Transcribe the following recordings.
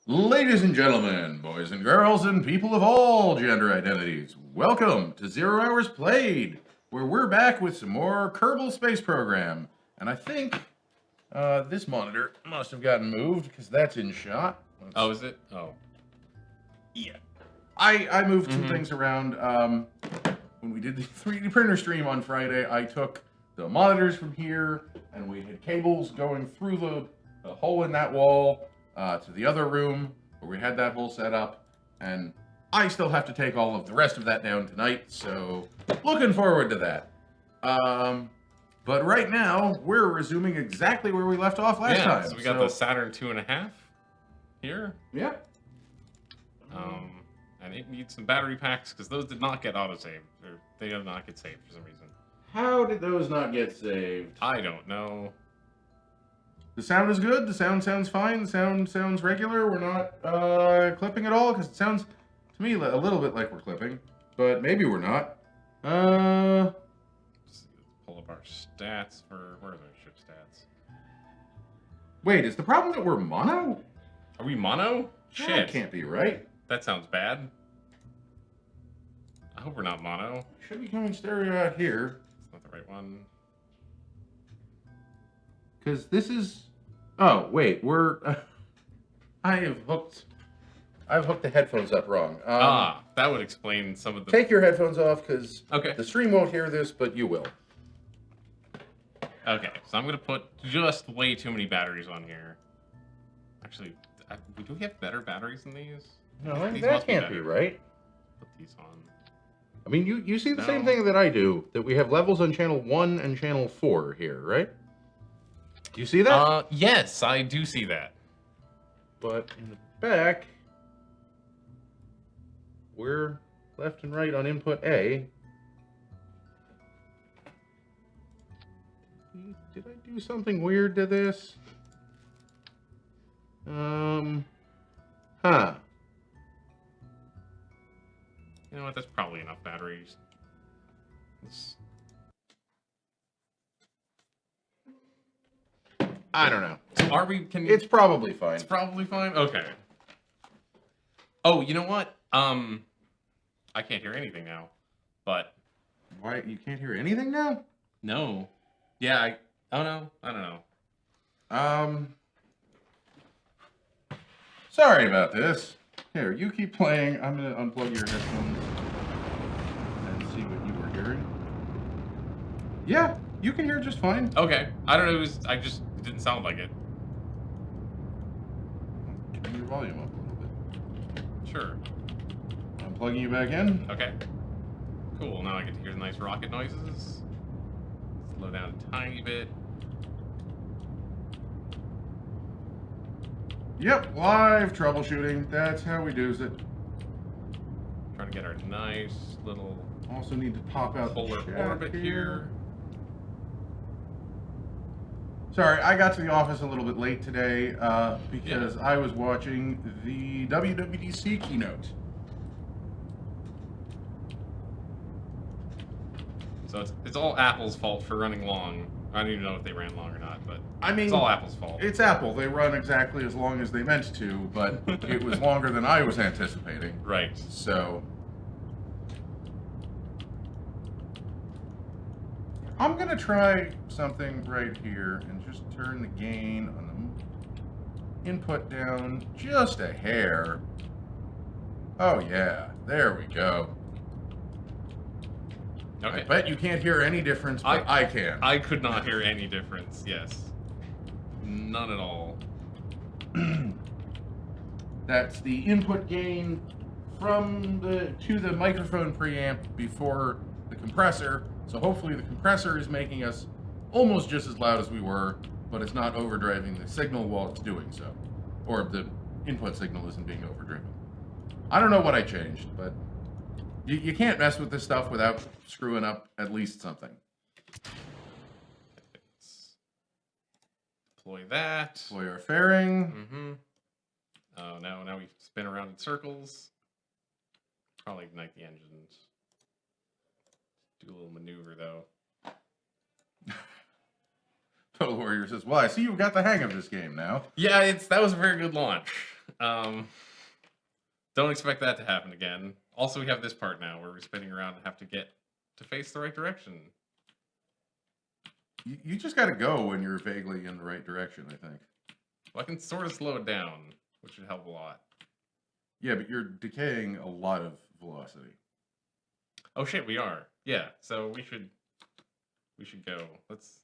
Ladies and gentlemen, boys and girls, and people of all gender identities, welcome to 0 Hours Played, where we're back with some more Kerbal Space Program. And I think this monitor must have gotten moved because that's in shot. Oh, is it? Oh. Yeah. I moved some things around. When we did the 3D printer stream on Friday, I took the monitors from here, and we had cables going through the hole in that wall to the other room where we had that whole set up, and I still have to take all of the rest of that down tonight, so looking forward to that. But right now, we're resuming exactly where we left off last time. So we got the Saturn 2.5 here. Yeah. And it needs some battery packs because those did not get autosaved. Or they did not get saved for some reason. How did those not get saved? I don't know. The sound is good. The sound sounds fine. The sound sounds regular. We're not clipping at all because it sounds to me a little bit like we're clipping, but maybe we're not. Let's pull up our stats for where are those ship stats? Wait, is the problem that we're mono? Are we mono? That Shit, can't be right. that sounds bad. I hope we're not mono. Should be coming stereo out here. It's not the right one. Because this is. Oh wait, we're. I've hooked the headphones up wrong. That would explain some of the. Take your headphones off because Okay. the stream won't hear this, but you will. Okay, so I'm gonna put just way too many batteries on here. Actually, do we have better batteries than these? No, These that must be can't be better. right. Put these on. I mean, you see the No. same thing that I do, that we have levels on channel 1 and channel 4 here, right? Do you see that? Yes, I do see that. But in the back, we're left and right on input A. Did I do something weird to this? Huh. You know what? That's probably enough batteries. I don't know. So are we? It's probably fine. It's probably fine. Okay. Oh, you know what? I can't hear anything now. But Why, you can't hear anything now? no. Yeah. Oh no. I don't know. Sorry about this. Here, you keep playing. I'm gonna unplug your headphones and see what you were hearing. Yeah, you can hear just fine. Okay. I don't know. It didn't sound like it. Turn your volume up a little bit. Sure. I'm plugging you back in. Okay. Cool. Now I get to hear the nice rocket noises. Slow down a tiny bit. Yep, live troubleshooting. That's how we do it. Trying to get our nice little Also need to pop out polar the chat orbit here. Sorry, I got to the office a little bit late today because I was watching the WWDC keynote. So it's all Apple's fault for running long. I don't even know if they ran long or not, but I mean, it's all Apple's fault. It's Apple. They run exactly as long as they meant to, but it was longer than I was anticipating. Right. So I'm gonna try something right here and just turn the gain on the input down just a hair. Oh yeah, there we go. Okay. I bet you can't hear any difference, but I can. I could not hear any difference. Yes. None at all. That's the input gain from to the microphone preamp before the compressor. So hopefully the compressor is making us almost just as loud as we were, but it's not overdriving the signal while it's doing so. Or the input signal isn't being overdriven. I don't know what I changed, but you can't mess with this stuff without screwing up at least something. Let's deploy that. Deploy our fairing. Mm-hmm. Oh, now we spin around in circles. Probably ignite the engines. Do a little maneuver though. Total Warrior says, well, I see you've got the hang of this game now. Yeah, that was a very good launch. Don't expect that to happen again. Also, we have this part now where we're spinning around and have to get to face the right direction. You just got to go when you're vaguely in the right direction, I think. Well, I can sort of slow it down, which would help a lot. Yeah, but you're decaying a lot of velocity. Oh shit, we are. Yeah, so we should go. Let's.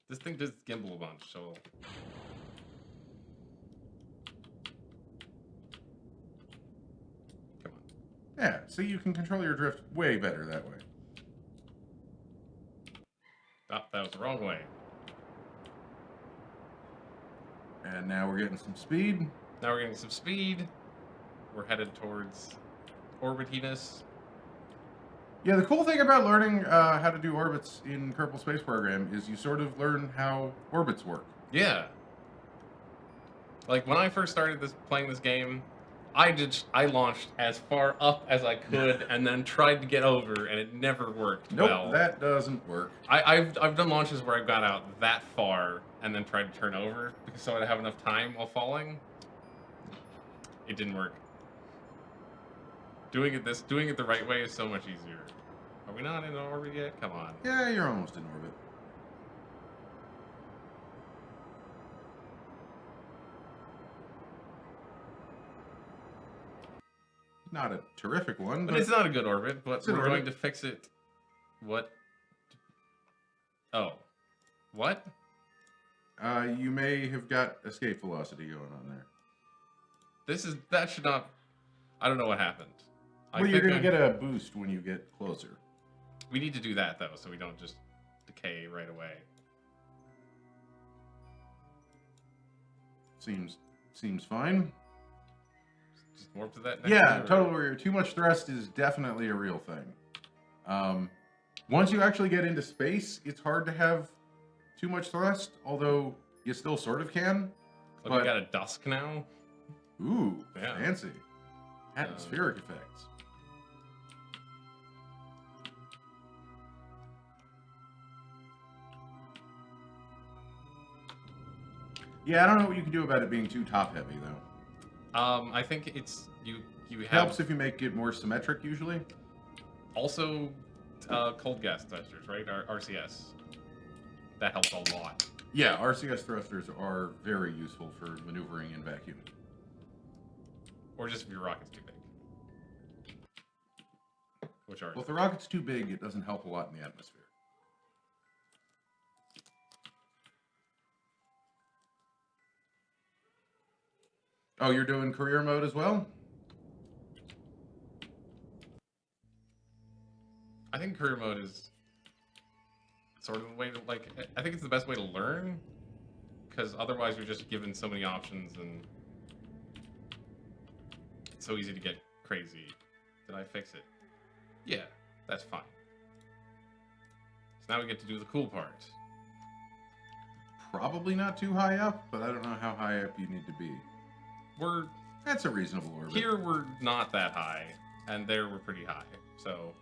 This thing does gimbal a bunch, so. Come on. Yeah, so you can control your drift way better that way. Oh, that was the wrong way. And now we're getting some speed. Now we're getting some speed. We're headed towards orbitiness. Yeah, the cool thing about learning how to do orbits in Kerbal Space Program is you sort of learn how orbits work. Yeah. Like when I first started playing this game, I launched as far up as I could and then tried to get over, and it never worked. Nope, well. that doesn't work. I've done launches where I've got out that far and then tried to turn over because so I'd have enough time while falling. It didn't work. Doing it the right way is so much easier. Are we not in orbit yet? Come on. Yeah, you're almost in orbit. Not a terrific one, but it's not a good orbit, but we're going to fix it. What? Oh. What? You may have got escape velocity going on there. That should not... I don't know what happened. Well, you're going to get a boost when you get closer. We need to do that, though, so we don't just decay right away. Seems fine. Just warp to that next Yeah, totally. Too much thrust is definitely a real thing. Once you actually get into space, it's hard to have too much thrust, although you still sort of can. Look, we got a dusk now. Ooh, yeah. Fancy. Atmospheric effects. Yeah, I don't know what you can do about it being too top heavy though. I think it's you have helps if you make it more symmetric usually. Also, cold gas thrusters, right? RCS. That helps a lot. Yeah, RCS thrusters are very useful for maneuvering in vacuum. Or just if your rocket's too big. Which are... Well, if the rocket's too big, it doesn't help a lot in the atmosphere. Oh, you're doing career mode as well? I think career mode is sort of the way to, like, I think it's the best way to learn, because otherwise you're just given so many options and it's so easy to get crazy. Did I fix it? Yeah, that's fine. So now we get to do the cool part. Probably not too high up, but I don't know how high up you need to be. That's a reasonable orbit. Here we're not that high, and there we're pretty high, so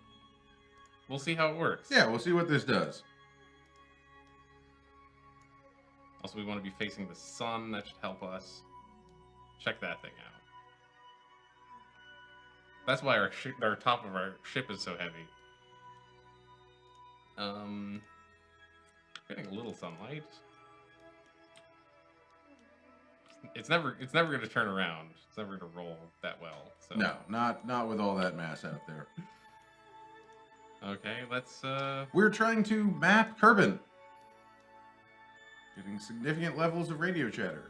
we'll see how it works. Yeah, we'll see what this does. Also, we want to be facing the sun. That should help us. Check that thing out. That's why our top of our ship is so heavy. Getting a little sunlight. It's never going to turn around. It's never going to roll that well. So. No, not with all that mass out there. Okay, let's. We're trying to map Kerbin. Getting significant levels of radio chatter.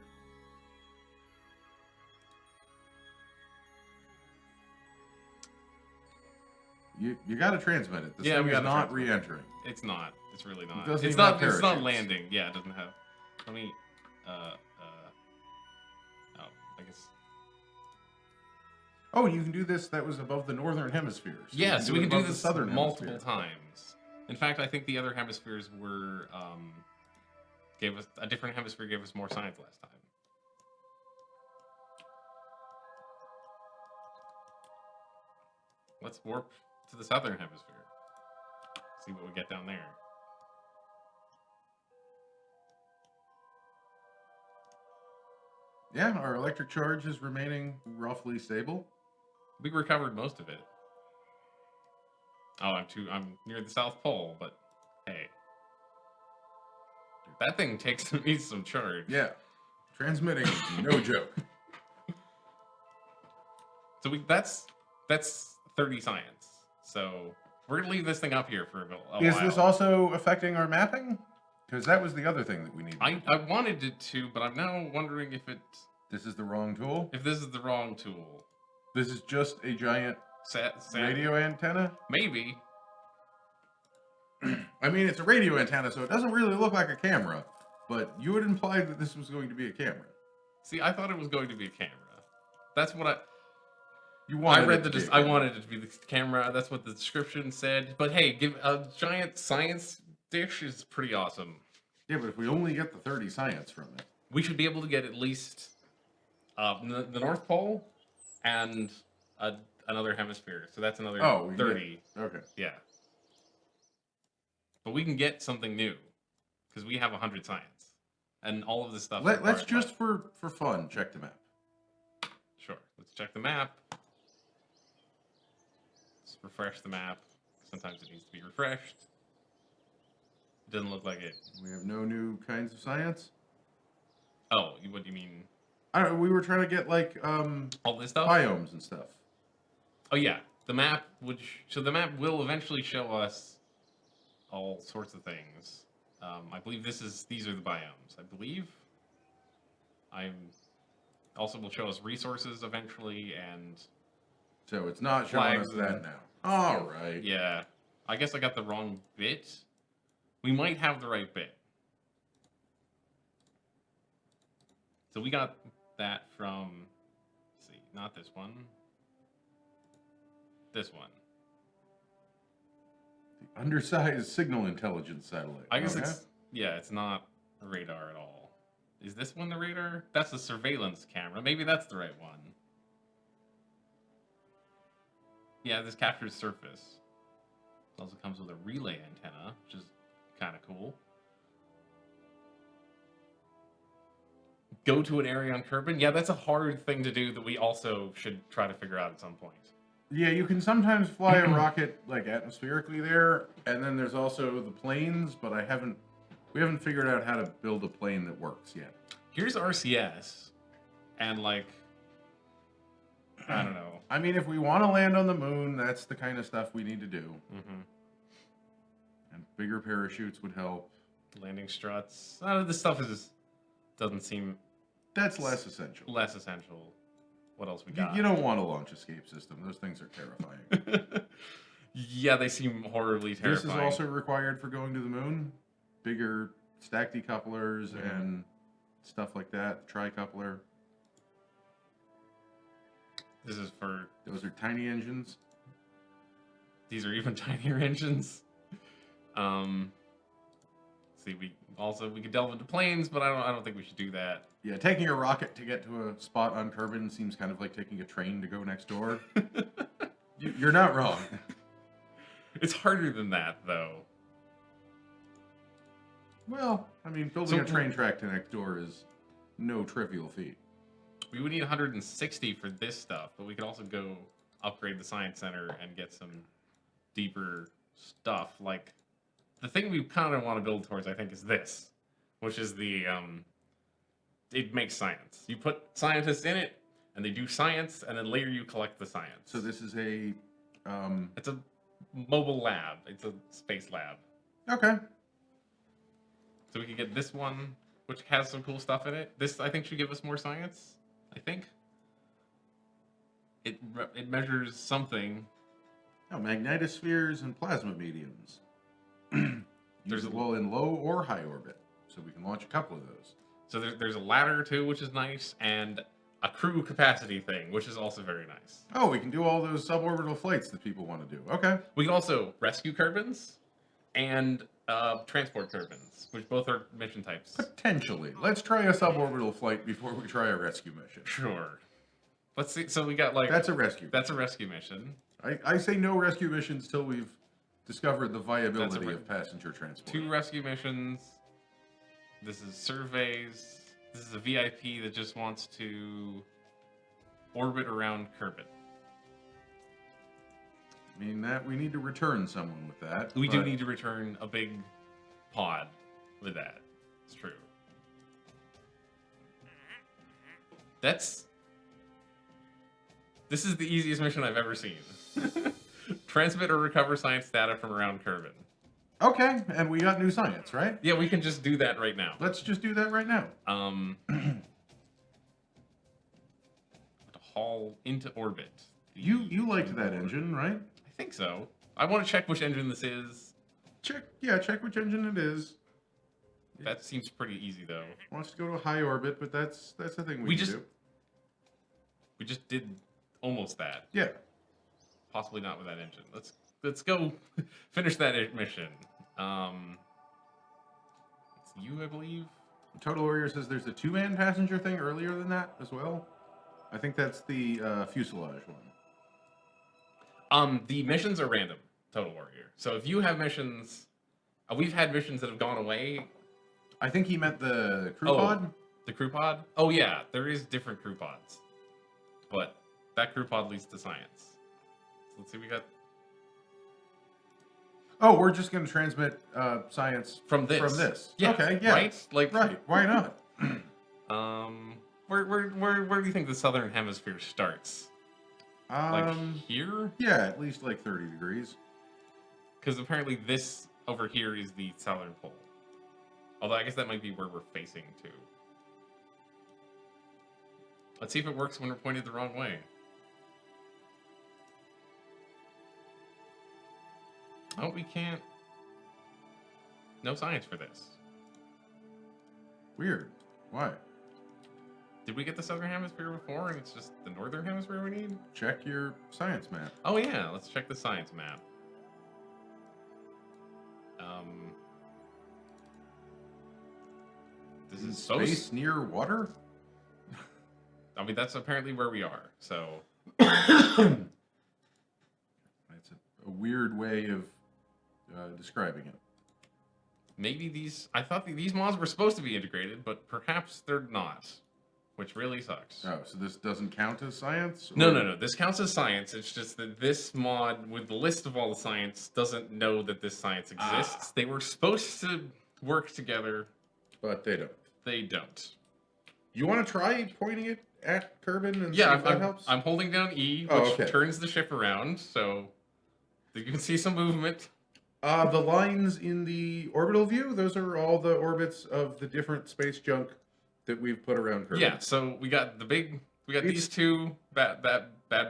You got to transmit it. This thing is not re-entering. It's not. It's really not. It's not. It's not landing. Yeah, it doesn't have. Let me. I guess. Oh, you can do this. That was above the northern hemisphere. So yeah, so we can do this multiple times. In fact, I think the other hemispheres were gave us a different hemisphere. Gave us more science last time. Let's warp to the southern hemisphere. See what we get down there. Yeah, our electric charge is remaining roughly stable. We recovered most of it. Oh, I'm near the South Pole, but hey. That thing needs some charge. Yeah. Transmitting is no joke. So that's 30 science. So we're gonna leave this thing up here for a while. Is this also affecting our mapping? Because that was the other thing that we needed. I wanted it to, but I'm now wondering if this is the wrong tool. If this is the wrong tool. This is just a giant radio antenna? Maybe. I mean, it's a radio antenna, so it doesn't really look like a camera. But you had implied that this was going to be a camera. See, I thought it was going to be a camera. That's what You wanted. I read I wanted it to be the camera. That's what the description said. But hey, give a giant science dish is pretty awesome. Yeah, but if we only get the 30 science from it, we should be able to get at least the North Pole and another hemisphere. So that's another 30. Okay. Yeah. But we can get something new because we have 100 science and all of this stuff. Let's just for fun check the map. Sure. Let's check the map. Let's refresh the map. Sometimes it needs to be refreshed. It doesn't look like it. We have no new kinds of science. Oh, what do you mean? I don't know. We were trying to get like all this stuff, biomes and stuff. Oh yeah, the map the map will eventually show us all sorts of things. I believe these are the biomes. I believe. Also will show us resources eventually, and so it's not showing us that now. All right. Yeah, I guess I got the wrong bit. We might have the right bit. So we got that from, let's see, not this one. This one. The undersized signal intelligence satellite. I guess it's not a radar at all. Is this one the radar? That's a surveillance camera. Maybe that's the right one. Yeah, this captures surface. It also comes with a relay antenna, which is kind of cool. Go to an area on Kerbin? Yeah, that's a hard thing to do that we also should try to figure out at some point. Yeah, you can sometimes fly a rocket like atmospherically there, and then there's also the planes, but we haven't figured out how to build a plane that works yet. Here's RCS, and like, I don't know. I mean, if we want to land on the moon, that's the kind of stuff we need to do. Mm-hmm. And bigger parachutes would help. Landing struts. This stuff doesn't seem... That's less essential. Less essential. What else we got? You don't want a launch escape system. Those things are terrifying. Yeah, they seem horribly terrifying. This is also required for going to the moon. Bigger stack decouplers and stuff like that. Tricoupler. This is for... Those are tiny engines. These are even tinier engines. See, we could delve into planes, but I don't think we should do that. Yeah, taking a rocket to get to a spot on Kerbin seems kind of like taking a train to go next door. You're not wrong. It's harder than that, though. Well, I mean, building a train track to next door is no trivial feat. We would need 160 for this stuff, but we could also go upgrade the science center and get some deeper stuff. Like, the thing we kind of want to build towards, I think, is this, which is the, it makes science. You put scientists in it, and they do science, and then later you collect the science. So this is a... It's a mobile lab. It's a space lab. Okay. So we could get this one, which has some cool stuff in it. This, I think, should give us more science. I think. It measures something. Oh, magnetospheres and plasma mediums. There's in low or high orbit, so we can launch a couple of those. So there's a ladder too, which is nice, and a crew capacity thing, which is also very nice. Oh, we can do all those suborbital flights that people want to do. Okay. We can also rescue Kerbins and transport Kerbins, which both are mission types. Potentially. Let's try a suborbital flight before we try a rescue mission. Sure. Let's see. So we got like... That's a rescue. That's a rescue mission. I say no rescue missions till we've discovered the viability of passenger transport. 2 rescue missions. This is surveys. This is a VIP that just wants to orbit around Kerbin. I mean, that we need to return someone with that. We do need to return a big pod with that. It's true. This is the easiest mission I've ever seen. Transmit or recover science data from around Kerbin. Okay, and we got new science, right? Yeah, we can just do that right now. Let's just do that right now. To haul into orbit. You liked that engine, right? I think so. I want to check which engine this is. Check which engine it is. That seems pretty easy though. Wants to go to high orbit, but that's the thing we can do. We just did almost that. Yeah. Possibly not with that engine. Let's go finish that mission. It's you, I believe. Total Warrior says there's a 2-man passenger thing earlier than that as well. I think that's the fuselage one. The missions are random, Total Warrior. So if you have missions, we've had missions that have gone away. I think he meant the crew pod. The crew pod? Oh yeah, there is different crew pods. But that crew pod leads to science. So let's see, we got... Oh, we're just going to transmit science from this. Yeah, okay, yeah. Right? Right, why not? Where do you think the southern hemisphere starts? Like here? Yeah, at least like 30 degrees. Because apparently this over here is the southern pole. Although I guess that might be where we're facing to. Let's see if it works when we're pointed the wrong way. Oh, we can't. No science for this. Weird. Why? Did we get the southern hemisphere before and it's just the northern hemisphere we need? Check your science map. Oh yeah, let's check the science map. This is space near water? I mean, that's apparently where we are, so... That's a weird way of describing it. Maybe these... I thought these mods were supposed to be integrated, but perhaps they're not. Which really sucks. Oh, so this doesn't count as science? Or... No. This counts as science. It's just that this mod, with the list of all the science, doesn't know that this science exists. They were supposed to work together. But they don't. They don't. You want to try pointing it at Kerbin and see if that helps? I'm holding down E, which turns the ship around, so you can see some movement. The lines in the orbital view, those are all the orbits of the different space junk that we've put around Kerbin. Yeah, so we got these two bad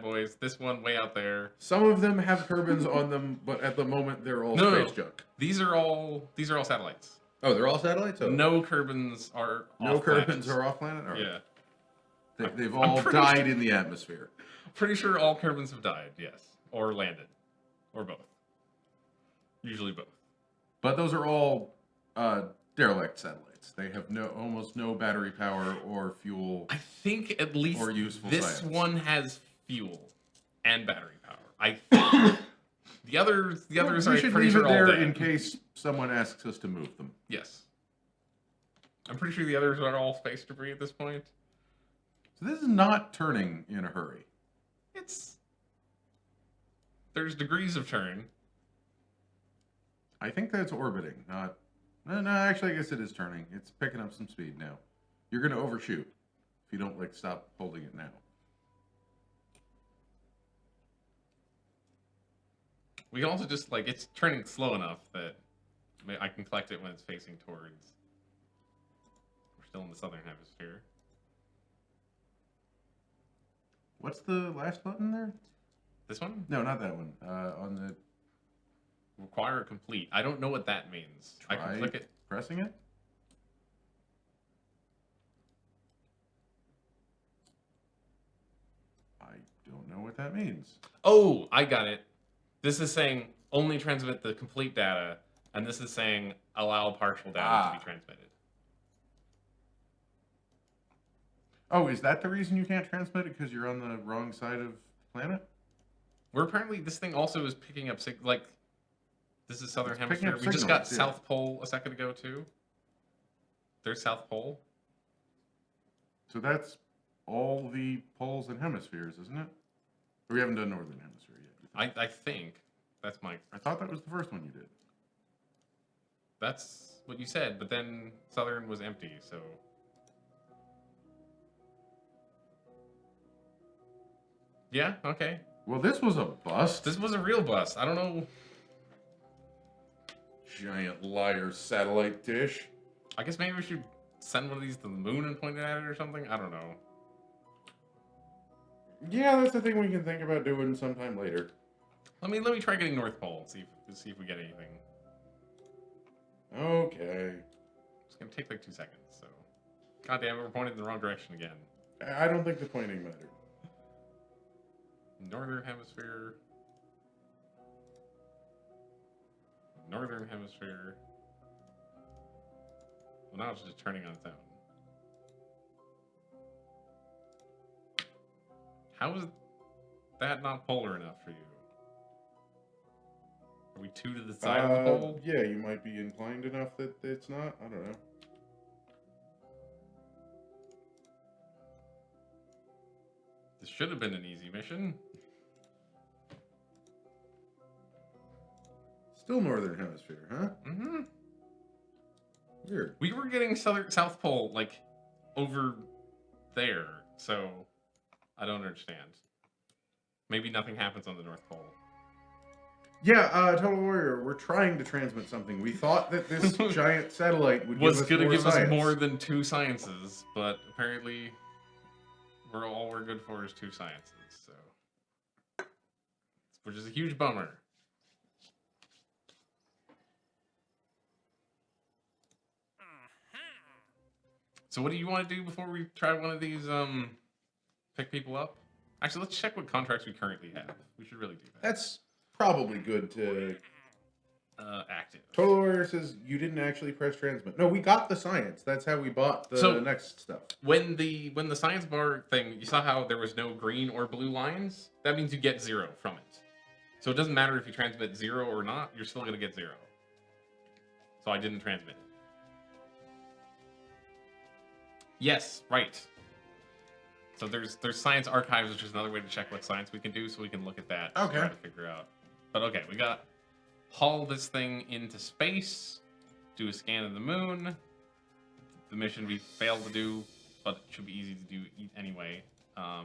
boys, this one way out there. Some of them have Kerbins on them, but at the moment they're all space junk. These are all satellites. Oh, they're all satellites? Oh. No Kerbins are off planet. No Kerbins are off planet? Right. Yeah. They've all died in the atmosphere. Pretty sure all Kerbins have died, yes. Or landed. Or both. Usually both. But those are all derelict satellites. They have almost no battery power or fuel. I think at least or useful this science. One has fuel and battery power. I think. The others are we should pretty leave sure it there all dead. in case someone asks us to move them. Yes. I'm pretty sure the others are all space debris at this point. So this is not turning in a hurry. There's degrees of turn. I think that's orbiting, not... No, actually, I guess it is turning. It's picking up some speed now. You're going to overshoot if you don't, stop holding it now. We can also just, it's turning slow enough that I can collect it when it's facing towards... We're still in the southern hemisphere. What's the last button there? This one? No, not that one. On the... Require complete. I don't know what that means. I can click it. Pressing it? I don't know what that means. Oh, I got it. This is saying only transmit the complete data, and this is saying allow partial data to be transmitted. Oh, is that the reason you can't transmit it? Because you're on the wrong side of the planet? This thing also is picking up, this is southern hemisphere. We just signals, got South Pole a second ago, too. There's South Pole. So that's all the poles and hemispheres, isn't it? Or we haven't done northern hemisphere yet. You think? I think that's my. I thought that was the first one you did. That's what you said, but then southern was empty, so. Yeah. Okay. Well, this was a bust. This was a real bust. I don't know. Giant liar satellite dish. I guess maybe we should send one of these to the moon and point it at it or something. I don't know. Yeah, that's the thing we can think about doing sometime later. Let me try getting North Pole and see if we get anything. Okay. It's gonna take like 2 seconds. So, God damn it, we're pointed in the wrong direction again. I don't think the pointing mattered. Northern hemisphere. Northern hemisphere. Well, now it's just turning on its own. How is that not polar enough for you? Are we 2 to the side of the pole? Yeah, you might be inclined enough that it's not. I don't know. This should have been an easy mission. Still northern hemisphere, huh? Mm-hmm. Weird. We were getting South Pole, like, over there, so I don't understand. Maybe nothing happens on the North Pole. Yeah, Total Warrior, we're trying to transmit something. We thought that this giant satellite would Was give us gonna more give science. us more than 2 sciences, but apparently all we're good for is 2 sciences, so which is a huge bummer. So what do you want to do before we try one of these pick people up? Actually, let's check what contracts we currently have. We should really do that. That's probably good to... Active. Total Warrior says you didn't actually press transmit. No, we got the science. That's how we bought the next stuff. When the science bar thing, you saw how there was no green or blue lines? That means you get 0 from it. So it doesn't matter if you transmit 0 or not, you're still going to get 0. So I didn't transmit it. Yes, right. So there's science archives, which is another way to check what science we can do, so we can look at that and try to figure out. But okay, we got haul this thing into space, do a scan of the moon. The mission we failed to do, but it should be easy to do anyway. I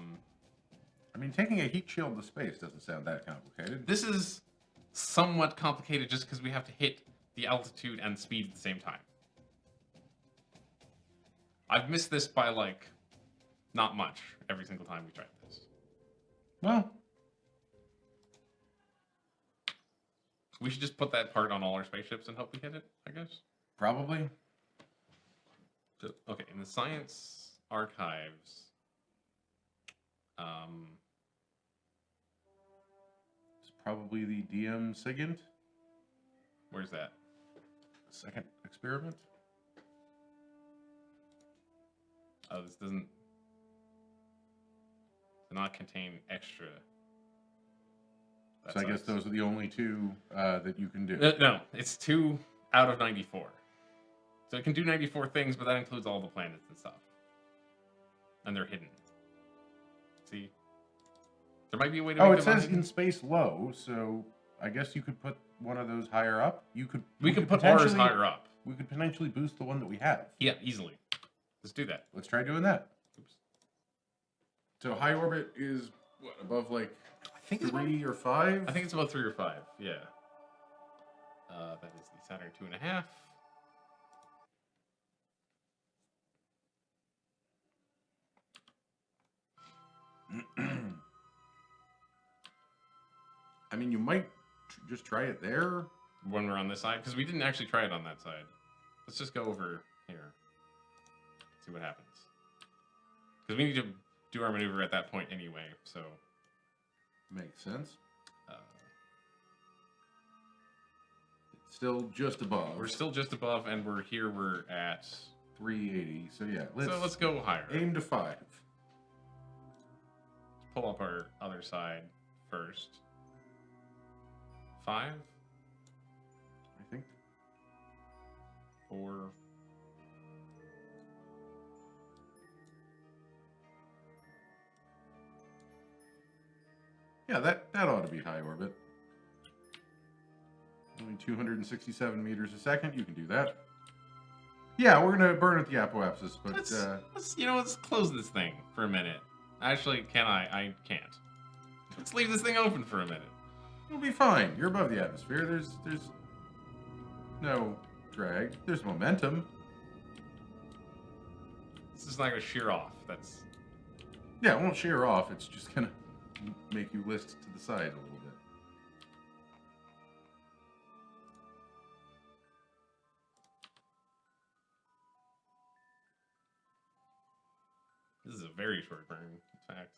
mean, taking a heat shield to space doesn't sound that complicated. This is somewhat complicated just because we have to hit the altitude and speed at the same time. I've missed this by, like, not much every single time we tried this. Well, we should just put that part on all our spaceships and hope we hit it, I guess. probably. So, okay, in the science archives, It's probably the DM SIGINT. where's that? Second experiment. Oh, this doesn't not contain extra. So I guess those are the only 2 that you can do. No, it's 2 out of 94. So it can do 94 things, but that includes all the planets and stuff. And they're hidden. See? There might be a way to make Oh, it them says unhidden. in space low, so I guess you could put one of those higher up. We could put ours potentially- higher up. We could potentially boost the one that we have. Yeah, easily. Let's do that. Let's try doing that. Oops. So high orbit is what, above like I think 3 or 5? I think it's about 3 or 5. Yeah. That is the Saturn 2.5. I mean, you might just try it there. When we're on this side, because we didn't actually try it on that side. Let's just go over here. See what happens. Because we need to do our maneuver at that point anyway, so. Makes sense. Uh, It's still just above. we're still just above, and we're at. 380. So yeah, Let's go higher. aim to 5. Pull up our other side first. 5, I think. 4. Yeah, that ought to be high orbit. Only 267 meters a second. You can do that. Yeah, we're gonna burn at the apoapsis, but let's close this thing for a minute. Actually, can I? I can't. Let's leave this thing open for a minute. it'll be fine. You're above the atmosphere. There's no drag. There's momentum. This is not gonna shear off. That's Yeah, it won't shear off. It's just gonna make you list to the side a little bit. this is a very short burn, in fact.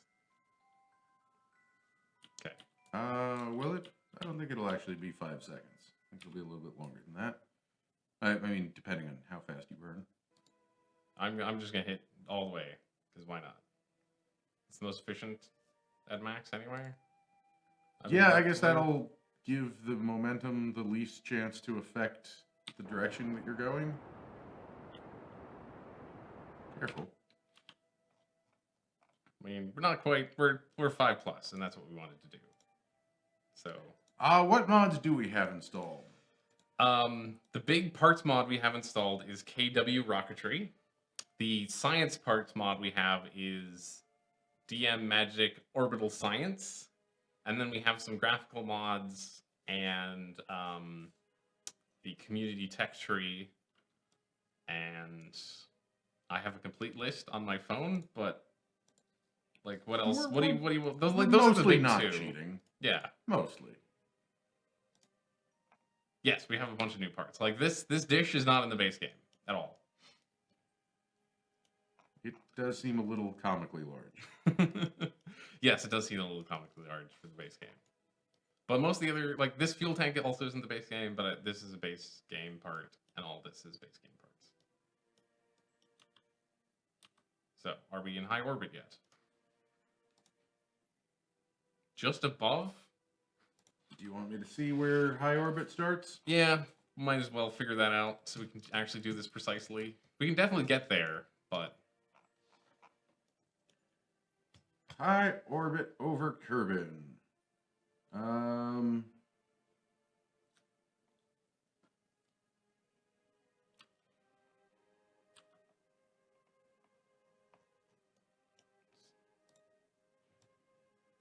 Okay. Will it? I don't think it'll actually be 5 seconds. I think it'll be a little bit longer than that. I mean, depending on how fast you burn. I'm just gonna hit all the way, because why not? It's the most efficient at max anyway. Yeah, I guess that'll give the momentum the least chance to affect the direction that you're going. Careful. I mean, we're not quite. We're 5+, and that's what we wanted to do. So. What mods do we have installed? The big parts mod we have installed is KW Rocketry. The science parts mod we have is DM Magic Orbital Science. And then we have some graphical mods and the community tech tree. And I have a complete list on my phone, but like what else? What do you those are the big not two. Cheating. Yeah. Mostly. Yes, we have a bunch of new parts. Like this dish is not in the base game at all. It does seem a little comically large. Yes, it does seem a little comically large for the base game. But most of the other, like this fuel tank also isn't the base game, but this is a base game part, and all this is base game parts. So, are we in high orbit yet? Just above? Do you want me to see where high orbit starts? Yeah, might as well figure that out so we can actually do this precisely. We can definitely get there, but... High orbit over Kerbin. I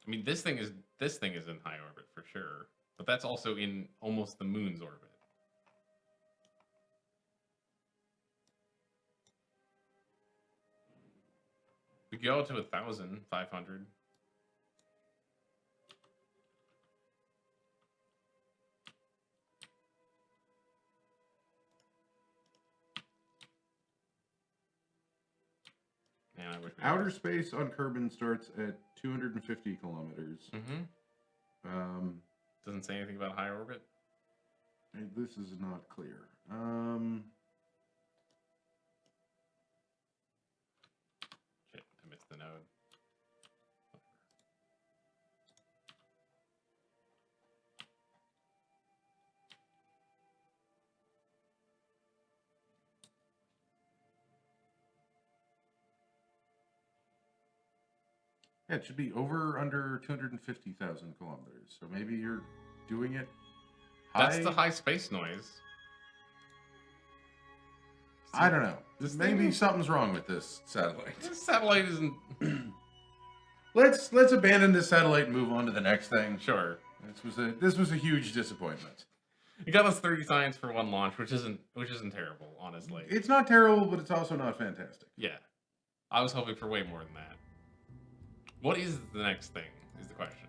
mean, this thing is in high orbit for sure, but that's also in almost the moon's orbit. We go to 1,500. Man, I wish we Outer space on Kerbin starts at 250 kilometers. Doesn't say anything about high orbit. This is not clear. Shit, I missed the node. Yeah, it should be over under 250,000 kilometers. So maybe you're doing it high. That's the high space noise. I don't know. Maybe thing? something's wrong with this satellite. This satellite isn't... Let's abandon this satellite and move on to the next thing. Sure. This was a huge disappointment. It got us 30 science for one launch, which isn't terrible, honestly. It's not terrible, but it's also not fantastic. Yeah. I was hoping for way more than that. What is the next thing, is the question.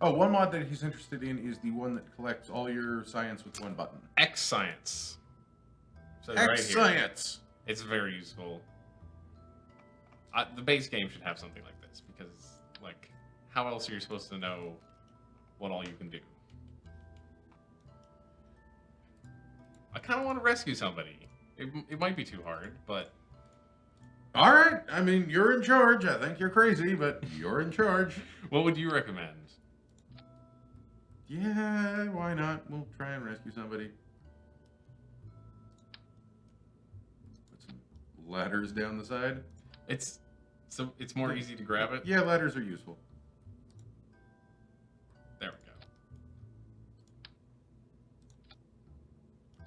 Oh, one mod that he's interested in is the one that collects all your science with one button. X Science. So X Science! It's very useful. The base game should have something like this, because, like, how else are you supposed to know what all you can do? I kind of want to rescue somebody. It might be too hard, but... All right. I mean, you're in charge. I think you're crazy, but you're in charge. What would you recommend? Yeah, why not? We'll try and rescue somebody. Put some ladders down the side. It's So it's more easy to grab it? Yeah, ladders are useful. There we go.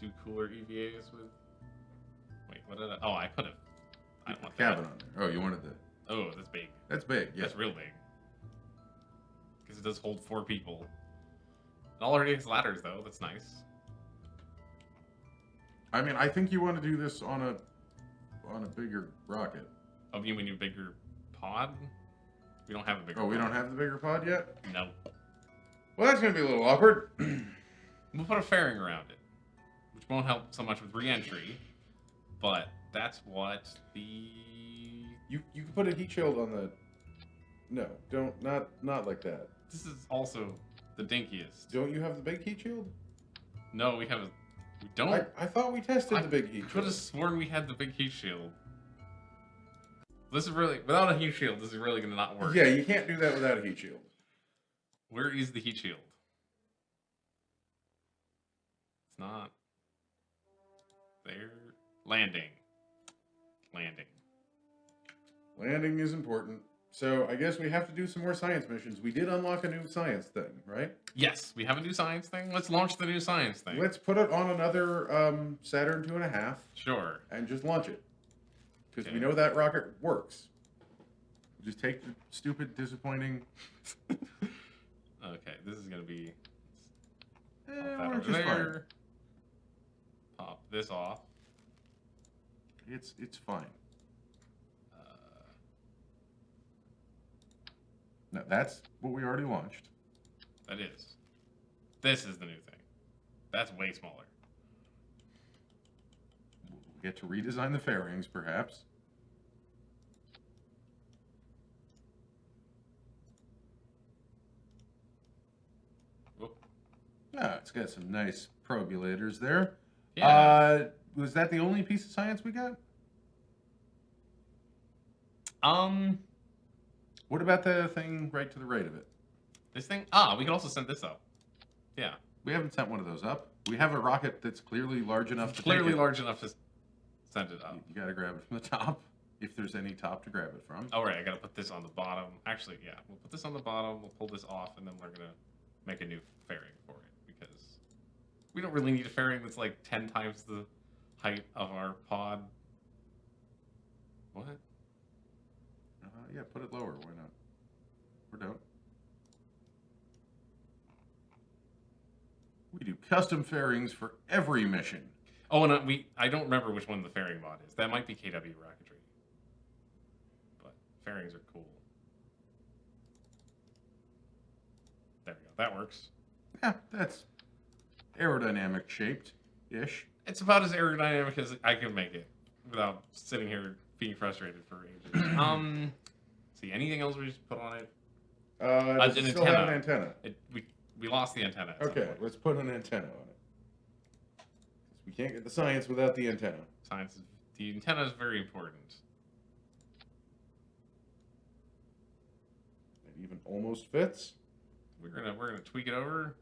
Do cooler EVAs with... Wait, what did I... Oh, I could have... I don't want that. Cabin on there. Oh, you wanted the... Oh, that's big. That's big, yeah. That's real big. Because it does hold 4 people. It already has ladders, though. That's nice. I mean, I think you want to do this on a bigger rocket. Oh, you mean a bigger pod? We don't have a bigger pod. Oh, we don't have the bigger pod yet? No. Well, that's going to be a little awkward. We'll put a fairing around it, which won't help so much with re-entry, but that's what the... You can put a heat shield on the... No, don't, not like that. This is also the dinkiest. Don't you have the big heat shield? No, we have a... We don't... I thought we tested the big heat I could have shield. sworn we had the big heat shield. This is really... Without a heat shield, this is really going to not work. Yeah, you can't do that without a heat shield. Where is the heat shield? It's not... There. Landing. Landing. Landing is important. So I guess we have to do some more science missions. We did unlock a new science thing, right? Yes, we have a new science thing. Let's launch the new science thing. Let's put it on another Saturn 2.5 Sure. and just launch it. Because Okay. we know that rocket works. Just take the stupid, disappointing... Okay, this is going to be... Eh, Pop that we're over just there. fine. Pop this off. It's fine. No, that's what we already launched. That is. This is the new thing. That's way smaller. We'll get to redesign the fairings, perhaps. Whoop. Ah, it's got some nice probulators there. Yeah. Was that the only piece of science we got? What about the thing right to the right of it? This thing? Ah, we can also send this up. Yeah. We haven't sent one of those up. We have a rocket that's clearly large enough to Clearly take it. large enough to send it up. You gotta grab it from the top, if there's any top to grab it from. Oh, right, I gotta put this on the bottom. Actually, yeah, we'll put this on the bottom, we'll pull this off, and then we're gonna make a new fairing for it, because we don't really need a fairing that's like 10 times the height of our pod. What? Yeah, put it lower. Why not? Or don't. We do custom fairings for every mission. Oh, and I don't remember which one the fairing mod is. That might be KW Rocketry. But fairings are cool. There we go. That works. Yeah, that's aerodynamic shaped-ish. It's about as aerodynamic as I can make it without sitting here being frustrated for ages. See, anything else we just put on it? Does it still have an antenna? We lost the antenna. at some Okay, point. let's put an antenna on it. 'Cause we can't get the science without the antenna. The antenna is very important. It even almost fits. We're gonna tweak it over.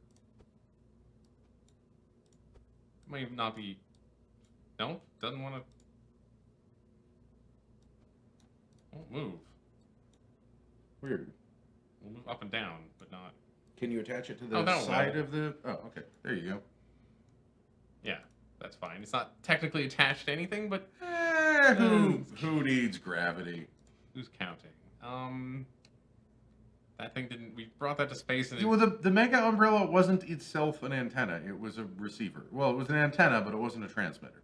Might not be. No, doesn't want to. Won't move. Weird. We'll move up and down, but not. Can you attach it to the Oh, no, side no. of the... Oh, okay. There you go. Yeah, that's fine. It's not technically attached to anything, but Who needs gravity? who's counting? That thing didn't. We brought that to space, and Well, the Mega Umbrella wasn't itself an antenna. It was a receiver. Well, it was an antenna, but it wasn't a transmitter.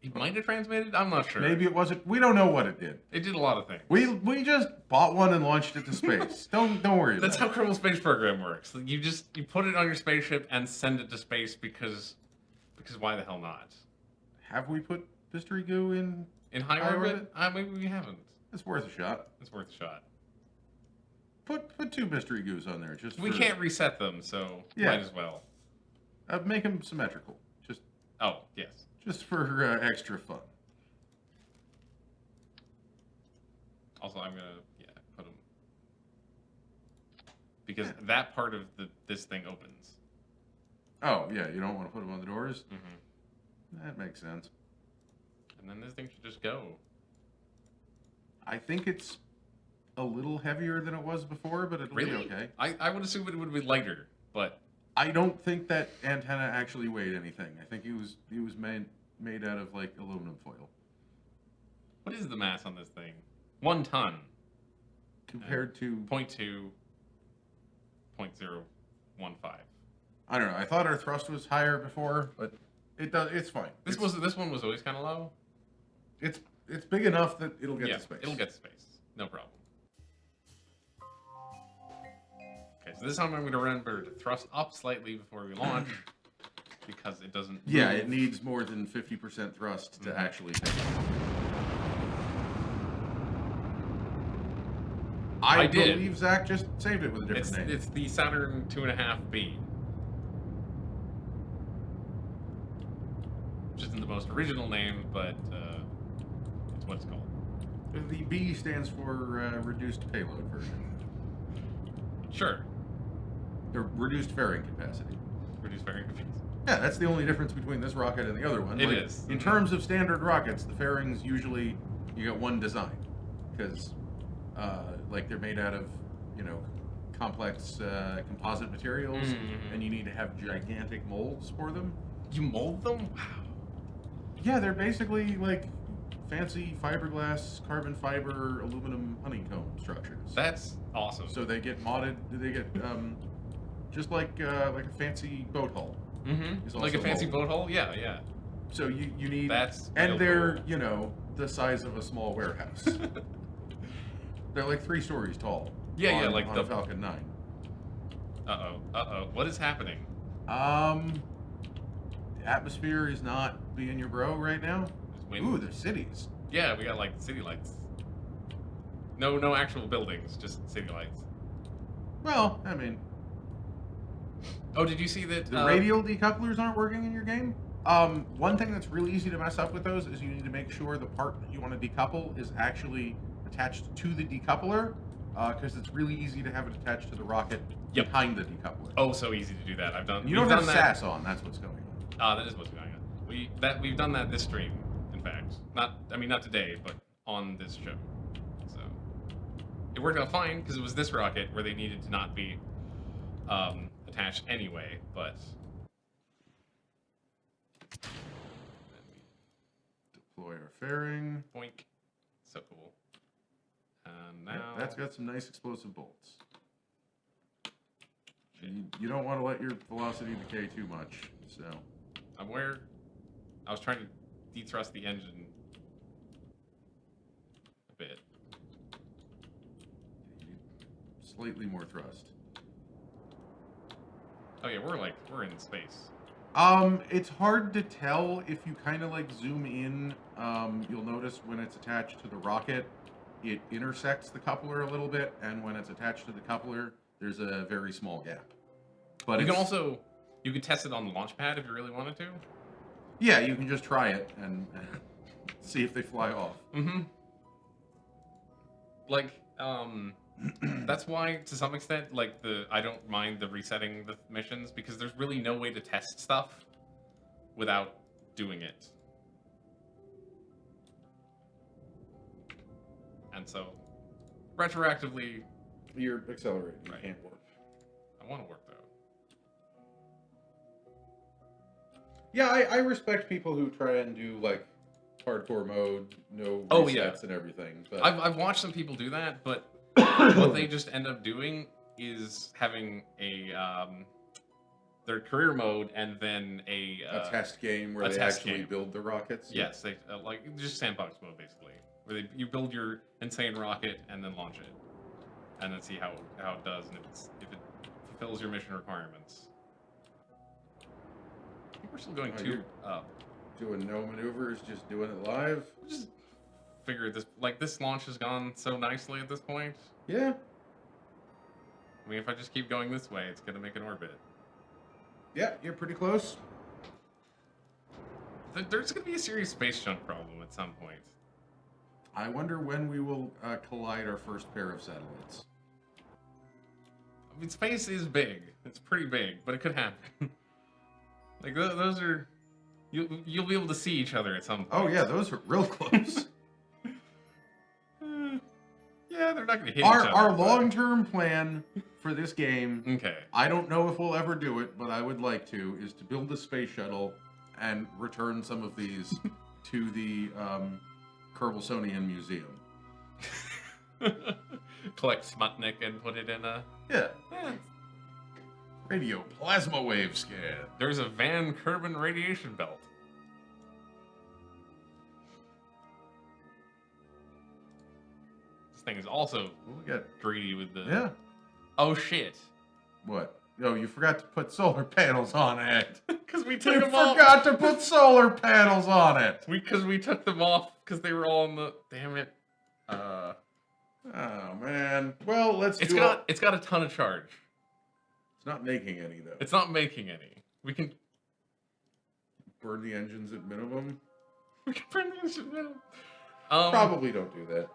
it might have transmitted. I'm not sure. Maybe it wasn't. We don't know what it did. It did a lot of things. We just bought one and launched it to space. don't worry That's how about it. Kerbal Space Program works. You put it on your spaceship and send it to space because why the hell not? Have we put mystery goo in High high orbit? Maybe we haven't. It's worth a shot. It's worth a shot. Put 2 mystery goos on there. Just We for- can't reset them, so Yeah. might as well. Make them symmetrical. Oh, yes. Just for extra fun. Also, I'm gonna put them because that part of this thing opens. Oh yeah, you don't want to put them on the doors. Mm-hmm. That makes sense. And then this thing should just go. I think it's a little heavier than it was before, but it'll be Really? okay. I would assume it would be lighter, but I don't think that antenna actually weighed anything. I think he was made out of like aluminum foil. what is the mass on this thing? 1 ton. Compared to 0.2, 0.015. I don't know. I thought our thrust was higher before, but it's fine. This one was always kind of low. It's big enough that it'll get to space. It'll get to space. No problem. Okay, so this time I'm going to remember to thrust up slightly before we launch because it doesn't. Yeah, move. it needs more than 50% thrust to actually take off. I believe Zach just saved it with a different name. It's the Saturn 2.5B. Which isn't the most original name, but it's what it's called. The B stands for reduced payload version. Sure. The reduced fairing capacity. Reduced fairing capacity. Yeah, that's the only difference between this rocket and the other one. It is. In terms of standard rockets, the fairings usually, you get one design. Because, like, they're made out of, complex composite materials, and you need to have gigantic molds for them. You mold them? Wow. Yeah, they're basically, like, fancy fiberglass, carbon fiber, aluminum honeycomb structures. That's awesome. So they get modded, they get, just like a fancy boat hull. Mm-hmm. Like a fancy boat hull? Yeah, yeah. So you need... That's and they're, the size of a small warehouse. They're like 3 stories tall. Yeah, like on the a Falcon 9. Uh-oh. What is happening? The atmosphere is not being your bro right now. Wind. Ooh, there's cities. Yeah, we got like city lights. No actual buildings, just city lights. Well, I mean... Oh, did you see that... The radial decouplers aren't working in your game? One thing that's really easy to mess up with those is you need to make sure the part that you want to decouple is actually attached to the decoupler, because it's really easy to have it attached to the rocket behind the decoupler. Oh, so easy to do that. You don't have SAS on. That's what's going on. That is what's going on. We've done that this stream, in fact. Not today, but on this show. So it worked out fine because it was this rocket where they needed to not be attached anyway. But deploy our fairing. Boink. So cool. And now that's got some nice explosive bolts. You don't want to let your velocity decay too much, so. I'm aware. I was trying to dethrust the engine a bit. Slightly more thrust. Oh yeah, we're in space. It's hard to tell if you kind of like zoom in. You'll notice when it's attached to the rocket, it intersects the coupler a little bit, and when it's attached to the coupler, there's a very small gap. But you could test it on the launch pad if you really wanted to. Yeah, you can just try it and see if they fly off. Mm-hmm. Like, that's why, to some extent, like, I don't mind the resetting the missions, because there's really no way to test stuff without doing it. And so, retroactively... You're accelerating. You can't warp. I want to warp, though. Yeah, I respect people who try and do, like, hardcore mode, no resets and everything. But I've watched some people do that, but what they just end up doing is having their career mode and then a test game where they actually build the rockets. Yes, they like just sandbox mode basically, where you build your insane rocket and then launch it, and then see how it does and if it fulfills your mission requirements. I think we're still going up. Doing no maneuvers, just doing it live. Just figure this launch has gone so nicely at this point. Yeah. I mean, if I just keep going this way, it's gonna make an orbit. Yeah, you're pretty close. There's gonna be a serious space junk problem at some point. I wonder when we will collide our first pair of satellites. I mean, space is big. It's pretty big, but it could happen. Like, those are... You'll be able to see each other at some point. Oh, yeah, those are real close. Yeah, they're not going to hit each other. Our long-term plan for this game, Okay. I don't know if we'll ever do it, but I would like to, is to build a space shuttle and return some of these to the Kerbal Museum. Collect Smutnik and put it in a... Yeah. Yeah. Radio plasma wave scan. There's a Van Kerbin radiation belt. This thing is also What we got? greedy with the... Yeah. Oh, shit. What? Oh, you forgot to put solar panels on it. Because we took You them off. forgot to put solar panels on it. Because we took them off because they were all in the... Damn it. Oh, man. Well, let's It's do got it. it's got a ton of charge. It's not making any, though. It's not making any. We can... Burn the engines at minimum. We can burn the engine minimum. Probably don't do that.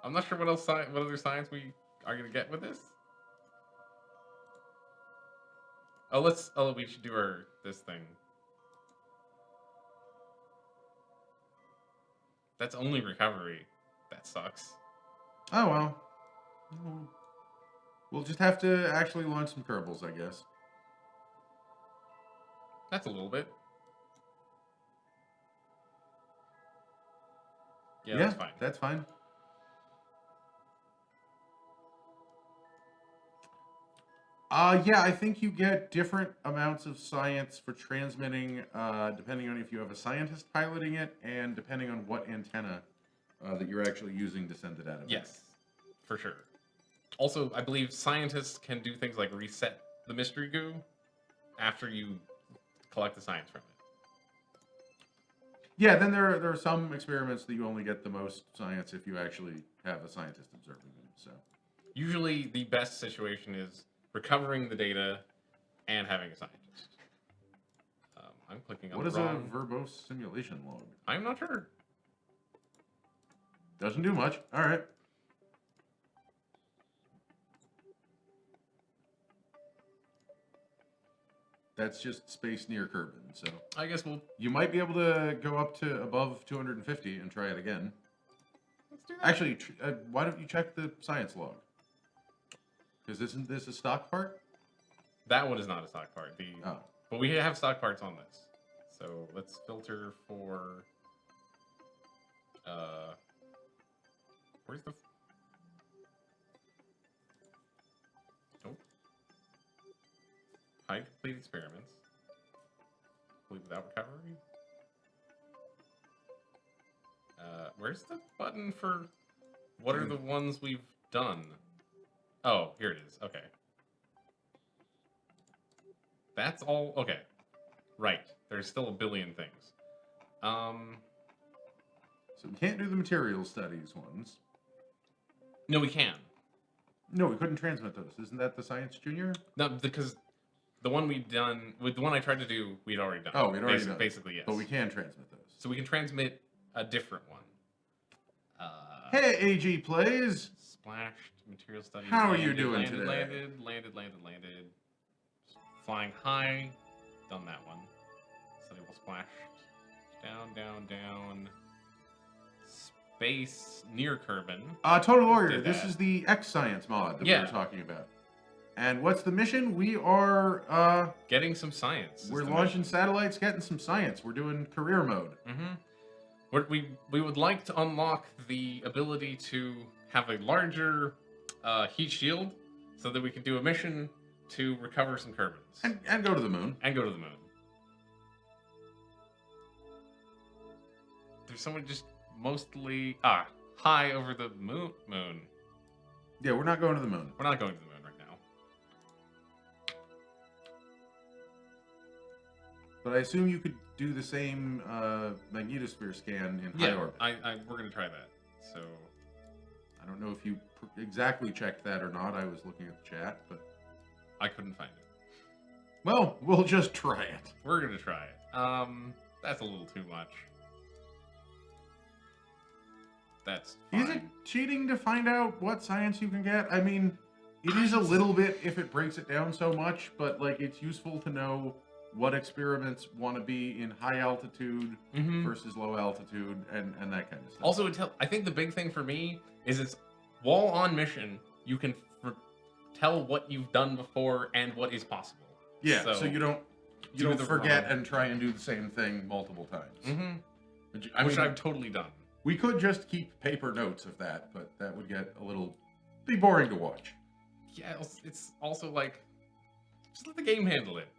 I'm not sure what else what other science we are gonna get with this. Oh, we should do this thing. That's only recovery. That sucks. Oh, well. We'll just have to actually launch some Kerbals, I guess. That's a little bit. Yeah, that's fine. That's fine. Yeah, I think you get different amounts of science for transmitting, depending on if you have a scientist piloting it, and depending on what antenna that you're actually using to send it out of. Yes, for sure. Also, I believe scientists can do things like reset the mystery goo after you collect the science from it. Yeah, then there are some experiments that you only get the most science if you actually have a scientist observing them. So usually, the best situation is recovering the data and having a scientist. I'm clicking on what the is wrong... a verbose simulation log? I'm not sure. Doesn't do much. All right. That's just space near Kerbin, so I guess you might be able to go up to above 250 and try it again. Let's do that. Actually, why don't you check the science log? Because isn't this a stock part? That one is not a stock part. Oh. But we have stock parts on this. So let's filter for... Where's the... Nope. Hide complete experiments. Complete without recovery. Where's the button for... What are the ones we've done? Oh, here it is. Okay. That's all... Okay. Right. There's still a billion things. So we can't do the material studies ones. No, we can. No, we couldn't transmit those. Isn't that the Science Junior? No, because the one we've done... With the one I tried to do, we'd already done. Oh, we'd already done. Basically, yes. But we can transmit those. So we can transmit a different one. Hey, AG Plays! Splashed, material studies. How are you doing landed, today? Landed. Flying high. Done that one. Study will splash. Down. Space near Kerbin. Total Warrior, Did this that. is the X-Science mod that we Yeah. were talking about. And what's the mission? We are, Getting some science. is we're the launching mission. satellites, getting some science. We're doing career mode. We would like to unlock the ability to have a larger heat shield so that we can do a mission to recover some Kerbins. And go to the moon. And go to the moon. There's someone just mostly... high over the moon. Yeah, we're not going to the moon. We're not going to the moon right now. But I assume you could do the same magnetosphere scan in high orbit. We're going to try that. So... I don't know if you exactly checked that or not. I was looking at the chat, but... I couldn't find it. Well, we'll just try it. We're going to try it. That's a little too much. That's fine. Is it cheating to find out what science you can get? I mean, it is a little bit if it breaks it down so much, but like it's useful to know what experiments want to be in high altitude versus low altitude and that kind of stuff. Also, I think the big thing for me is it's while on mission, you can tell what you've done before and what is possible. Yeah, so you don't forget wrong. and try and do the same thing multiple times. Mm-hmm. Which I've totally done. We could just keep paper notes of that, but that would get be boring to watch. Yeah, it's also like, just let the game handle it.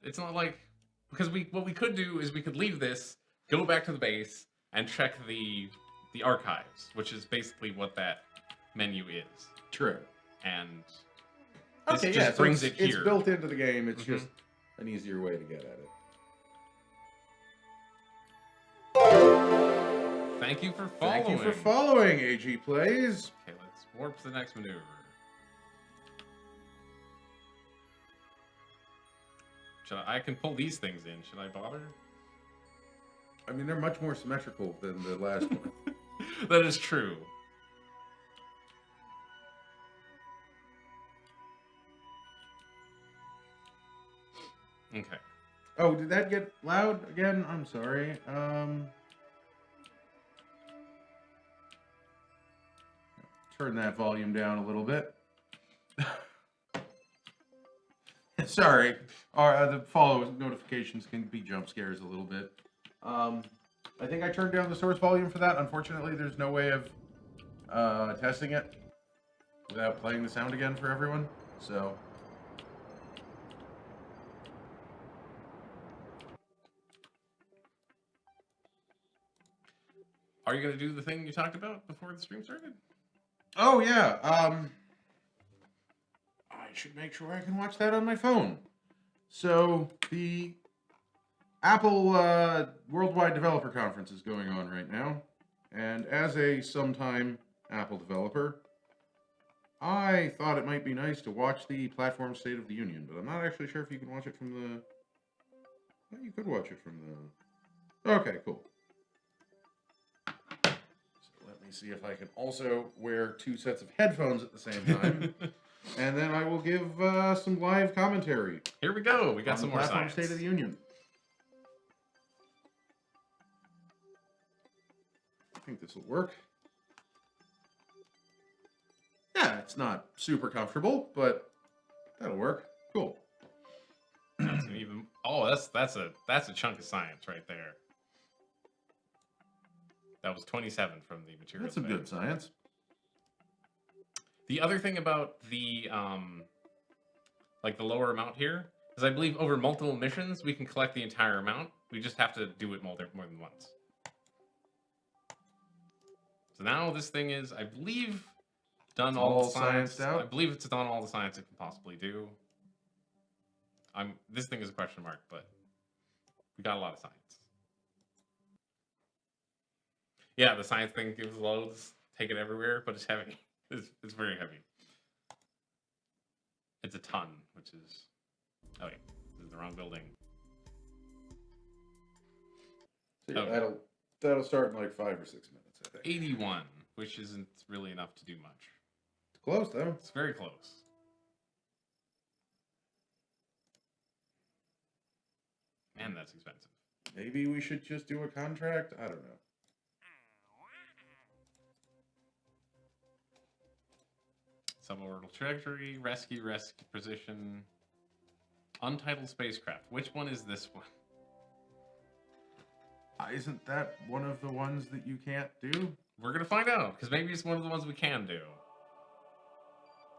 It's not like, because what we could do is we could leave this, go back to the base, and check the archives, which is basically what that menu is. True. And this just brings it here. It's built into the game. It's just an easier way to get at it. Thank you for following. Thank you for following, AG Plays. Okay, let's warp to the next maneuver. I can pull these things in. Should I bother? I mean, they're much more symmetrical than the last one. That is true. Okay. Oh, did that get loud again? I'm sorry. Turn that volume down a little bit. Sorry. The follow notifications can be jump scares a little bit. I think I turned down the source volume for that. Unfortunately, there's no way of testing it without playing the sound again for everyone. So... Are you going to do the thing you talked about before the stream started? Oh, yeah. I should make sure I can watch that on my phone. So, the Apple Worldwide Developer Conference is going on right now. And as a sometime Apple developer, I thought it might be nice to watch the Platform State of the Union, but I'm not actually sure if you can watch it from the... Well, you could watch it from the... Okay, cool. See if I can also wear 2 sets of headphones at the same time. And then I will give some live commentary. Here we go. We got some more Platform science. State of the Union. I think this will work. Yeah, it's not super comfortable, but that'll work. Cool. That's that's a chunk of science right there. That was 27 from the material. That's some good science. The other thing about the like the lower amount here is I believe over multiple missions we can collect the entire amount. We just have to do it more than once. So now this thing is, I believe, done all the science. Out. I believe it's done all the science it can possibly do. This thing is a question mark, but we got a lot of science. Yeah, the science thing gives loads. Take it everywhere, but it's heavy. It's very heavy. It's a ton, which is... Oh wait, this is the wrong building. So yeah, that'll start in like 5 or 6 minutes, I think. 81, which isn't really enough to do much. It's close, though. It's very close. Man, that's expensive. Maybe we should just do a contract? I don't know. Suborbital trajectory, rescue position, untitled spacecraft. Which one is this one? Isn't that one of the ones that you can't do? We're gonna find out, because maybe it's one of the ones we can do.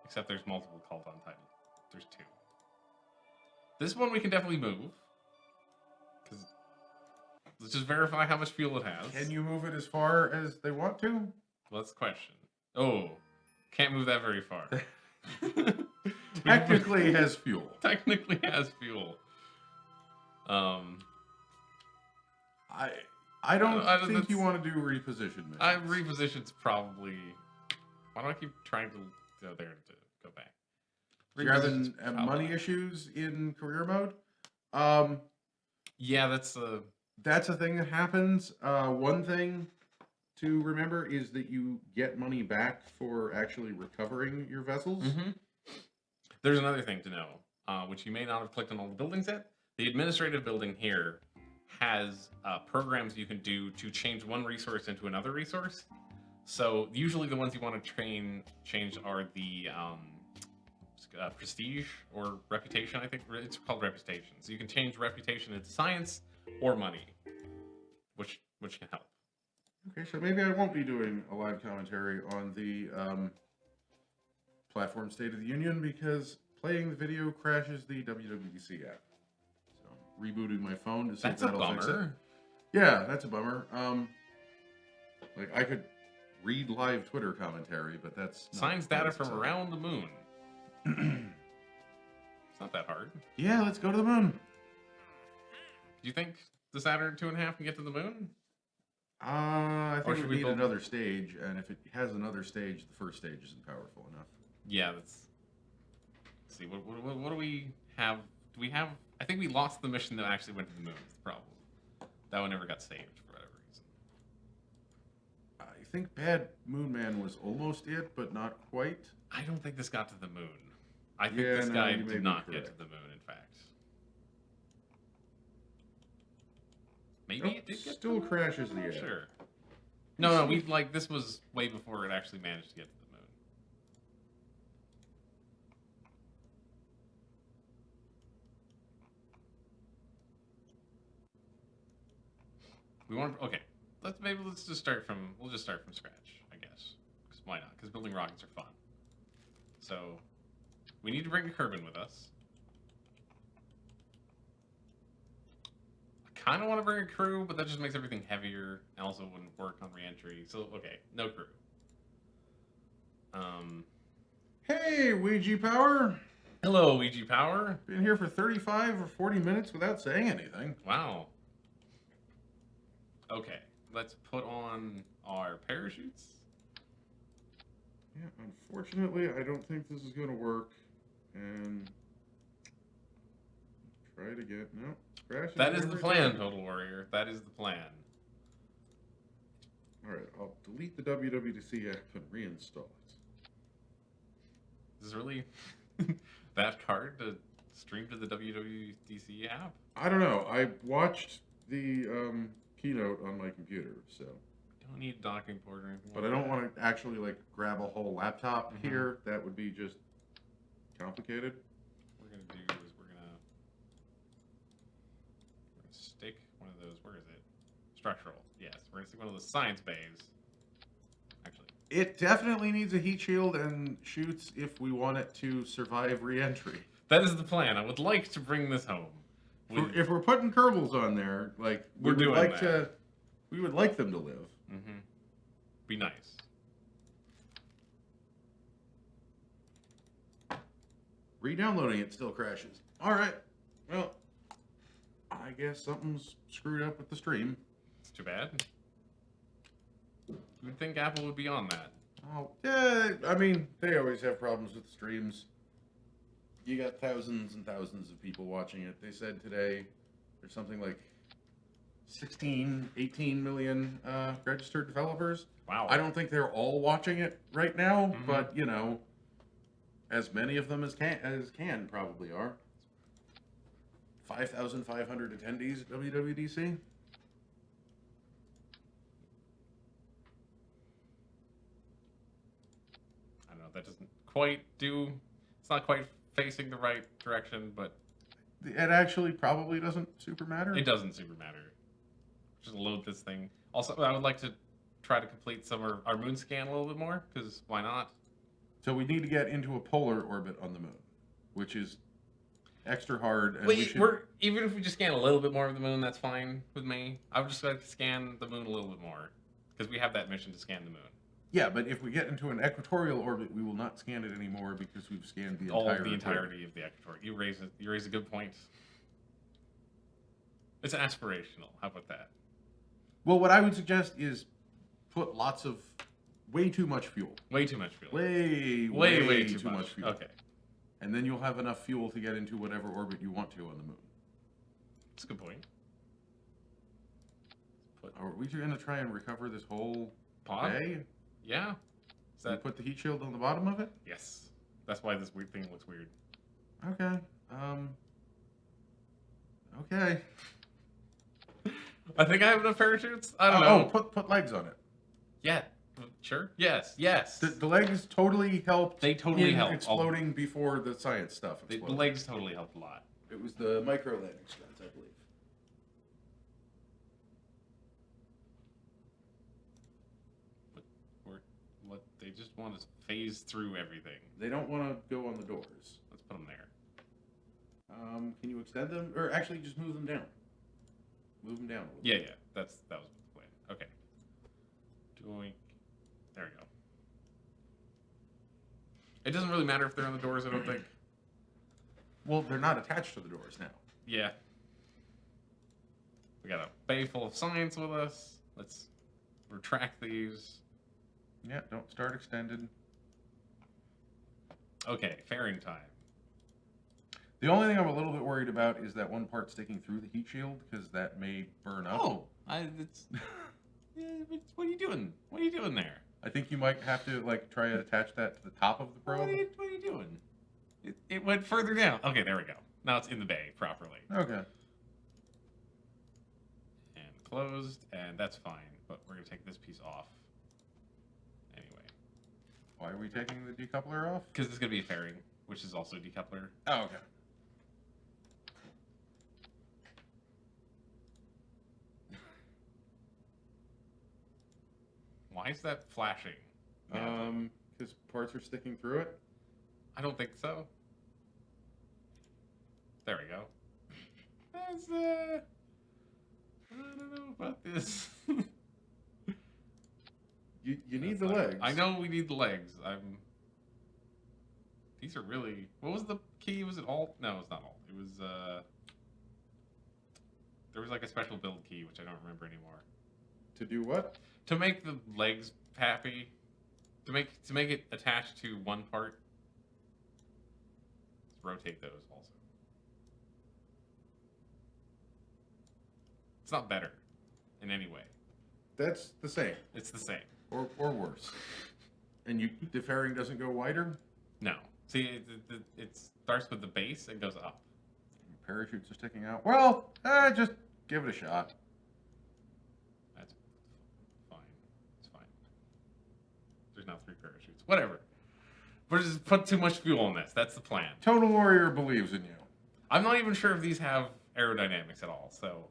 Except there's multiple called untitled. There's 2. This one we can definitely move. Because let's just verify how much fuel it has. Can you move it as far as they want to? Well, that's the question. Oh. Can't move that very far. Technically has fuel. Technically has fuel. I don't think you want to do reposition missions. Reposition's probably... Why do I keep trying to go there to go back? You're having money issues in career mode? Yeah, that's a thing that happens. One thing to remember is that you get money back for actually recovering your vessels. Mm-hmm. There's another thing to know, which you may not have clicked on all the buildings yet. The administrative building here has programs you can do to change one resource into another resource. So usually the ones you want to change are the prestige or reputation. I think it's called reputation. So you can change reputation into science or money, which can help. Okay, so maybe I won't be doing a live commentary on the platform State of the Union because playing the video crashes the WWDC app. So rebooting my phone to see That's if a that'll fix it. bummer. Yeah, that's a bummer. Like I could read live Twitter commentary, but that's not Science quite data as from exciting. around the moon. It's not that hard. Yeah, let's go to the moon. Do you think the Saturn 2.5 can get to the moon? I Or think should we we need build- another stage, and if it has another stage, the first stage isn't powerful enough. Yeah, let's see. What do we have? Do we have? I think we lost the mission that actually went to the moon. Is the problem. That one never got saved for whatever reason. I think Bad Moon Man was almost it, but not quite. I don't think this got to the moon. I think Yeah, this no, guy you may did be not get to correct. the moon, in fact. Maybe it did get Still to the moon? crashes the I'm not app. sure. No, we this was way before it actually managed to get to the moon. We want okay. Let's just start from scratch, I guess. 'Cause why not? Because building rockets are fun. So we need to bring Kerbin with us. I kind of want to bring a crew, but that just makes everything heavier and also wouldn't work on reentry. So okay, no crew. Hey, Ouija Power! Hello, Ouija Power. Been here for 35 or 40 minutes without saying anything. Wow. Okay, let's put on our parachutes. Yeah, unfortunately, I don't think this is going to work. And try it again. No, crashes. That is the every plan, time. Total Warrior. That is the plan. All right, I'll delete the WWDC app and reinstall it. Is this really that hard to stream to the WWDC app? I don't know. I watched the keynote on my computer, so. Don't need a docking port or anything. But I don't want to actually like grab a whole laptop here. That would be just complicated. What we're gonna do is we're gonna stick one of those. Where is it? Structural. Yes, we're gonna stick one of those science bays. Actually, It definitely needs a heat shield and chutes if we want it to survive re-entry. that is the plan. I would like to bring this home. If we're putting Kerbals on there, like We're doing that. We would like them to live. Mm-hmm. Be nice. Re-downloading it still crashes. All right. Well, I guess something's screwed up with the stream. It's too bad. You would think Apple would be on that. Oh, yeah. I mean, they always have problems with streams. You got thousands and thousands of people watching it. They said today there's something like 16, 18 million registered developers. Wow. I don't think they're all watching it right now, Mhm. but you know, as many of them as can probably are. 5,500 attendees at WWDC. I don't know. That doesn't quite do. It's not quite facing the right direction, but It actually probably doesn't super matter. it doesn't super matter. Just load this thing. Also, I would like to try to complete some of our moon scan a little bit more, because why not? So we need to get into a polar orbit on the moon, which is extra hard. And we Wait, should... even if we just scan a little bit more of the moon, that's fine with me. I would just like to scan the moon a little bit more, because we have that mission to scan the moon. Yeah, but if we get into an equatorial orbit, we will not scan it anymore because we've scanned the All entire the equator. entirety of the equator. You raise a good point. It's aspirational. How about that? Well, what I would suggest is put lots of way too much fuel. Way too much fuel. Way too much fuel. Okay, And then you'll have enough fuel to get into whatever orbit you want to on the moon. that's a good point. Are we going to try and recover this whole Pod? bay? Yeah. Is And that put the heat shield on the bottom of it? yes? That's why this weird thing looks weird. Okay. Okay. I think I have enough parachutes. I don't know. Oh, put legs on it. Yeah. Sure. Yes. Yes. The legs totally helped. They totally in helped. exploding before the science stuff The exploded. legs totally helped a lot. It was the micro landing strats, I believe. What they just want to phase through everything. They don't want to go on the doors. Let's put them there. Can you extend them, or actually just move them down? Move them down a little. Yeah, yeah. That was the plan. Okay. Doink. There we go. It doesn't really matter if they're on the doors, I don't think. Well, they're not attached to the doors now. Yeah. We got a bay full of science with us. Let's retract these. Yeah, don't start extended. Okay, fairing time. The only thing I'm a little bit worried about is that one part sticking through the heat shield, because that may burn up. Oh, it's. Yeah, what are you doing? What are you doing there? I think you might have to like try and attach that to the top of the probe. What are you doing? It went further down. Okay, there we go. Now it's in the bay properly. Okay. And closed, and that's fine. But we're gonna take this piece off. Anyway. Why are we taking the decoupler off? Because it's gonna be a fairing, which is also a decoupler. Oh, okay. Why is that flashing? Because parts are sticking through it. I don't think so. There we go. That's I don't know about this. You need the legs. I know we need the legs. These are really. What was the key? Was it Alt? No, it's not Alt. It was There was like a special build key which I don't remember anymore. To do what? To make the legs happy. To make it attached to one part. Let's rotate those also. It's not better in any way. That's the same. It's the same. Or worse. And the fairing doesn't go wider? No. See, it starts with the base and goes up. Parachutes are sticking out. Well, just give it a shot. That's fine. It's fine. There's now 3 parachutes. Whatever. We're just put too much fuel in this. That's the plan. Total Warrior believes in you. I'm not even sure if these have aerodynamics at all, so...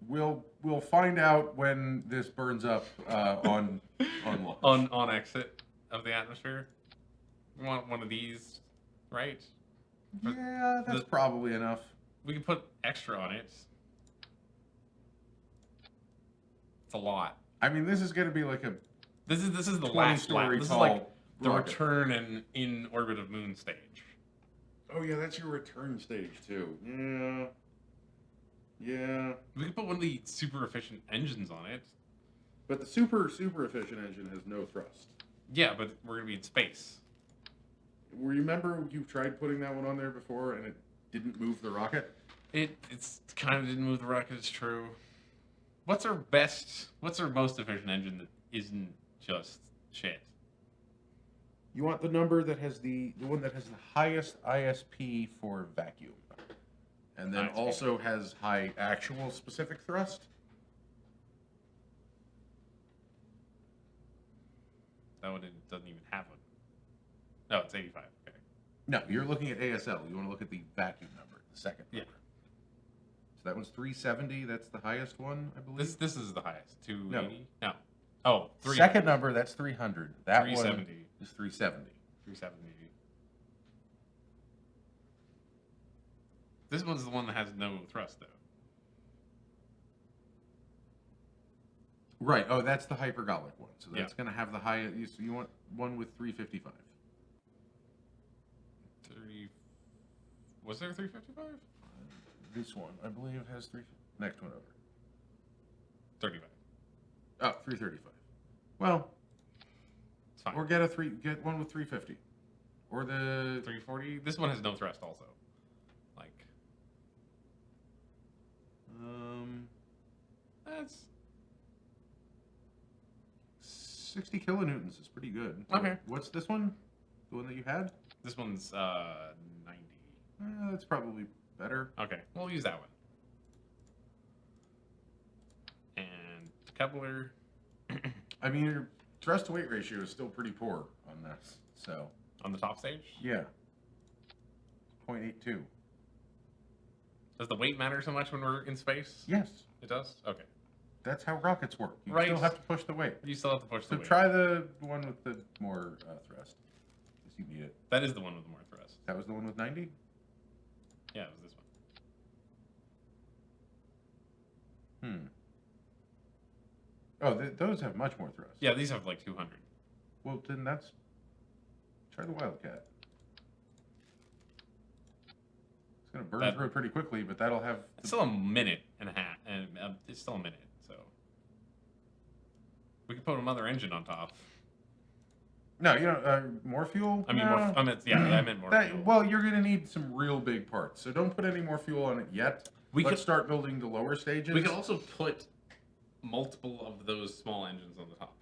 We'll find out when this burns up on launch. on exit of the atmosphere. We want one of these, right? Yeah, that's probably enough. We can put extra on it. It's a lot. I mean, this is going to be like a This is the last lap. This is tall like the rocket. return and in orbit of moon stage. Oh yeah, that's your return stage too. Yeah. Yeah. We could put one of the super efficient engines on it. But the super efficient engine has no thrust. Yeah, but we're gonna be in space. Remember you tried putting that one on there before and it didn't move the rocket? It's kind of didn't move the rocket. It's true. What's our most efficient engine that isn't just shit? You want the number that has the one that has the highest ISP for vacuum. And then also has high actual specific thrust. That one doesn't even have one. No, it's 85. Okay. No, you're looking at ASL. You want to look at the vacuum number, the second number. Yeah. So that one's 370. That's the highest one, I believe. This is the highest. 280? No. Oh, 300. Second number, that's 300. That 370. one is 370. 370. This one's the one that has no thrust, though. Right. Oh, that's the hypergolic one. So that's Yeah. going to have the highest. So you want one with 355. Was there 355? This one, I believe, has three. Next one over. 35. Oh, 335. Well, It's fine. or get one with 350, or the 340. This one has no thrust, also. Like, that's 60 kilonewtons is pretty good. Okay. What's this one? The one that you had? this one's 90. That's probably better. Okay, we'll use that one. And coupler. I mean, thrust to weight ratio is still pretty poor on this. So On the top stage? yeah, 0.82. Does the weight matter so much when we're in space? Yes, It does? Okay. that's how rockets work. You Right. still have to push the weight. You still have to push the So weight. try the one with the more thrust, because you need it. That is the one with the more thrust. That was the one with 90? Yeah, it was this one. Oh, those have much more thrust. Yeah, these have like 200. Well, then that's... Try the Wildcat. It's going to burn through it pretty quickly, but that'll have... It's still a minute and a half, and it's still a minute, so... We could put another engine on top. No, you don't... more fuel? I mean, No. I meant more fuel. Well, you're going to need some real big parts, so don't put any more fuel on it yet. Let's start building the lower stages. We could also put multiple of those small engines on the top.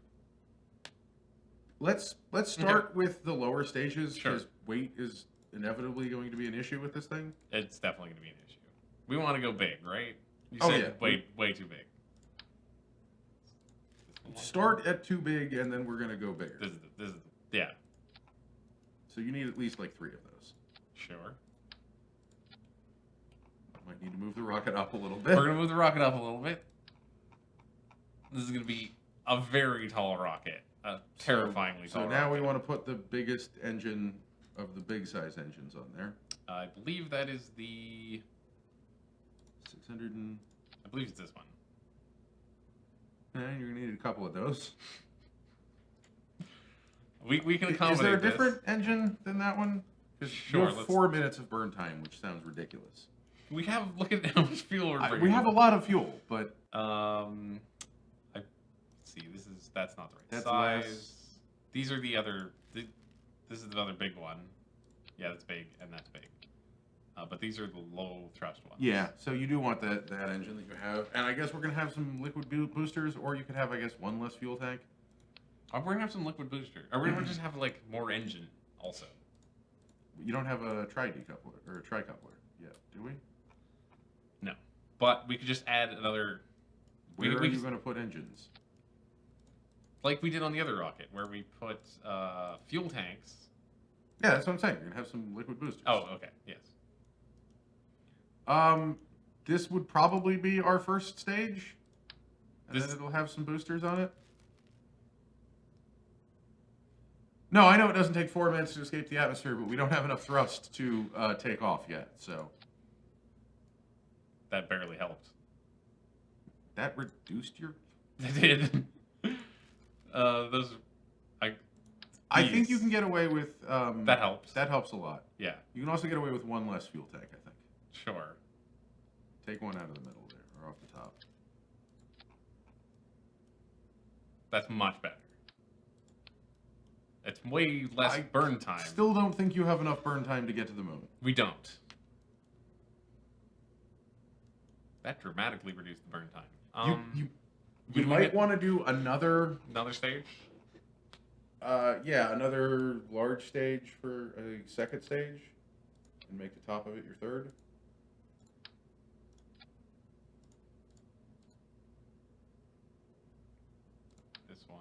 Let's start with the lower stages, because Sure. weight is inevitably going to be an issue with this thing. It's definitely going to be an issue. We want to go big, right? You Oh, said yeah. way too big. Start at too big, and then we're going to go bigger. Yeah, So you need at least like 3 of those. sure. Might need to move the rocket up a little bit. We're going to move the rocket up a little bit. This is going to be a very tall rocket. A terrifyingly tall So rocket. now we want to put the biggest engine of the big size engines on there. I believe that is the... 600 and... I believe it's this one. You're going to need a couple of those. We can accommodate Is there a this. different engine than that one? Because you Sure, have 4 minutes of burn time, which sounds ridiculous. We have... Look at how much fuel we're bringing. We have a lot of fuel, but... Let's see, that's not the right That's size. less. These are the other... This is the other big one. Yeah, that's big, and that's big. But these are the low thrust ones. Yeah, so you do want that engine that you have. And I guess we're going to have some liquid boosters, or you could have, I guess, 1 less fuel tank. We're going to have some liquid booster. Or we're going to just have, like, more engine also. You don't have a tri-decoupler, or a tricoupler yet, do we? No. But we could just add another... Where are you going to put engines? Like we did on the other rocket, where we put fuel tanks. Yeah, that's what I'm saying. You're going to have some liquid boosters. Oh, okay, yes. This would probably be our first stage. And This- then it'll have some boosters on it. No, I know it doesn't take 4 minutes to escape the atmosphere, but we don't have enough thrust to take off yet, so... That barely helped. That reduced your... It did. I think you can get away with... That helps. That helps a lot. Yeah, You can also get away with 1 less fuel tank, I think. sure. Take 1 out of the middle there, or off the top. That's much better. It's way less I burn time. Still don't think you have enough burn time to get to the moon. We don't. That dramatically reduced the burn time. You we might want to do another... Another stage? Yeah, another large stage for a second stage. And make the top of it your third. This one.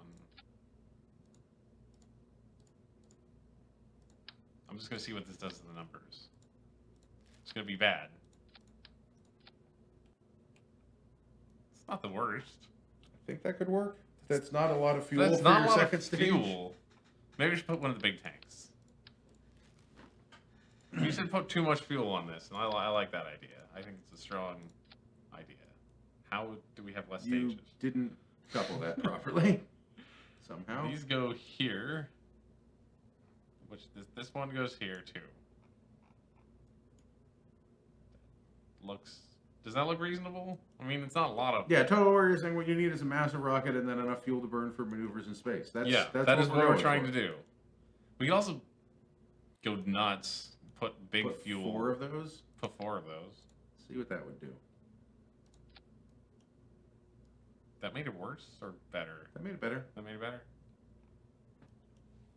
I'm just going to see what this does to the numbers. It's going to be bad. It's not the worst. I think that could work. That's not a lot of fuel That's for not your a lot second of stage. fuel. Maybe we should put one of the big tanks. You said put too much fuel on this, and I like that idea. I think it's a strong idea. How do we have less You stages? didn't couple that properly. Somehow. These go here. Which this one goes here too. Does that look reasonable? I mean, it's not a lot of... Yeah, total warrior saying what you need is a massive rocket and then enough fuel to burn for maneuvers in space. That's that is what we're going trying for. to do. We can also go nuts, put big Put fuel. 4 of those. Put 4 of those. See what that would do. That made it worse or better? That made it better. That made it better?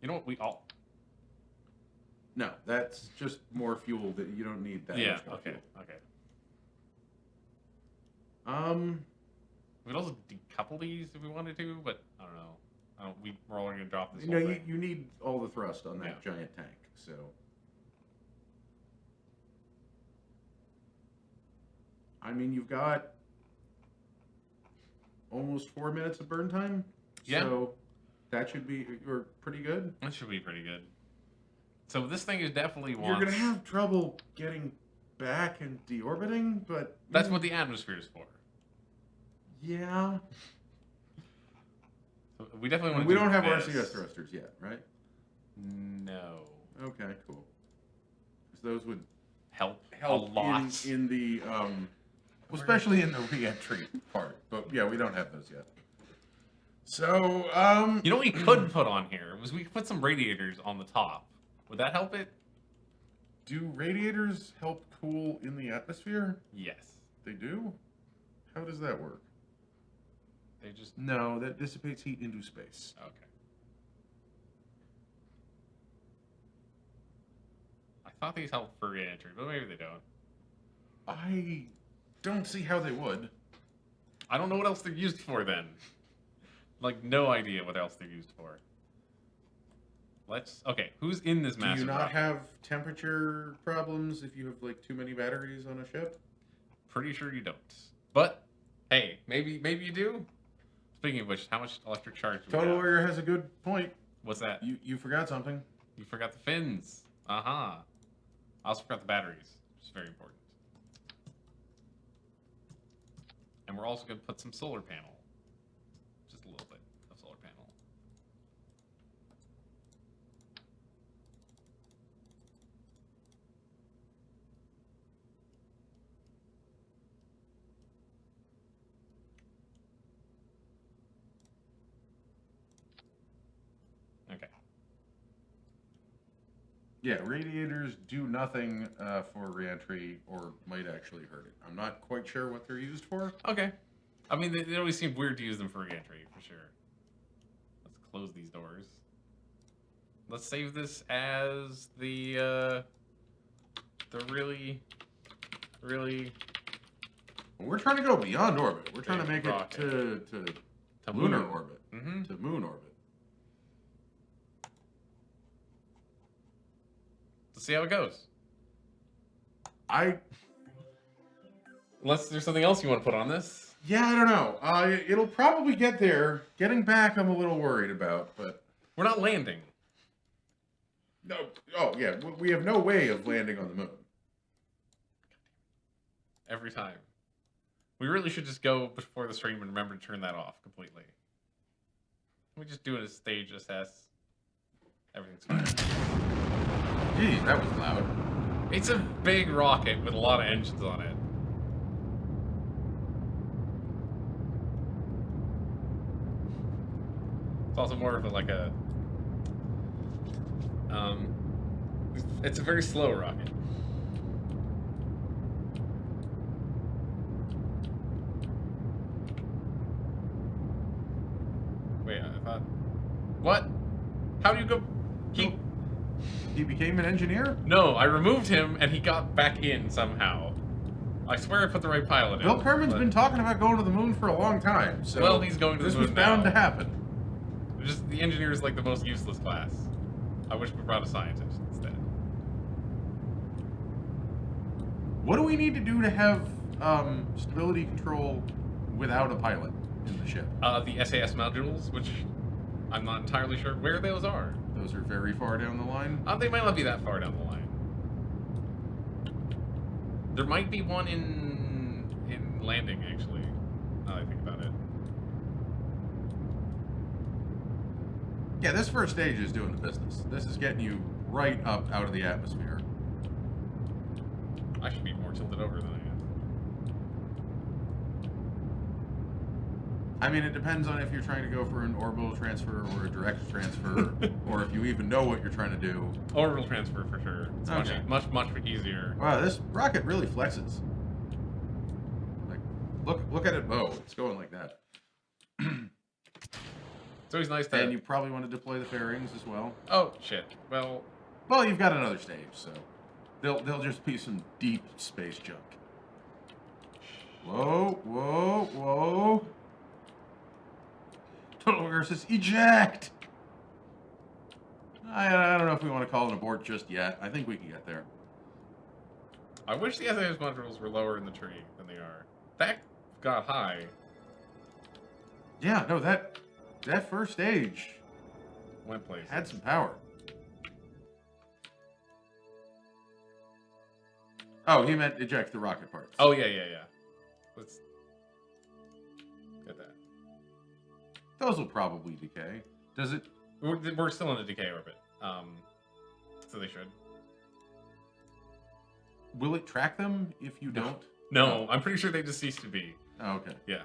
You know what? We all... No, that's just more fuel that you don't need that much more okay, fuel. okay. Um, We could also decouple these if we wanted to, but I don't know. We're all going to drop this You know, whole thing. you need all the thrust on that Yeah. giant tank, so. I mean, you've got almost 4 minutes of burn time. Yeah. So that should be you're pretty good. That should be pretty good. So this thing is definitely You're going to have trouble getting back and deorbiting, but... That's what the atmosphere is for. Yeah. So we definitely want to We don't have this. RCS thrusters yet, right? No. Okay, cool. Because those would Help help a lot. in the... especially in the re-entry part. But yeah, we don't have those yet. So, You know what we could put on here was we could put some radiators on the top. Would that help it? do radiators help cool in the atmosphere? Yes. They do? How does that work? They just... No, that dissipates heat into space. Okay. I thought these helped for re-entry, but maybe they don't. I don't see how they would. I don't know what else they're used for then. Like, no idea what else they're used for. Let's... Okay, who's in this massive Do you not rocket? have temperature problems if you have, like, too many batteries on a ship? Pretty sure you don't. But, hey, maybe you do? Speaking of which, how much electric charge do we Total have? Warrior has a good point. What's that? You forgot something. You forgot the fins. Uh-huh. I also forgot the batteries, which is very important. And we're also going to put some solar panel. Just a little bit of solar panel. Okay. Yeah, radiators do nothing for reentry, or might actually hurt it. I'm not quite sure what they're used for. Okay. I mean, it always seemed weird to use them for re-entry, for sure. Let's close these doors. Let's save this as the really... We're trying to go beyond orbit. We're trying to Big make rocket. it to To lunar moon. orbit. Mm-hmm. To moon orbit. Let's see how it goes. Unless there's something else you want to put on this. Yeah, I don't know. It'll probably get there. Getting back, I'm a little worried about, but... We're not landing. No. Oh, yeah. We have no way of landing on the moon. Every time. We really should just go before the stream and remember to turn that off completely. We just do it as stage assess. Everything's fine. Gee, that was loud. It's a big rocket with a lot of engines on it. It's also more of a it's a very slow rocket. Wait, I thought... What? How do you go... He became an engineer? No, I removed him and he got back in somehow. I swear I put the right pilot in. Bill Kerman's but- been talking about going to the moon for a long time, so... Well, he's going to the this moon was bound now. to happen. Just the engineer is like the most useless class. I wish we brought a scientist instead. What do we need to do to have stability control without a pilot in the ship? The SAS modules, which I'm not entirely sure where those are. Those are very far down the line. They might not be that far down the line. There might be one in landing, actually. Now that I think about it. Yeah, this first stage is doing the business. This is getting you right up out of the atmosphere. I should be more tilted over than I am. I mean, it depends on if you're trying to go for an orbital transfer or a direct transfer, or if you even know what you're trying to do. Orbital transfer for sure. It's Okay. much easier. Wow, this rocket really flexes. Like, look at it bow. It's going like that. It's always nice to... And you probably want to deploy the fairings as well. Oh, shit. Well, Well, you've got another stage, so they'll just be some deep space junk. Whoa, whoa, whoa. Total versus eject. I don't know if we want to call it an abort just yet. I think we can get there. I wish the SAS modules were lower in the tree than they are. That got high. Yeah, no, that first stage Went places. had some power. Oh, he meant eject the rocket parts. Oh, yeah. Let's get that. Those will probably decay. Does it? We're still in a decay orbit. So they should. Will it track them if you don't? No, I'm pretty sure they just cease to be. Oh, okay. Yeah.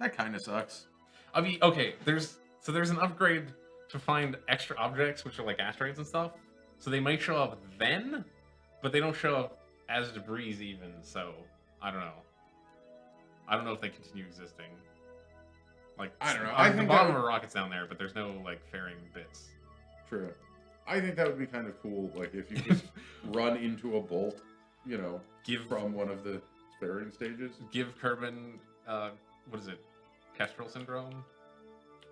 That kind of sucks. I mean, okay, there's an upgrade to find extra objects, which are like asteroids and stuff. So they might show up then, but they don't show up as debris even, so I don't know. I don't know if they continue existing. Like, I don't know. I I think think the bottom that of a rocket's down there, but there's no like fairing bits. True. I think that would be kind of cool, like if you could run into a bolt, you know, from one of the fairing stages. Give Kerbin, what is it, Kestrel syndrome?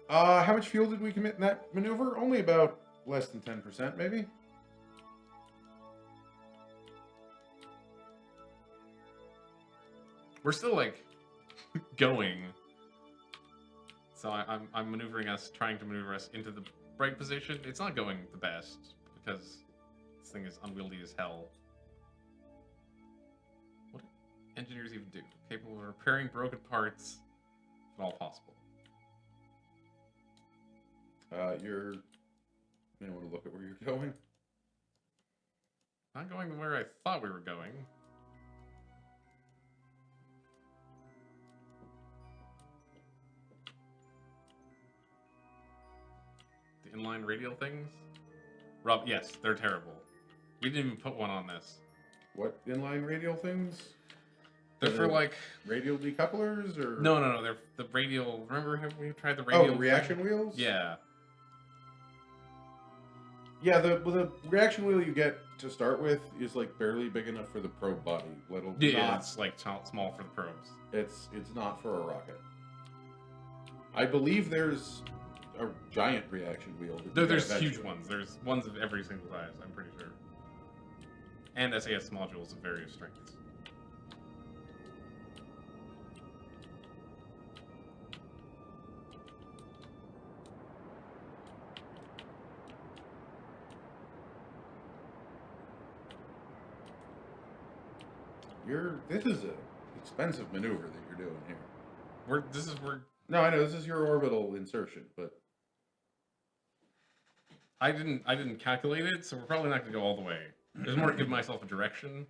How much fuel did we commit in that maneuver? Only about less than 10%, maybe? We're still like going. So I'm maneuvering us, trying to maneuver us into the right position. It's not going the best because this thing is unwieldy as hell. What do engineers even do? Capable of repairing broken parts, if at all possible. You may want to look at where you're going. Not going where I thought we were going. The inline radial things? Rob, yes, they're terrible. We didn't even put one on this. What inline radial things? They're for like radial decouplers or no. They're the radial. Remember have we tried the radial? Oh, reaction wheels? Yeah. Yeah, the reaction wheel you get to start with is like barely big enough for the probe body. It's like small for the probes. It's not for a rocket. I believe there's a giant reaction wheel. There's huge ones. There's ones of every single size, I'm pretty sure. And SAS modules of various strengths. This is an expensive maneuver that you're doing here. No, I know this is your orbital insertion, but I didn't calculate it, so we're probably not gonna go all the way. There's more to give myself a direction.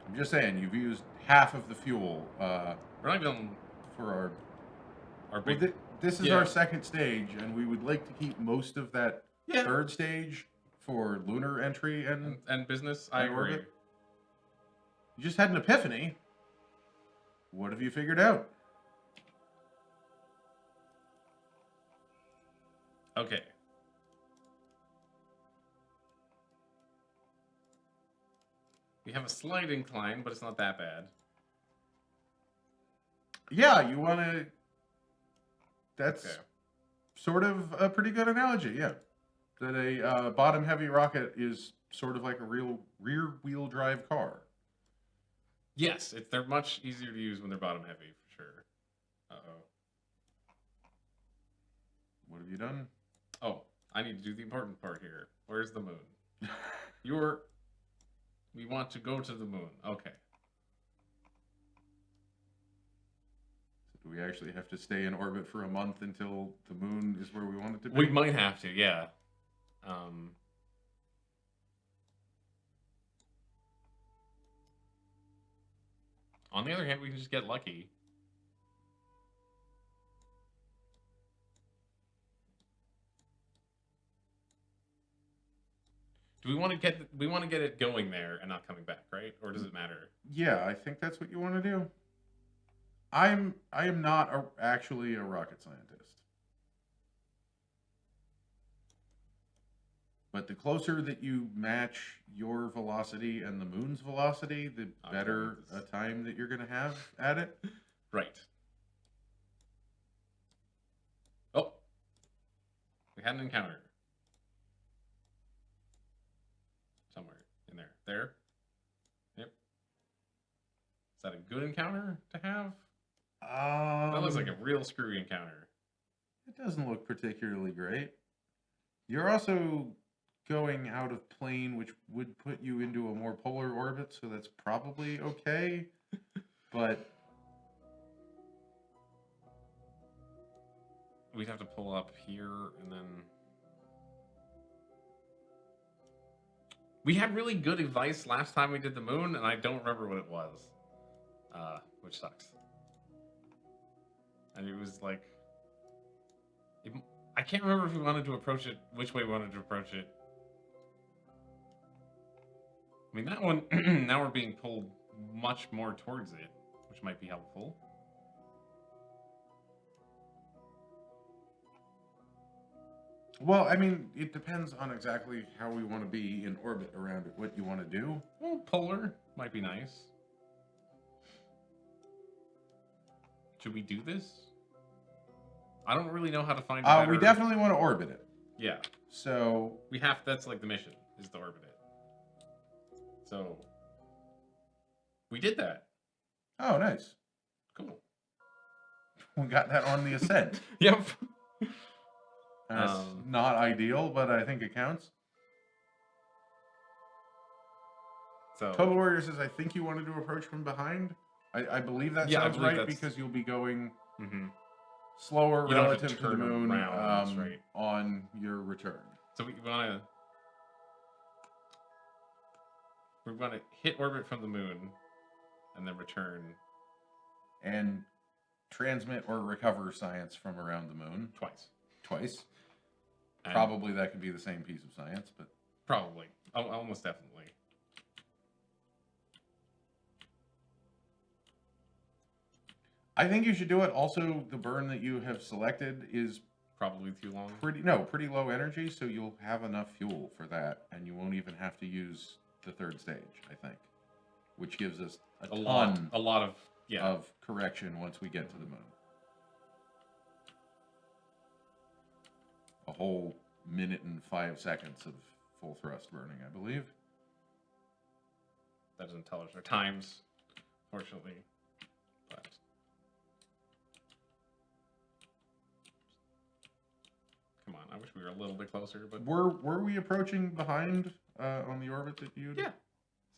I'm just saying you've used half of the fuel. We're not going for our big. Well, this is our second stage, and we would like to keep most of that third stage for lunar entry and business. I agree. Orbit. You just had an epiphany. What have you figured out? Okay. We have a slight incline, but it's not that bad. Yeah, you want to... That's sort of a pretty good analogy, yeah. That a bottom-heavy rocket is sort of like a real rear-wheel drive car. Yes, they're much easier to use when they're bottom-heavy, for sure. Uh-oh. What have you done? Oh, I need to do the important part here. Where's the moon? We want to go to the moon. Okay. So do we actually have to stay in orbit for a month until the moon is where we want it to be? We might have to, yeah. On the other hand, we can just get lucky. Do we want to get it going there and not coming back, right? Or does it matter? Yeah, I think that's what you want to do. I am not actually a rocket scientist. But the closer that you match your velocity and the moon's velocity, the better a time that you're going to have at it. Right. Oh, we had an encounter somewhere in there. There. Yep. Is that a good encounter to have? That looks like a real screwy encounter. It doesn't look particularly great. You're also going out of plane, which would put you into a more polar orbit, so that's probably okay. But we'd have to pull up here and then... We had really good advice last time we did the moon, and I don't remember what it was. Which sucks. And it was like... I can't remember if we wanted to approach it, which way we wanted to approach it. I mean, that one, now we're being pulled much more towards it, which might be helpful. well, I mean, it depends on exactly how we want to be in orbit around it, what you want to do. Well, polar might be nice. Should we do this? I don't really know how to find a We better... definitely want to orbit it. Yeah. So We have... That's like the mission, is to orbit it. So... We did that. oh, nice. Cool. We got that on the ascent. Yep. That's not ideal, but I think it counts. So... Total Warrior says, I think you wanted to approach from behind. I believe that Yeah, I sounds believe right that's- because you'll be going Mhm. slower You don't have to relative to the turn moon around, that's right. on your return. So we want to... We're going to hit orbit from the moon and then return And transmit or recover science from around the moon twice. And Probably that could be the same piece of science, but Probably. Almost definitely. I think you should do it. Also, the burn that you have selected is Probably too long. pretty low energy, so you'll have enough fuel for that, and you won't even have to use the third stage, I think, which gives us a ton lot of... Yeah. of correction once we get to the moon. A whole minute and 5 seconds of full thrust burning, I believe. That doesn't tell us our times, fortunately. But... Come on, I wish we were a little bit closer, but... Were we approaching behind on the orbit that you... Yeah.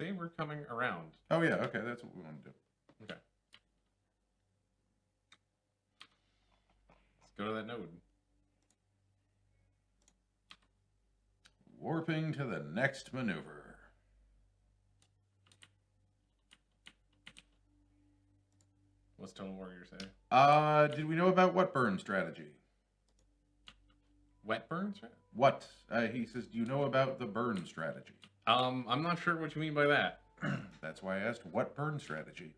See, we're coming around. Oh, yeah, okay, that's what we want to do. Okay. Let's go to that node. Warping to the next maneuver. What's Total Warrior say? Did we know about what burn strategy? Wet burns, right? What? He says, do you know about the burn strategy? I'm not sure what you mean by that. That's why I asked, what burn strategy?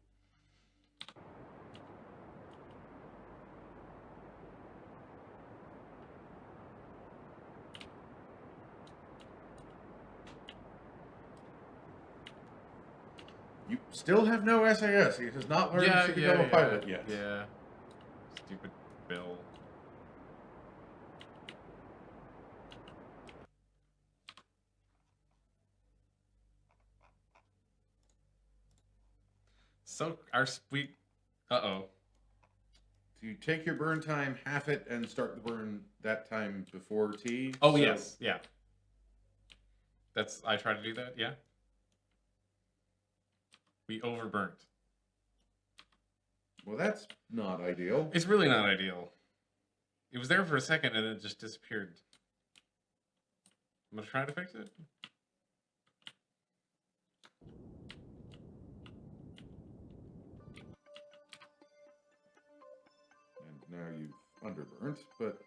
You still have no SAS. He has not learned to become a pilot yet. Yeah. Stupid Bill. So our we uh-oh. So you take your burn time, half it, and start the burn that time before T. Oh so yes, yeah. I try to do that, yeah. We overburnt. Well, that's not ideal. It's really not ideal. It was there for a second and it just disappeared. I'm gonna try to fix it. And now you've underburnt, but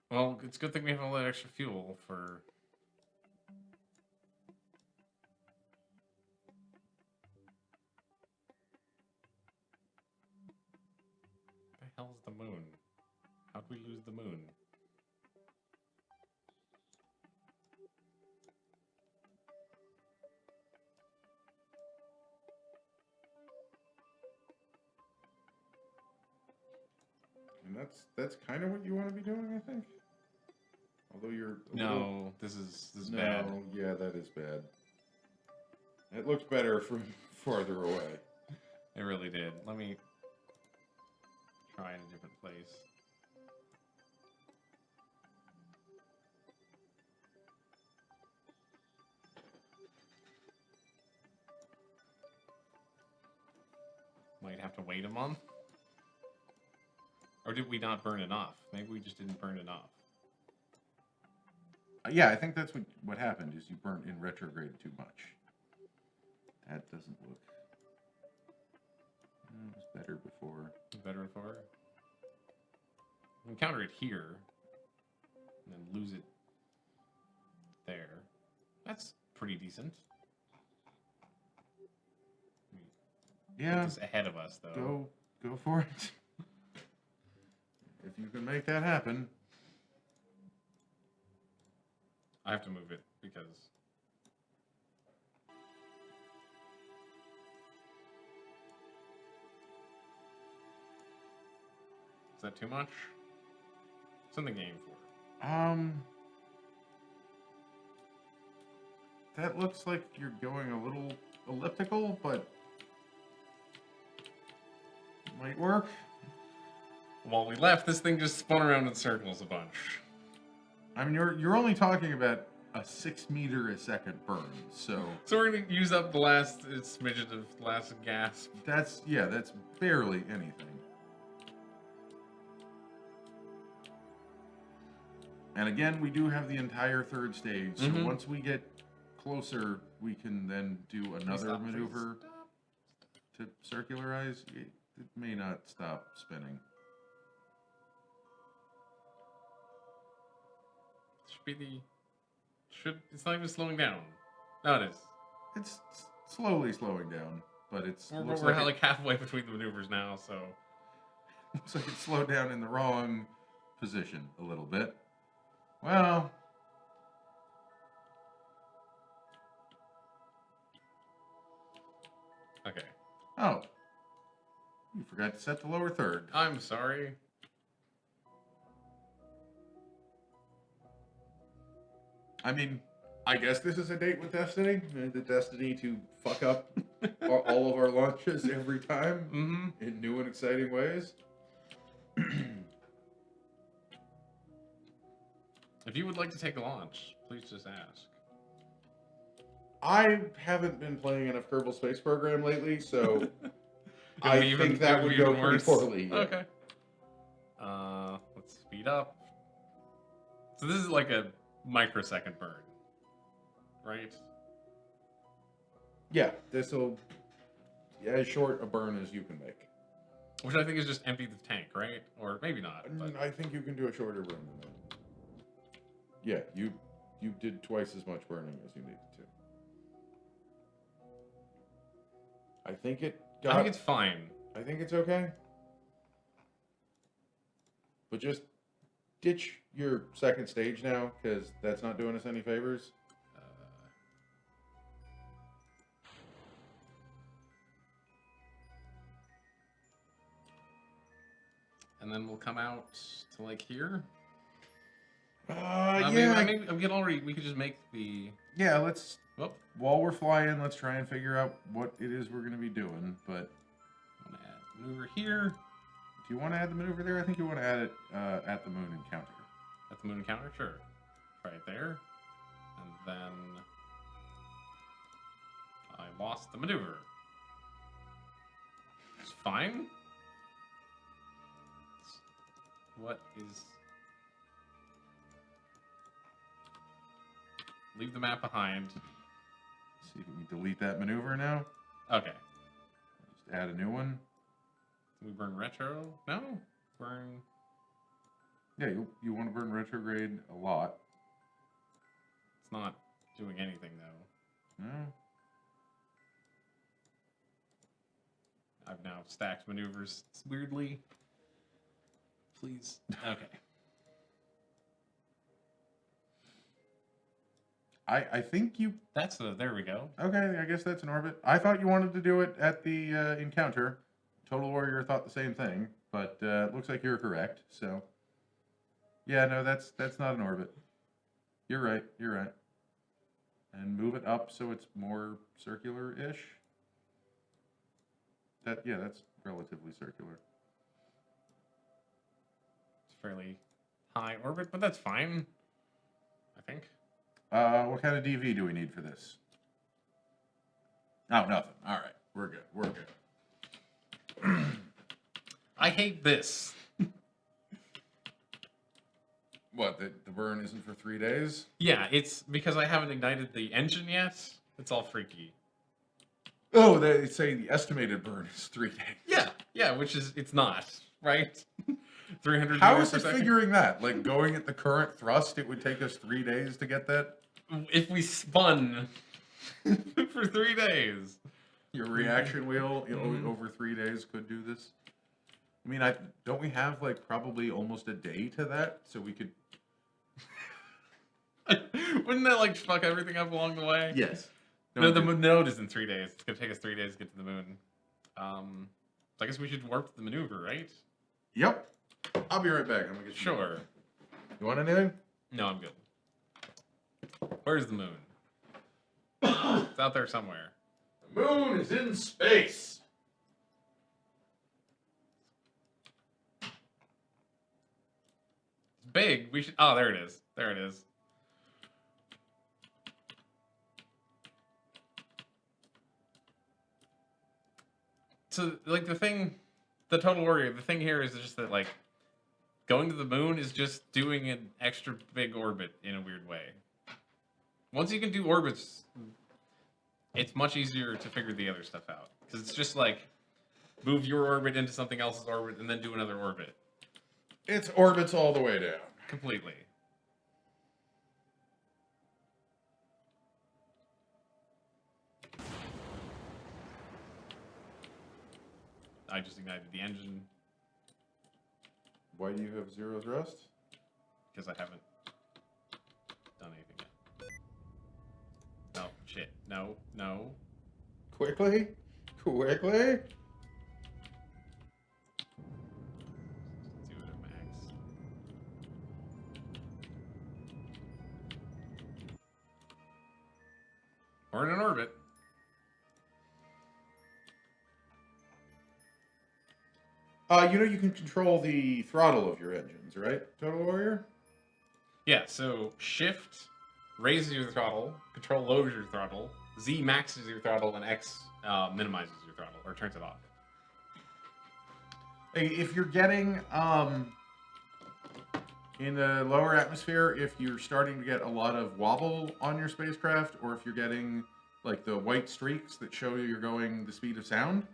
Well, it's a good thing we have all that extra fuel for... What the hell is the moon? How'd we lose the moon? That's kind of what you want to be doing, I think. Although you're this is no, bad. yeah, that is bad. It looks better from farther away. It really did. Let me try in a different place. Might have to wait a month. Or did we not burn enough? Maybe we just didn't burn enough. Yeah, I think that's what happened. Is you burnt in retrograde too much. That doesn't look. It was better before. Better before. We can counter it here, and then lose it there. That's pretty decent. Yeah. It's ahead of us, though. Go for it. If you can make that happen. I have to move it because is that too much? What's in the game for? That looks like you're going a little elliptical, but might work. While we left, this thing just spun around in circles a bunch. I mean, you're only talking about a 6 meter a second burn, so we're gonna use up the last smidgen of the last gasp. that's barely anything. And again, we do have the entire third stage, so once we get closer, we can then do another maneuver to circularize. It may not stop spinning. It's not even slowing down. No, it is. It's slowly slowing down, but We're like halfway between the maneuvers now, so looks like it slowed down in the wrong position a little bit. Well, okay. Oh, you forgot to set the lower third. I'm sorry. I mean, I guess this is a date with Destiny. The Destiny to fuck up all of our launches every time in new and exciting ways. If you would like to take a launch, please just ask. I haven't been playing enough Kerbal Space Program lately, so I think that would go pretty poorly. Yeah. Okay. Let's speed up. So this is like a microsecond burn, right? Yeah, this will as short a burn as you can make. Which I think is just empty the tank, right? Or maybe not. But I think you can do a shorter burn than that. Yeah, you did twice as much burning as you needed to. I think it's fine. I think it's okay. But just ditch your second stage now, because that's not doing us any favors. And then we'll come out to like here. Yeah. We could just make the. Yeah, let's. Oh. While we're flying, let's try and figure out what it is we're going to be doing. But I'm gonna add maneuver here. Do you want to add the maneuver there? I think you want to add it at the moon encounter. At the moon encounter, sure. Try it there, and then I lost the maneuver. It's fine. What is? Leave the map behind. See if we can delete that maneuver now. Okay. Just add a new one. Can we burn retro? No. Burn. Yeah, you want to burn retrograde a lot. It's not doing anything though. No. I've now stacked maneuvers weirdly. Please. Okay. I think you... There we go. Okay, I guess that's an orbit. I thought you wanted to do it at the encounter. Total Warrior thought the same thing. but it looks like you're correct. So, yeah, no, that's not an orbit. You're right. You're right. And move it up so it's more circular-ish. That's relatively circular. It's fairly high orbit, but that's fine. I think. What kind of DV do we need for this? Oh, nothing. All right, we're good. We're good. I hate this. What? The burn isn't for 3 days? Yeah, it's because I haven't ignited the engine yet. It's all freaky. Oh, they say the estimated burn is 3 days. Yeah, which is it's not right. 300. How meters is per it second? figuring that? Like going at the current thrust, it would take us 3 days to get that. If we spun for 3 days, Your reaction wheel over 3 days could do this. I mean, don't we have like probably almost a day to that, so we could. wouldn't that like fuck everything up along the way? Yes. No, the node is in 3 days. It's gonna take us 3 days to get to the moon. So I guess we should warp the maneuver, right? Yep. I'll be right back. I'm gonna get Sure. You want anything? No, I'm good. Where's the moon? It's out there somewhere. The moon is in space. It's big. We should. Oh, there it is. There it is. So, like, the total worry, the thing here is just that, like, going to the moon is just doing an extra big orbit in a weird way. Once you can do orbits, it's much easier to figure the other stuff out. Because it's just like, move your orbit into something else's orbit and then do another orbit. It's orbits all the way down. Completely. I just ignited the engine Why do you have 0 thrust? because I haven't done anything yet. No, shit. No, no. Quickly? Quickly? Do it at max. We're in an orbit. You can control the throttle of your engines, right, Total Warrior? Yeah, so shift raises your throttle, control lowers your throttle, Z maxes your throttle, and X minimizes your throttle, or turns it off. Hey, if you're getting, in the lower atmosphere, if you're starting to get a lot of wobble on your spacecraft, or if you're getting, like, the white streaks that show you're going the speed of sound,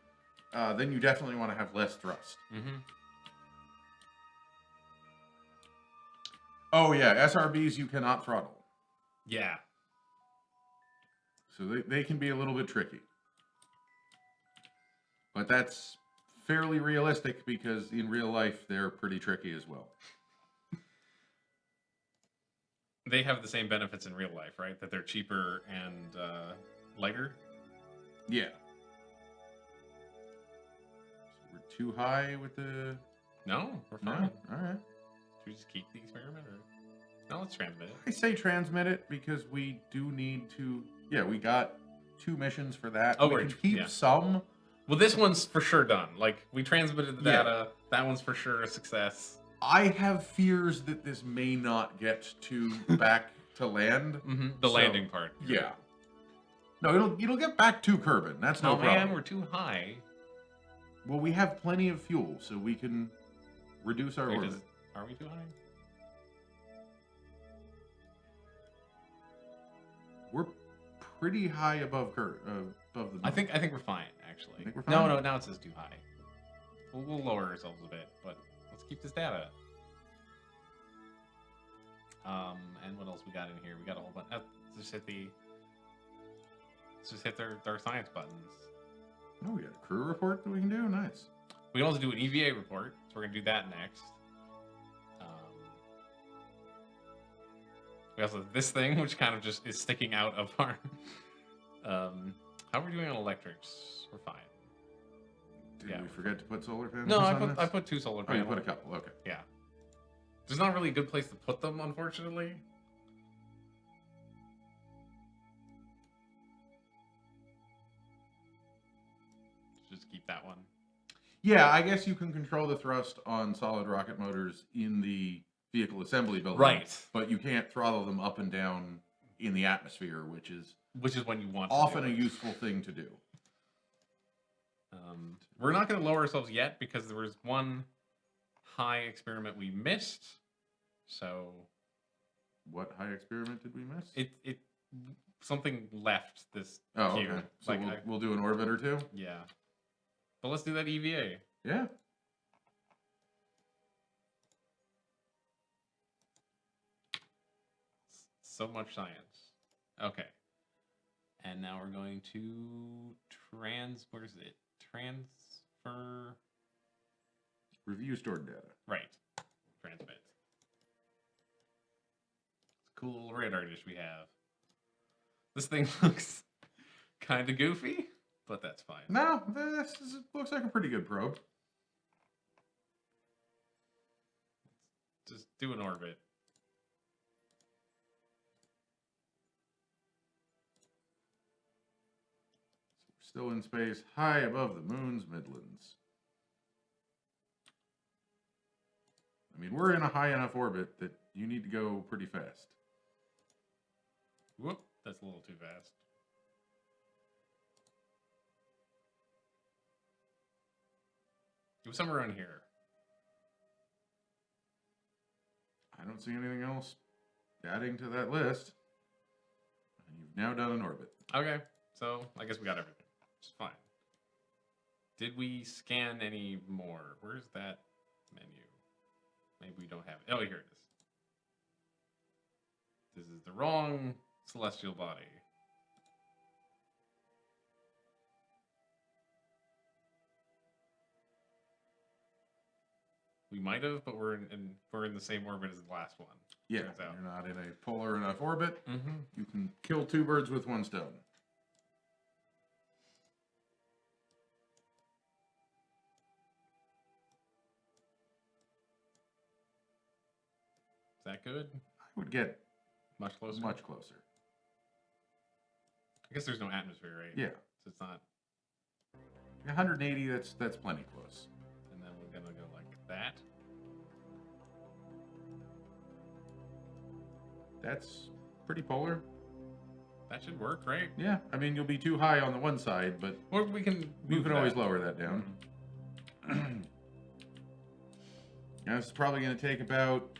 then you definitely want to have less thrust. Mm-hmm. Oh, yeah, SRBs you cannot throttle. Yeah. So they can be a little bit tricky. But that's fairly realistic because in real life they're pretty tricky as well. They have the same benefits in real life, right? That they're cheaper and lighter. Yeah. So we're too high with the... No, we're No? fine. Alright. Should we just keep the experiment, or no? Let's transmit it. I say transmit it because we do need to... Yeah, we got 2 missions for that. Oh, we right, can keep yeah. some. Well, this one's for sure done. Like, we transmitted the Yeah. data. That one's for sure a success. I have fears that this may not get to back to land. Mm-hmm. The So, landing part. Yeah. No, it'll get back to Kerbin. That's no Oh problem. man, we're too high. Well, we have plenty of fuel, so we can reduce our Wait, orbit. are we too high? We're pretty high above above the. I think we're fine, actually. Think we're No, fine? no, now it says too high. We'll lower ourselves a bit, but let's keep this data. And what else we got in here? We got a whole bunch. Let's just hit their science buttons. Oh, we got a crew report that we can do. Nice. We can also do an EVA report, so we're gonna do that next. We also have this thing, which kind of just is sticking out of our. How are we doing on electrics? We're fine. Did we forget to put solar panels No, on I this? put 2 solar Oh, you panels. put a couple. Okay. Yeah. There's not really a good place to put them, unfortunately. Just keep that one. Yeah, I guess you can control the thrust on solid rocket motors in the vehicle assembly building. Right. But you can't throttle them up and down in the atmosphere, which is when you want often to a do it. useful thing to do. We're not going to lower ourselves yet because there was one high experiment we missed. So What high experiment did we miss? it something left this Oh, queue. okay. So we'll do an orbit or two? Yeah. But let's do that EVA. Yeah. So much science. Okay. And now we're going to where's it? Transfer. Review stored data. Right. Transmit. It's a cool little radar dish we have. This thing looks kind of goofy, but that's fine. No, looks like a pretty good probe. Just do an orbit. Still in space, high above the moon's midlands. I mean, we're in a high enough orbit that you need to go pretty fast. Whoop, that's a little too fast. It was somewhere around here. I don't see anything else adding to that list. And you've now done an orbit. Okay, so I guess we got everything. It's fine. Did we scan any more? Where's that menu? Maybe we don't have it. Oh, here it is. This is the wrong celestial body. We might have, but we're in the same orbit as the last one. Yeah, Turns out. you're not in a polar enough orbit. Mm-hmm. You can kill 2 birds with 1 stone. Is that good? I would get Much closer? much closer. I guess there's no atmosphere, right? Yeah. So it's not... 180, that's plenty close. And then we're going to go like that. That's pretty polar. That should work, right? Yeah, I mean, you'll be too high on the one side, but Or we can you can always that. lower that down. Now, this is probably going to take about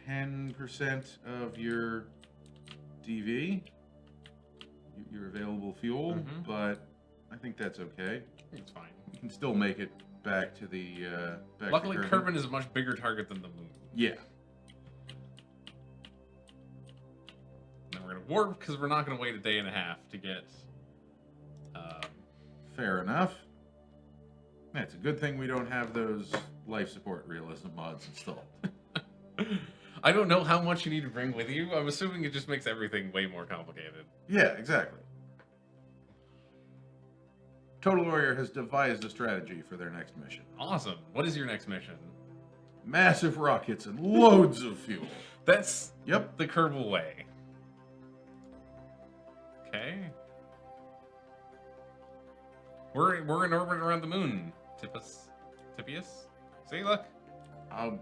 10% of your DV, your available fuel, Mhm. but I think that's okay. It's fine. You can still make it back to the back Luckily, to Kerbin. Kerbin is a much bigger target than the moon. Yeah. And then we're going to warp because we're not going to wait a day and a half to get... Fair enough. Yeah, it's a good thing we don't have those life support realism mods installed. I don't know how much you need to bring with you. I'm assuming it just makes everything way more complicated. Yeah, exactly. Total Warrior has devised a strategy for their next mission. Awesome. What is your next mission? Massive rockets and loads of fuel. That's Yep. the Kerbal way. Okay. We're in orbit around the moon. Tippius? See, look. You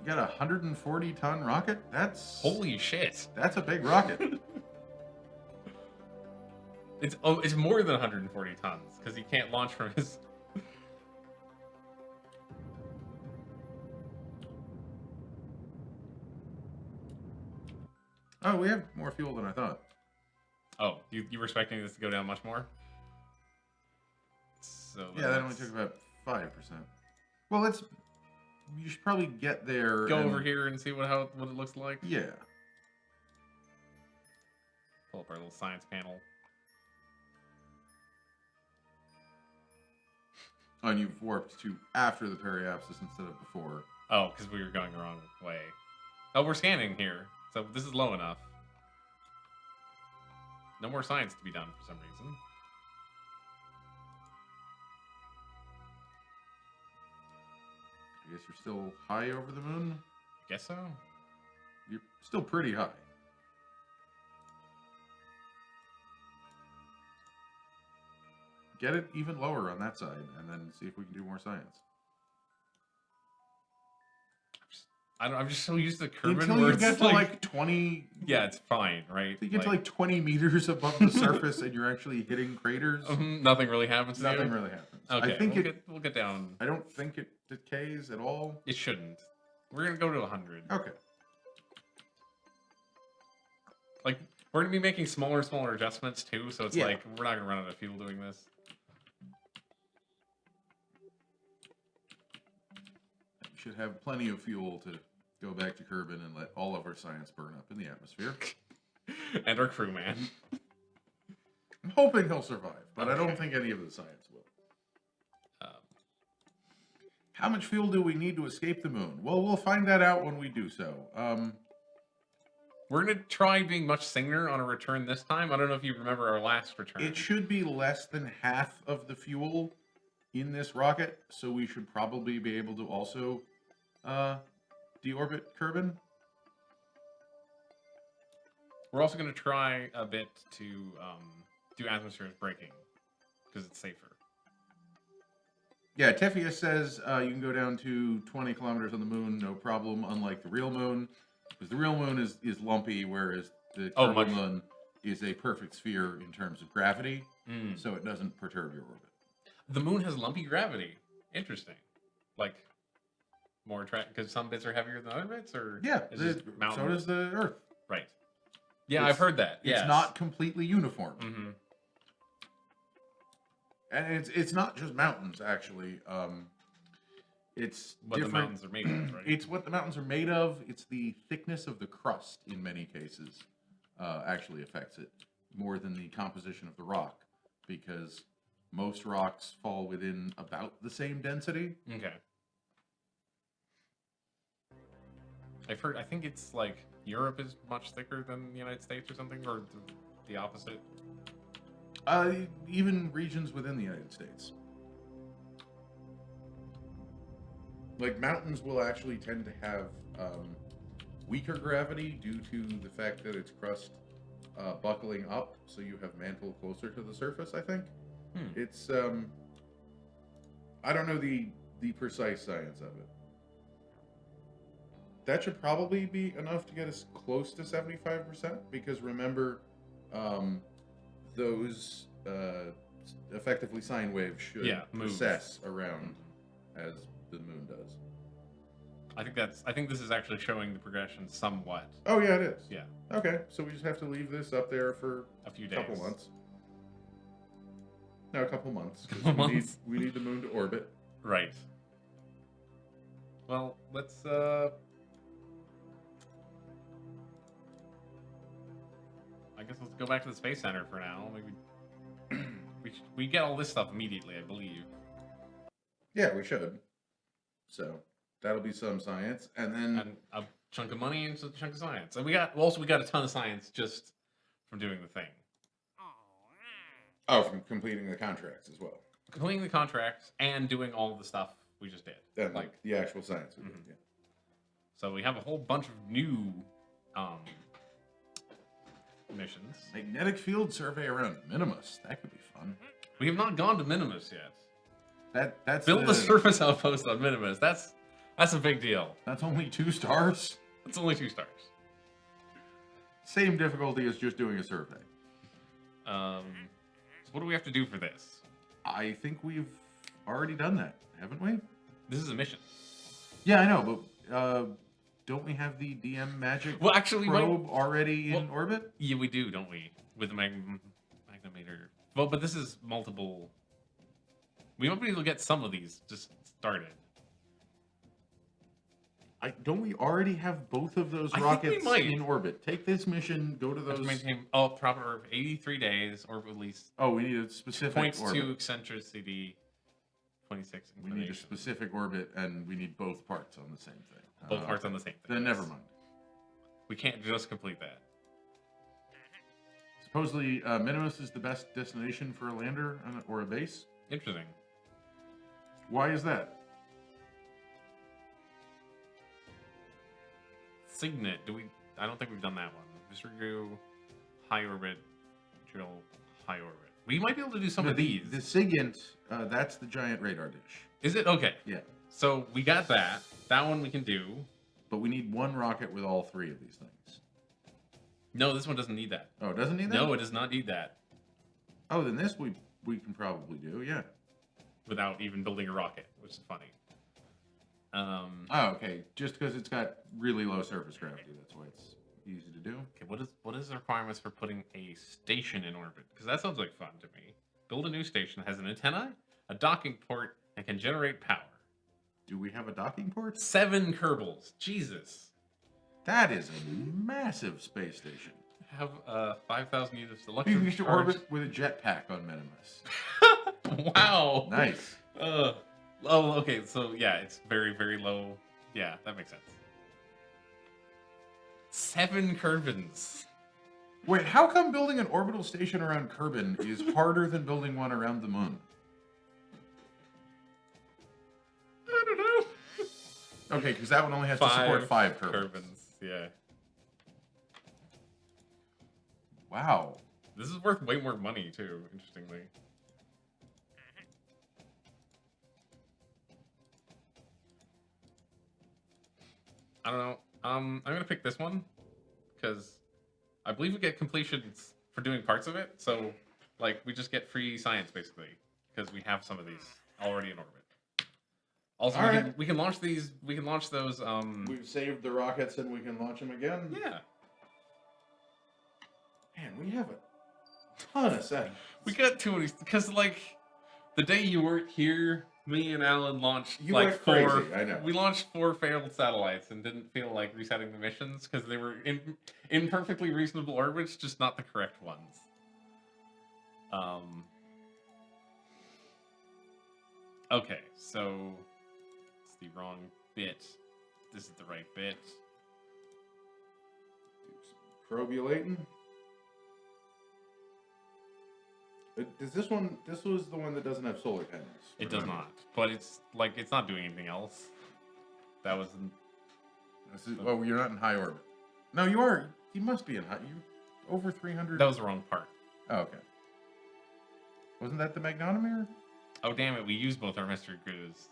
got a 140-ton rocket? That's Holy shit. That's a big rocket. It's more than 140 tons because he can't launch from his. Oh, we have more fuel than I thought. Oh, you were expecting this to go down much more? So Yeah, that only took about 5%. Well, you should probably get there. Go over here and see what it looks like. Yeah. Pull up our little science panel. Oh, and you've warped to after the periapsis instead of before. Oh, because we were going the wrong way. Oh, we're scanning here, so this is low enough. No more science to be done for some reason. guess you're still high over the moon. Guess so. You're still pretty high. Get it even lower on that side, and then see if we can do more science. I'm just so used to Kerbin Until where you it's get to like 20. Yeah, it's fine, right? You get to like 20 meters above the surface, and you're actually hitting craters. Nothing really happens. To Nothing you? really happens. Okay, I think we'll get down. I don't think it decays at all. It shouldn't. We're gonna go to 100. Okay. Like we're gonna be making smaller adjustments too, so it's like we're not gonna run out of fuel doing this. We should have plenty of fuel to go back to Kerbin and let all of our science burn up in the atmosphere. And our crewman. I'm hoping he'll survive, but I don't think any of the science will. How much fuel do we need to escape the moon? Well, we'll find that out when we do so. We're going to try being much sooner on a return this time. I don't know if you remember our last return. It should be less than half of the fuel in this rocket, so we should probably be able to also deorbit Kerbin. We're also going to try a bit to do atmospheric braking, because it's safer. Yeah, Tefia says you can go down to 20 kilometers on the moon, no problem, unlike the real moon. Because the real moon is lumpy, whereas the Kerbal moon is a perfect sphere in terms of gravity, so it doesn't perturb your orbit. The moon has lumpy gravity. Interesting. Like, more because some bits are heavier than other bits? Or yeah, so does the Earth. Right. Yeah, I've heard that. It's not completely uniform. Mm-hmm. And it's not just mountains, actually. It's what the mountains are made of, right? It's what the mountains are made of. It's the thickness of the crust, in many cases, actually affects it more than the composition of the rock, because most rocks fall within about the same density. Okay. I've heard. I think it's like Europe is much thicker than the United States or something, or the opposite. Even regions within the United States. Like, mountains will actually tend to have weaker gravity due to the fact that its crust buckling up, so you have mantle closer to the surface, I think. It's, I don't know the precise science of it. That should probably be enough to get us close to 75%, because remember, those effectively sine waves should precess around as the moon does. I think this is actually showing the progression somewhat. Oh yeah, it is. Yeah. Okay, so we just have to leave this up there for a few days, couple months. No, a couple months. We need the moon to orbit. Right. Well, let's I guess let's go back to the Space Center for now. Maybe we get all this stuff immediately, I believe. Yeah, we should. So that'll be some science, and then a chunk of money and a chunk of science. And we got a ton of science just from doing the thing. Oh, from completing the contracts as well. Completing the contracts and doing all the stuff we just did. And like the actual science we did, yeah. So we have a whole bunch of new missions. Magnetic field survey around Minimus. That could be fun. We have not gone to Minimus yet. That's build a surface outpost on Minimus. That's a big deal. That's only 2 stars. It's only 2 stars. Same difficulty as just doing a survey. So what do we have to do for this? I think we've already done that, haven't we? This is a mission. Yeah, I know, but don't we have the DM magic probe already in orbit? Yeah, we do, don't we? With the magnometer. Well, but this is multiple. We might be able to get some of these just started. Don't we already have both of those rockets in orbit? Take this mission, go to those. To maintain proper 83 days, or at least. Oh, we need a specific 0.2 eccentricity, 26 inclination. We need a specific orbit, and we need both parts on the same thing. Both parts on the same thing. Then never mind. We can't just complete that. Supposedly, Minimus is the best destination for a lander or a base. Interesting. Why is that? Signet. I don't think we've done that one. Just go high orbit, drill high orbit. We might be able to do some of these. The Sigint, that's the giant radar dish. Is it? Okay. Yeah. So we got that. That one we can do. But we need one rocket with all three of these things. No, this one doesn't need that. Oh, it doesn't need that? No, it does not need that. Oh, then this we can probably do, yeah. Without even building a rocket, which is funny. Oh, okay. Just because it's got really low surface gravity, that's why it's easy to do. Okay, what is the requirements for putting a station in orbit? Because that sounds like fun to me. Build a new station that has an antenna, a docking port, and can generate power. Do we have a docking port? 7 Kerbals. Jesus. That is a massive space station. Have 5,000 units of You electric used to charge. orbit with a jetpack on Minimus. Wow. Nice. Oh, okay. So yeah, it's very, very low. Yeah, that makes sense. 7 Kerbins. Wait, how come building an orbital station around Kerbin is harder than building one around the moon? I don't know. Okay, because that one only has to support 5 Kerbins. Yeah. Wow. This is worth way more money too. Interestingly. I don't know. I'm gonna pick this one because I believe we get completions for doing parts of it. So, like, we just get free science basically because we have some of these already in orbit. Also, we can launch these. We can launch those. We've saved the rockets and we can launch them again. Yeah. Man, we have a ton of settings. We got too many because, like, the day you weren't here, me and Alan launched You like went 4. crazy, I know. We launched 4 failed satellites and didn't feel like resetting the missions because they were in perfectly reasonable orbits, just not the correct ones. Okay, so it's the wrong bit. This is the right bit. Do some probulating. Does this one? This was the one that doesn't have solar panels. It does not, but it's like it's not doing anything else. That was. Oh, you're not in high orbit. No, you are. You must be in high. You over 300. That was the wrong part. Oh, okay. Wasn't that the magnometer? Oh damn it! We used both our mystery cruise.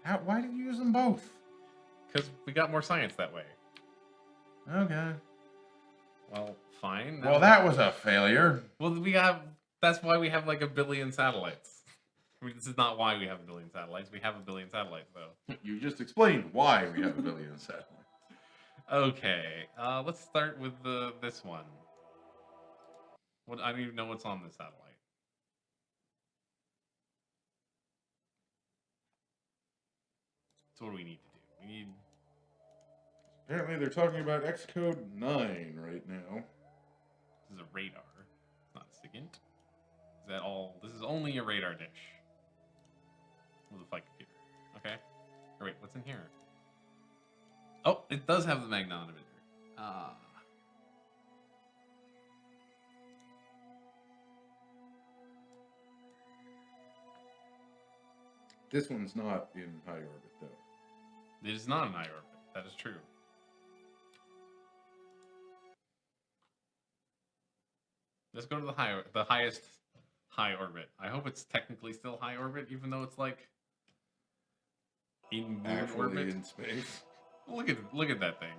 How? Why did you use them both? Because we got more science that way. Okay. Well, fine. Well, that was a failure. Well, we have. That's why we have like 1 billion satellites. I mean, this is not why we have 1 billion satellites. We have 1 billion satellites, though. You just explained why we have 1 billion satellites. Okay, let's start with this one. I don't even know what's on this satellite. So what do we need to do? We need. Apparently, they're talking about Xcode 9 right now. This is a radar. It's not a SIGINT. Is that all? This is only a radar dish. With a flight computer. Okay. Or wait, what's in here? Oh, it does have the magnetometer. This one's not in high orbit, though. It is not in high orbit. That is true. Let's go to the highest high orbit. I hope it's technically still high orbit, even though it's like in moon orbit. In space. Look at that thing.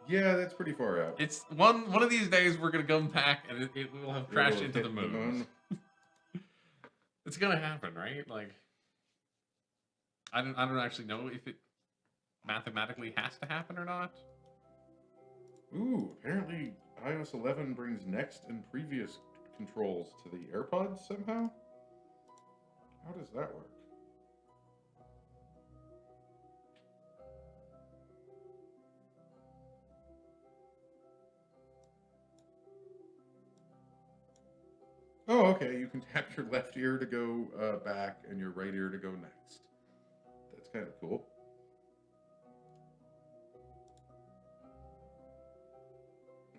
Yeah, that's pretty far out. It's one of these days we're gonna come back and it will have crashed into the moon. It's gonna happen, right? Like, I don't actually know if it mathematically has to happen or not. Ooh, apparently iOS 11 brings next and previous controls to the AirPods somehow? How does that work? Oh, okay. You can tap your left ear to go back and your right ear to go next. That's kind of cool.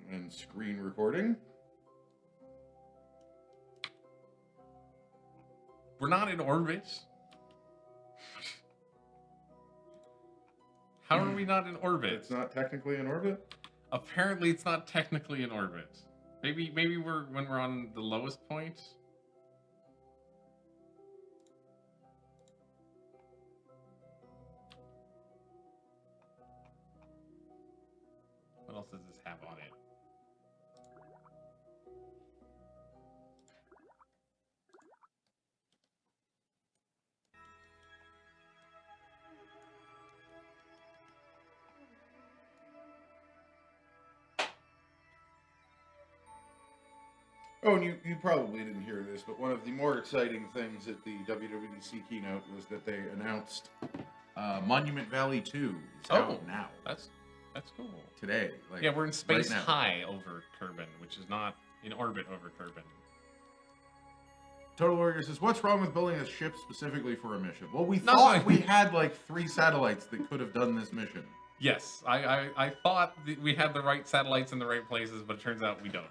And screen recording. We're not in orbit. How are we not in orbit? It's not technically in orbit? Apparently, it's not technically in orbit. Maybe when we're on the lowest point. What else does this have on it? Oh, and you probably didn't hear this, but one of the more exciting things at the WWDC keynote was that they announced Monument Valley 2 is out now. That's cool. Today. Like, Yeah, we're in space right now. high over Kerbin, which is not in orbit over Kerbin. Total Warrior says, what's wrong with building a ship specifically for a mission? Well, we No, thought no. we had like 3 satellites that could have done this mission. Yes, I thought that we had the right satellites in the right places, but it turns out we don't.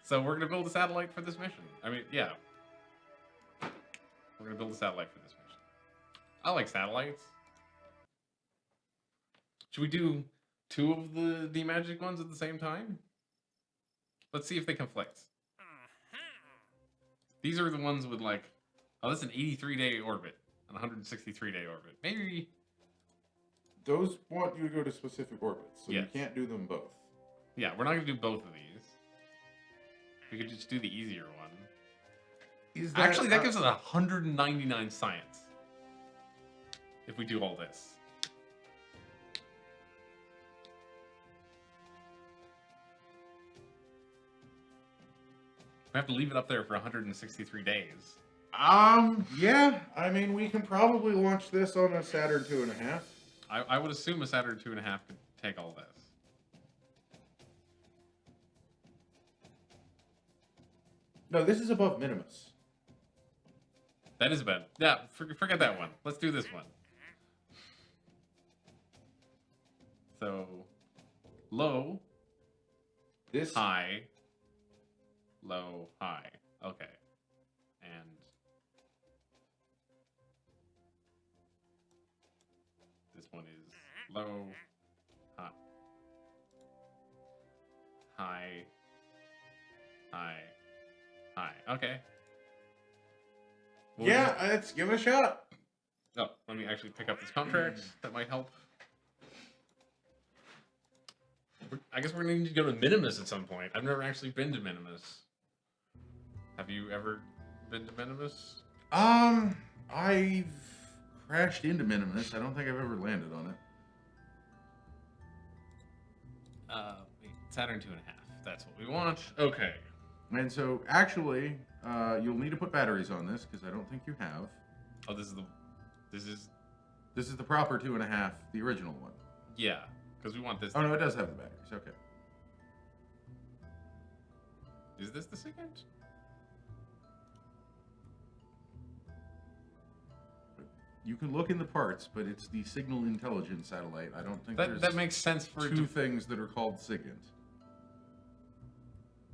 So we're gonna build a satellite for this mission. I mean, yeah. We're gonna build a satellite for this mission. I like satellites. Should we do 2 of the D-Magic ones at the same time? Let's see if they conflict. These are the ones with like, oh, this is an 83-day orbit, an 163-day orbit. Maybe. Those want you to go to specific orbits, so Yes. you can't do them both. Yeah, we're not gonna do both of these. We could just do the easier one. Is that, Actually, that gives us 199 science. If we do all this. We have to leave it up there for 163 days. Yeah. I mean, we can probably launch this on a Saturn 2.5. I would assume a Saturn 2.5 could take all this. No, this is above Minimus. That is bad. Yeah, forget that one. Let's do this one. So, low, This high, low, high. Okay. And this one is low, high, high, high, high. Okay. We'll Yeah, let's give it a shot. Oh, let me actually pick up this contract. That might help. I guess we're going to need to go to Minimus at some point. I've never actually been to Minimus. Have you ever been to Minimus? I've crashed into Minimus. I don't think I've ever landed on it. Wait, Saturn 2.5. That's what we want. Okay. And so, actually, you'll need to put batteries on this because I don't think you have. Oh, this is the proper 2.5, the original one. yeah, because we want this. Oh no, it does have the batteries. Okay. Is this the second? You can look in the parts, but it's the Signal Intelligence satellite. I don't think That makes sense for it 2 to, things that are called SIGINT.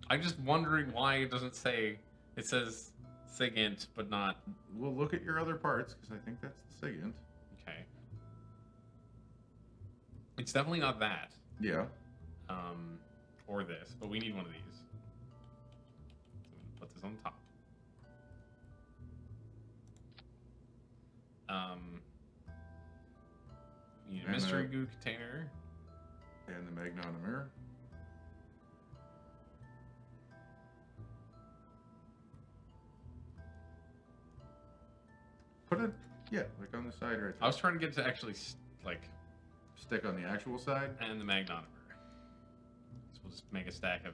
I'm just wondering why it doesn't say. It says SIGINT, but not. We'll look at your other parts because I think that's the SIGINT. Okay. It's definitely not that. Yeah. Or this, but we need one of these. So I'm gonna put this on top. We need a And, mystery goo container. And the magnetometer. Put it, yeah, like on the side right there. I was trying to get to actually like, Stick on the actual side. and the magnetometer. So we'll just make a stack of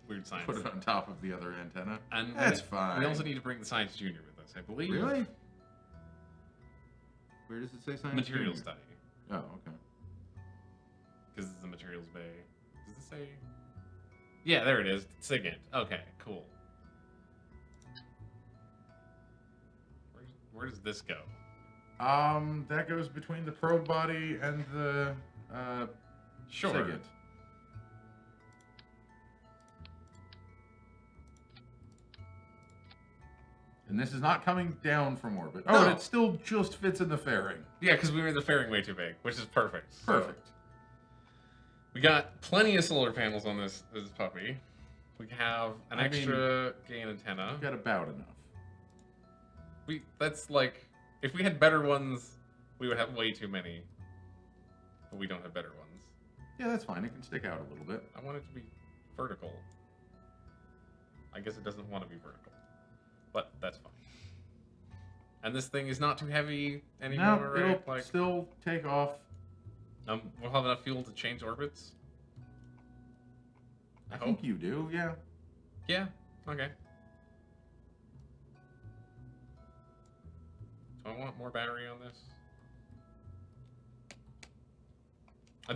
weird science. Put it on top of the other antenna. And That's fine. We also need to bring the Science Junior with us, I believe. Really? Where does it say science? Material Junior? study. Oh, okay. Because it's the materials bay. Does it say? Yeah, there it is. SIGINT. Okay, cool. Where does this go? That goes between the probe body and the Sure. SIGINT. And this is not coming down from orbit. Oh, No. and it still just fits in the fairing. Yeah, because we made the fairing way too big, which is perfect. So- Perfect. We got plenty of solar panels on this puppy. We have an extra gain antenna. We've got about enough. That's like, if we had better ones, we would have way too many. But we don't have better ones. Yeah, that's fine. It can stick out a little bit. I want it to be vertical. I guess it doesn't want to be vertical, but that's fine. And this thing is not too heavy anymore, no, right? It'll still take off. We'll have enough fuel to change orbits. I think you do, yeah. Yeah. Okay. Do I want more battery on this?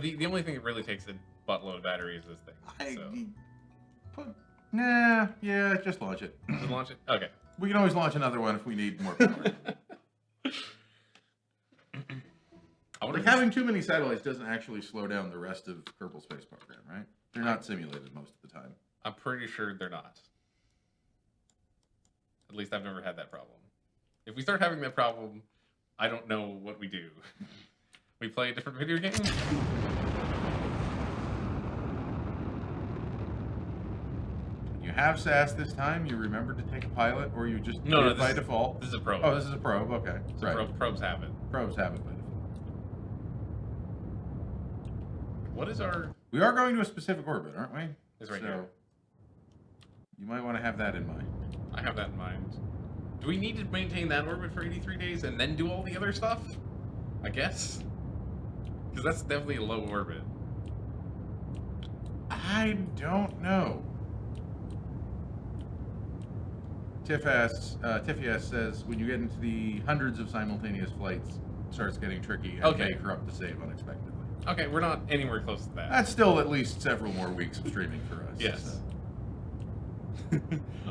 The only thing that really takes a buttload of battery is this thing. Nah, yeah, just launch it. Just launch it? Okay. We can always launch another one if we need more power. Like having too many satellites doesn't actually slow down the rest of Kerbal Space Program, right? They're not simulated most of the time. I'm pretty sure they're not. At least I've never had that problem. If we start having that problem, I don't know what we do. We play a different video game? You have SAS this time? You remembered to take a pilot, or you just no, did it by default? This is a probe. Oh, this is a probe, okay. So right. Probes have it. Probes have it by default. What is our... We are going to a specific orbit, aren't we? It's right here. You might want to have that in mind. I have that in mind. Do we need to maintain that orbit for 83 days and then do all the other stuff? I guess? Because that's definitely a low orbit. I don't know. Tiffy says, when you get into the hundreds of simultaneous flights, it starts getting tricky and may corrupt the save unexpectedly. Okay, we're not anywhere close to that. That's still at least several more weeks of streaming for us. Yes.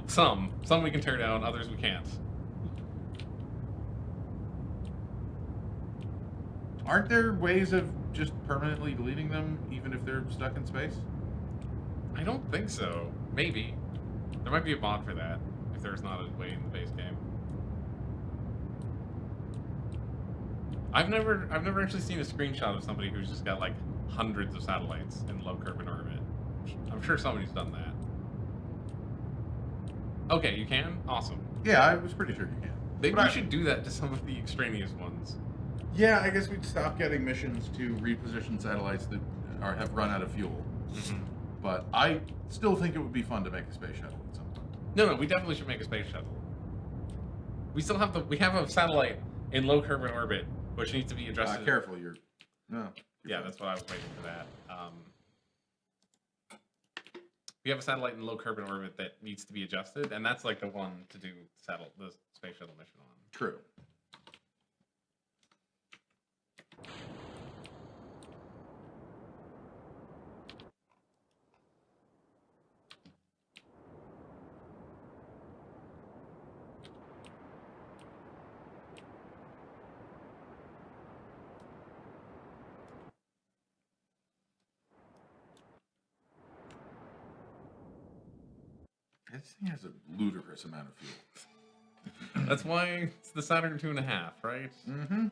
So. Some we can tear down, others we can't. Aren't there ways of just permanently deleting them, even if they're stuck in space? I don't think so. Maybe. There might be a mod for that, if there's not a way in the base game. I've never actually seen a screenshot of somebody who's just got like hundreds of satellites in low Kerbal orbit. I'm sure somebody's done that. Okay, you can? Awesome. Yeah, I was pretty sure you can. Maybe we should do that to some of the extraneous ones. Yeah, I guess we'd stop getting missions to reposition satellites that have run out of fuel. Mm-hmm. But I still think it would be fun to make a space shuttle at some point. No, we definitely should make a space shuttle. We still have we have a satellite in low Kerbal orbit, which needs to be adjusted. Careful, yeah, that's what I was waiting for that. We have a satellite in low Kerbal orbit that needs to be adjusted, and that's like the one to do the space shuttle mission on. True. This thing has a ludicrous amount of fuel. That's why it's the Saturn 2.5, right? Mm-hmm.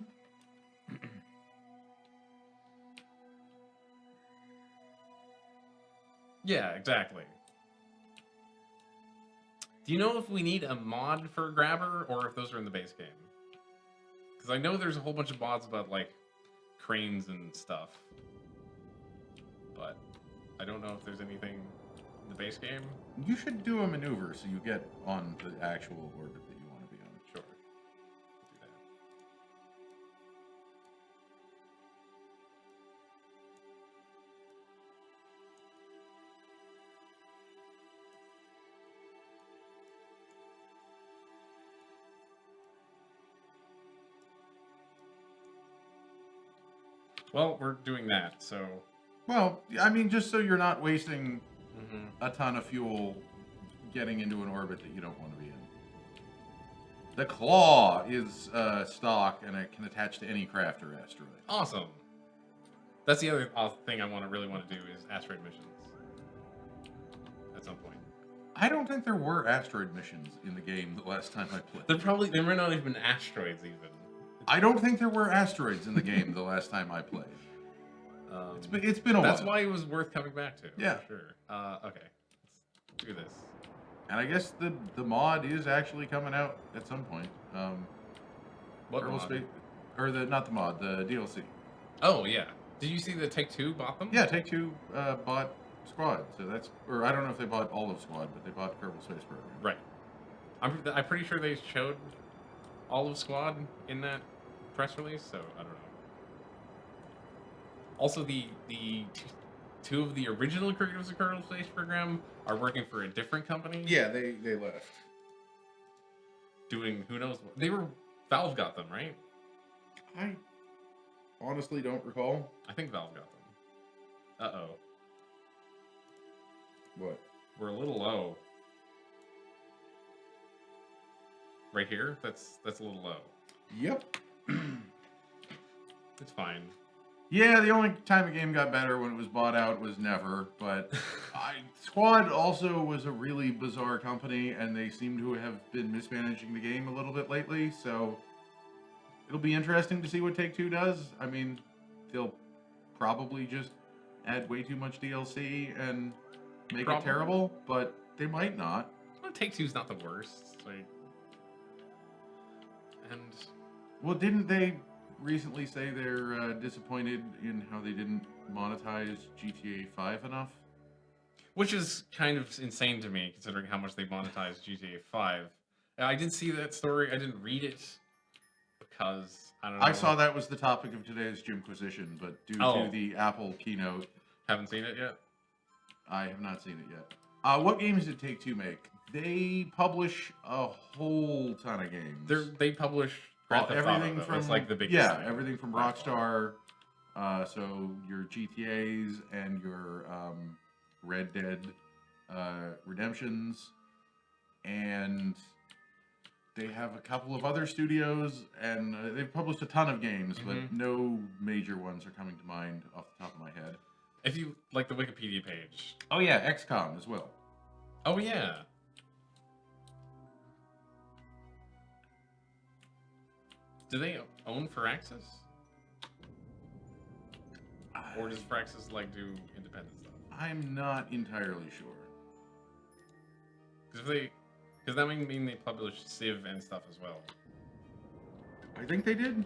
Yeah, exactly. Do you know if we need a mod for Grabber, or if those are in the base game? Because I know there's a whole bunch of mods about, like, cranes and stuff. But I don't know if there's anything in the base game. You should do a maneuver so you get on the actual orbit that you want to be on. Sure. Do that. Well, we're doing that, so... Well, I mean, just so you're not wasting a ton of fuel getting into an orbit that you don't want to be in. The Claw is stock, and it can attach to any craft or asteroid. Awesome. That's the other thing I really want to do is asteroid missions. At some point. I don't think there were asteroid missions in the game the last time I played. There might not even been asteroids even. I don't think there were asteroids in the game the last time I played. It's been a while. That's why it was worth coming back to. Yeah. For sure. Okay. Let's do this. And I guess the mod is actually coming out at some point. What Kerbal mod? Space, or not the mod, the DLC. Oh yeah. Did you see that Take-Two bought them? Yeah, Take-Two bought Squad, so that's, or I don't know if they bought all of Squad, but they bought Kerbal Space Program. Right. I'm pretty sure they showed all of Squad in that press release, so I don't know. Also, the two of the original creators of Kerbal Space Program are working for a different company. Yeah, they left. Doing who knows what. They were Valve got them, right? I honestly don't recall. I think Valve got them. Uh-oh. What? We're a little low. Right here? That's a little low. Yep. It's fine. Yeah, the only time a game got better when it was bought out was never, but Squad also was a really bizarre company, and they seem to have been mismanaging the game a little bit lately, so it'll be interesting to see what Take-Two does. I mean, they'll probably just add way too much DLC and make it terrible, but they might not. Well, Take-Two's not the worst. Like, and well, didn't they recently say they're disappointed in how they didn't monetize GTA 5 enough? which is kind of insane to me, considering how much they monetized GTA 5. I did see that story. I didn't read it because I don't know. I saw that was the topic of today's Gymquisition, but due to the Apple keynote, haven't seen it yet. I have not seen it yet. What games did Take-Two make? They publish a whole ton of games. They publish everything from it's like the biggest thing. everything from Rockstar. So your GTAs and your Red Dead Redemptions, and they have a couple of other studios, and they've published a ton of games, but no major ones are coming to mind off the top of my head. If you like the Wikipedia page. Oh yeah, XCOM as well. Oh yeah. Do they own Firaxis? Or does Firaxis like do independent stuff? I'm not entirely sure. Because that would mean they publish Civ and stuff as well. I think they did.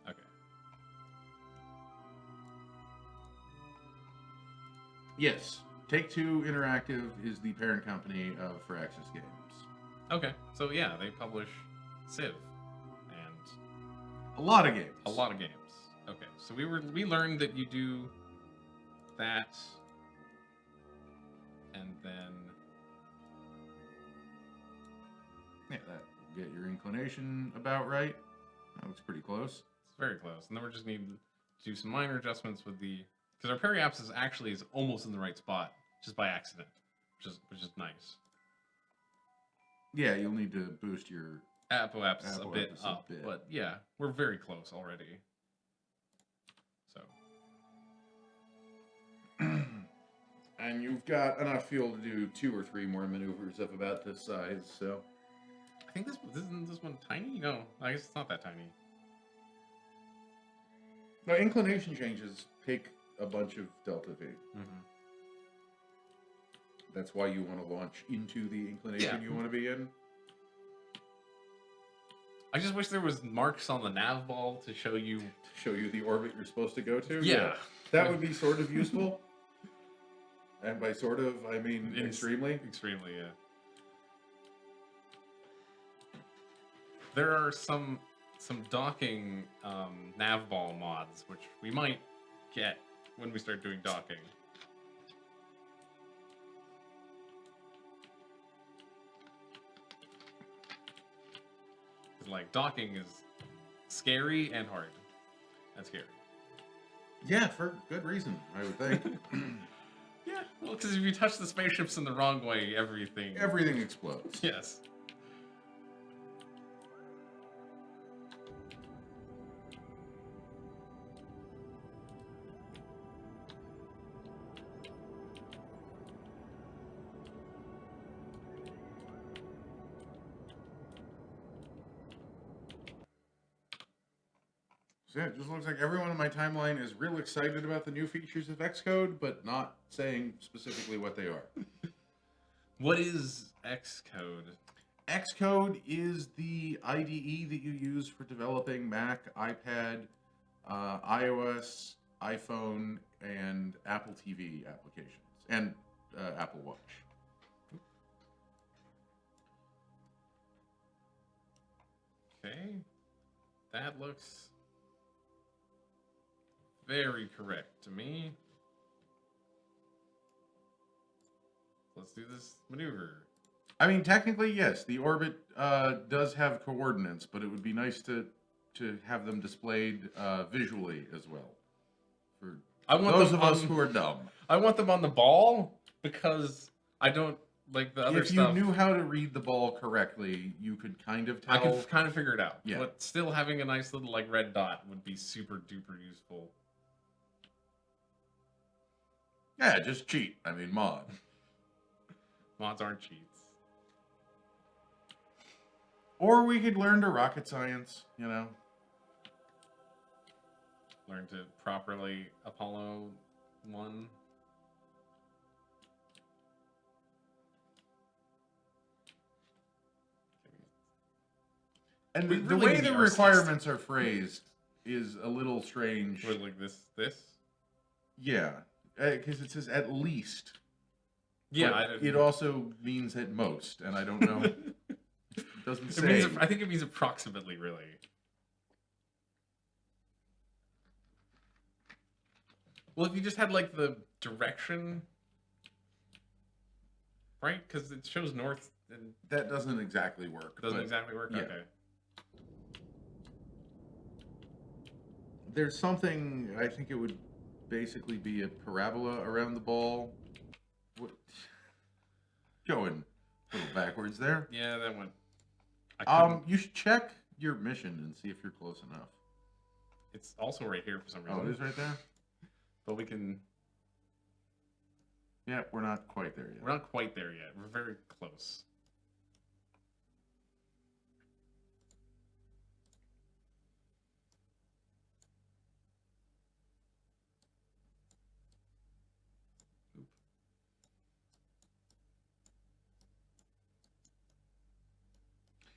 Okay. Yes, Take-Two Interactive is the parent company of Firaxis Games. Okay, so yeah, they publish Civ and a lot of games. A lot of games. Okay, so we learned that you do that, and then yeah, that will get your inclination about right. That looks pretty close. It's very close, and then we just need to do some minor adjustments with the because our periapsis actually is almost in the right spot just by accident, which is nice. Yeah, you'll need to boost your apoapsis a bit up, but yeah, we're very close already. So, and you've got enough fuel to do 2 or 3 more maneuvers of about this size. So, I think isn't this one tiny? No, I guess it's not that tiny. No, inclination changes take a bunch of delta V. That's why you want to launch into the inclination you want to be in. I just wish there was marks on the nav ball to show you the orbit you're supposed to go to. Yeah. That would be sort of useful. And by sort of, I mean extremely. Extremely, yeah. There are some docking nav ball mods, which we might get when we start doing docking. Like, docking is scary and hard. That's scary. Yeah, for good reason, I would think. Yeah, well, because if you touch the spaceships in the wrong way, everything explodes. Yes. So yeah, it just looks like everyone in my timeline is real excited about the new features of Xcode, but not saying specifically what they are. What is Xcode? Xcode is the IDE that you use for developing Mac, iPad, iOS, iPhone, and Apple TV applications, and Apple Watch. Okay. That looks very correct to me. Let's do this maneuver. I mean, technically, yes, the orbit does have coordinates, but it would be nice to have them displayed visually as well. For those of us who are dumb. I want them on the ball because I don't like the other stuff. If you knew how to read the ball correctly, you could kind of tell. I could kind of figure it out. Yeah. But still having a nice little like red dot would be super duper useful. Yeah, just cheat. I mean, mod. Mods aren't cheats. Or we could learn to rocket science, you know. Learn to properly Apollo 1. And the way the requirements are phrased is a little strange. What, like this? Yeah, because it says at least. Yeah, it also means at most, and I don't know. It doesn't say. I think it means approximately, really. Well, if you just had like the direction, right? Because it shows north, and that doesn't exactly work. Doesn't exactly work. Yeah. Okay. There's something, I think it would basically be a parabola around the ball. What? Going a little backwards there. Yeah, that went. You should check your mission and see if you're close enough. It's also right here for some reason. Oh, it is right there? But we can. Yeah, we're not quite there yet. We're not quite there yet. We're very close.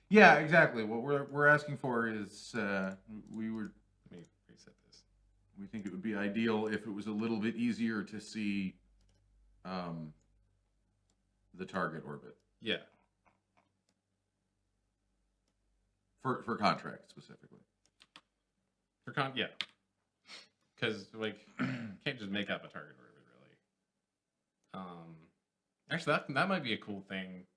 Yeah, exactly. What we're asking for is we were. Let me reset this. We think it would be ideal if it was a little bit easier to see the target orbit. Yeah. For contract specifically. Yeah. Because like you can't just make up a target orbit really. Actually that might be a cool thing.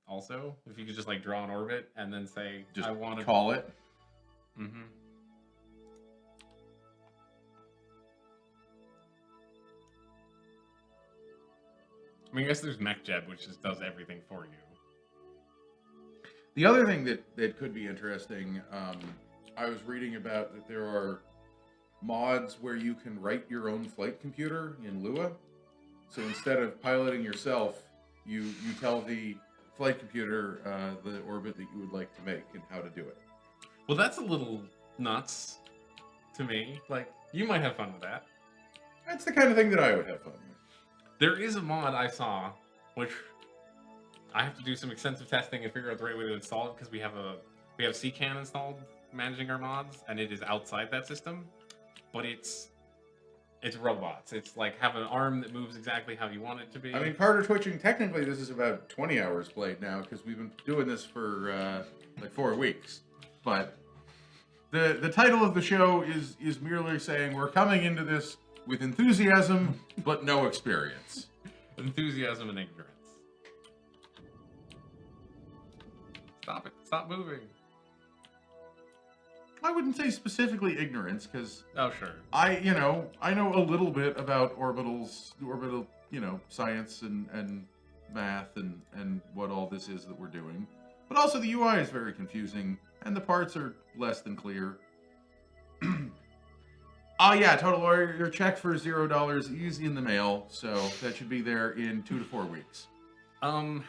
Also, if you could just like draw an orbit and then say, just I want to call it. Mm-hmm. I mean, I guess there's MechJeb, which just does everything for you. The other thing that could be interesting, I was reading about that there are mods where you can write your own flight computer in Lua. So instead of piloting yourself, you tell the flight computer the orbit that you would like to make and how to do it. Well, that's a little nuts to me. Like, you might have fun with that. That's the kind of thing that I would have fun with. There is a mod I saw, which I have to do some extensive testing and figure out the right way to install it because we have CCAN installed managing our mods, and it is outside that system. But it's robots. It's like have an arm that moves exactly how you want it to be. I mean, Carter Twitching, technically this is about 20 hours played now because we've been doing this for like 4 weeks. But the title of the show is merely saying we're coming into this with enthusiasm but no experience. Enthusiasm and ignorance. Stop it. Stop moving. I wouldn't say specifically ignorance, because oh sure, I know a little bit about orbital science and math and what all this is that we're doing, but also the UI is very confusing and the parts are less than clear. Oh yeah, Total Lawyer, your check for $0 is in the mail, so that should be there in 2 to 4 weeks. How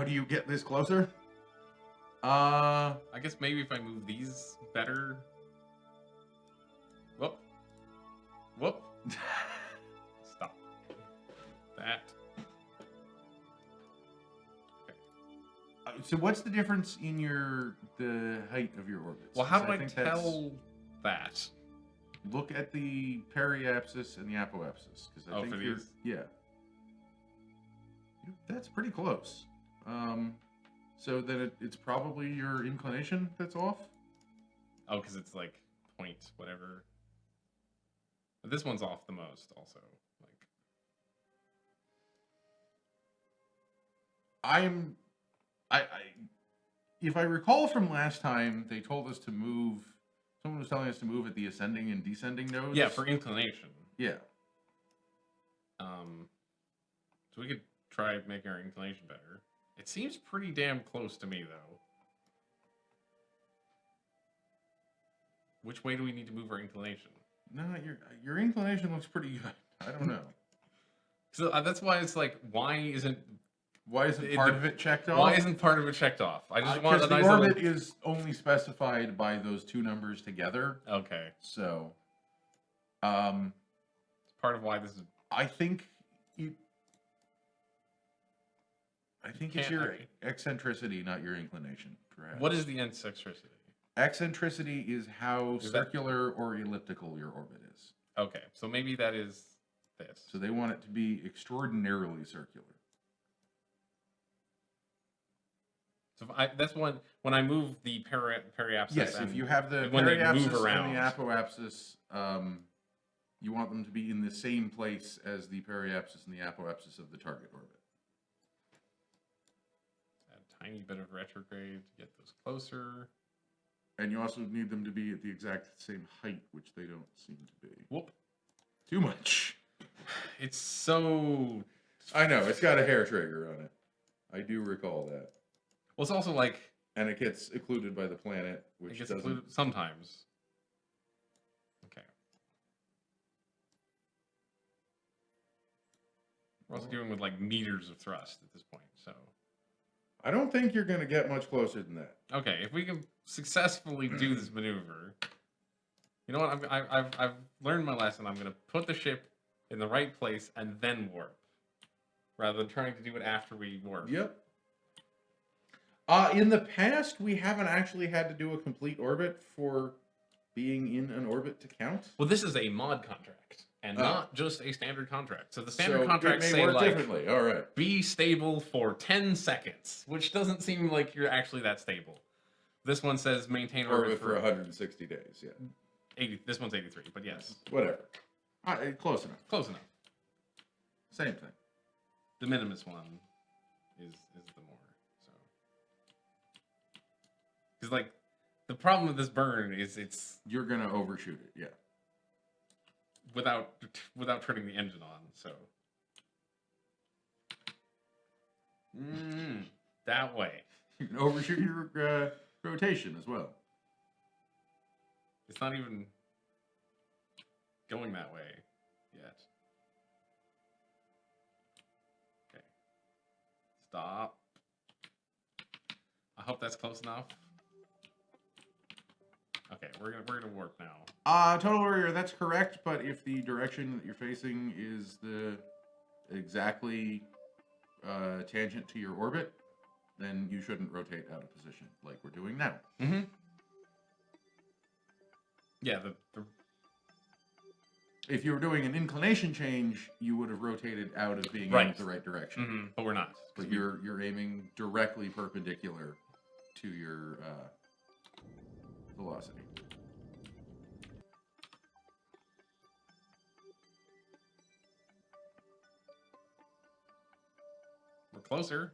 do you get this closer? Uh, I guess maybe if I move these better. Whoop. Whoop. Stop. That. so what's the difference in the height of your orbits? Well, how 'Cause do I think that's- tell that? Look at the periapsis and the apoapsis, because I think for you're these? yeah. That's pretty close. So then it's probably your inclination that's off. Oh, because it's like point whatever. But this one's off the most, also. Like, If I recall from last time, they told us to move. Someone was telling us to move at the ascending and descending nodes. yeah, for inclination. Yeah. So we could try making our inclination better. It seems pretty damn close to me, though. Which way do we need to move our inclination? No, your inclination looks pretty good. I don't know. So that's why it's like, why isn't part of it checked off? Why isn't part of it checked off? I just want a the nice orbit little... is only specified by those two numbers together. Okay. So, it's part of why this is. I think it's your eccentricity, not your inclination. Perhaps. What is the eccentricity? Eccentricity is how circular or elliptical your orbit is. Okay, so maybe that is this. So they want it to be extraordinarily circular. So that's when I move the periapsis. Yes, if you have the when they periapsis move around. and the apoapsis, you want them to be in the same place as the periapsis and the apoapsis of the target orbit. A tiny bit of retrograde to get those closer. And you also need them to be at the exact same height, which they don't seem to be. Whoop. Too much. It's so... I know, it's got a hair trigger on it. I do recall that. Well, it's also like... And it gets occluded by the planet, which doesn't... Occluded sometimes. Okay. We're also dealing with like meters of thrust at this point, so... I don't think you're going to get much closer than that. Okay, if we can successfully do this maneuver, you know what? I've learned my lesson. I'm going to put the ship in the right place and then warp, rather than trying to do it after we warp. Yep. In the past, we haven't actually had to do a complete orbit for being in an orbit to count. Well, this is a mod contract and not just a standard contract. So the standard So contracts it may say work like differently. All right. be stable for 10 seconds, which doesn't seem like you're actually that stable. This one says maintain Orbit for 160 days. Yeah. 80. This one's 83, but yes, Whatever. Close enough. close enough. Same thing. The minimus one is the more so. Because like the problem with this burn is it's You're going to overshoot it. Yeah. without turning the engine on. So that way. You can overshoot your rotation as well. It's not even going that way yet. Okay. Stop. I hope that's close enough. Okay, we're gonna warp now. Total Warrior, that's correct, but if the direction that you're facing is the exactly tangent to your orbit, then you shouldn't rotate out of position like we're doing now. Mm-hmm. Yeah, the If you were doing an inclination change, you would have rotated out of being Right. in the right direction. mm-hmm, but we're not. But you're aiming directly perpendicular to your velocity. We're closer.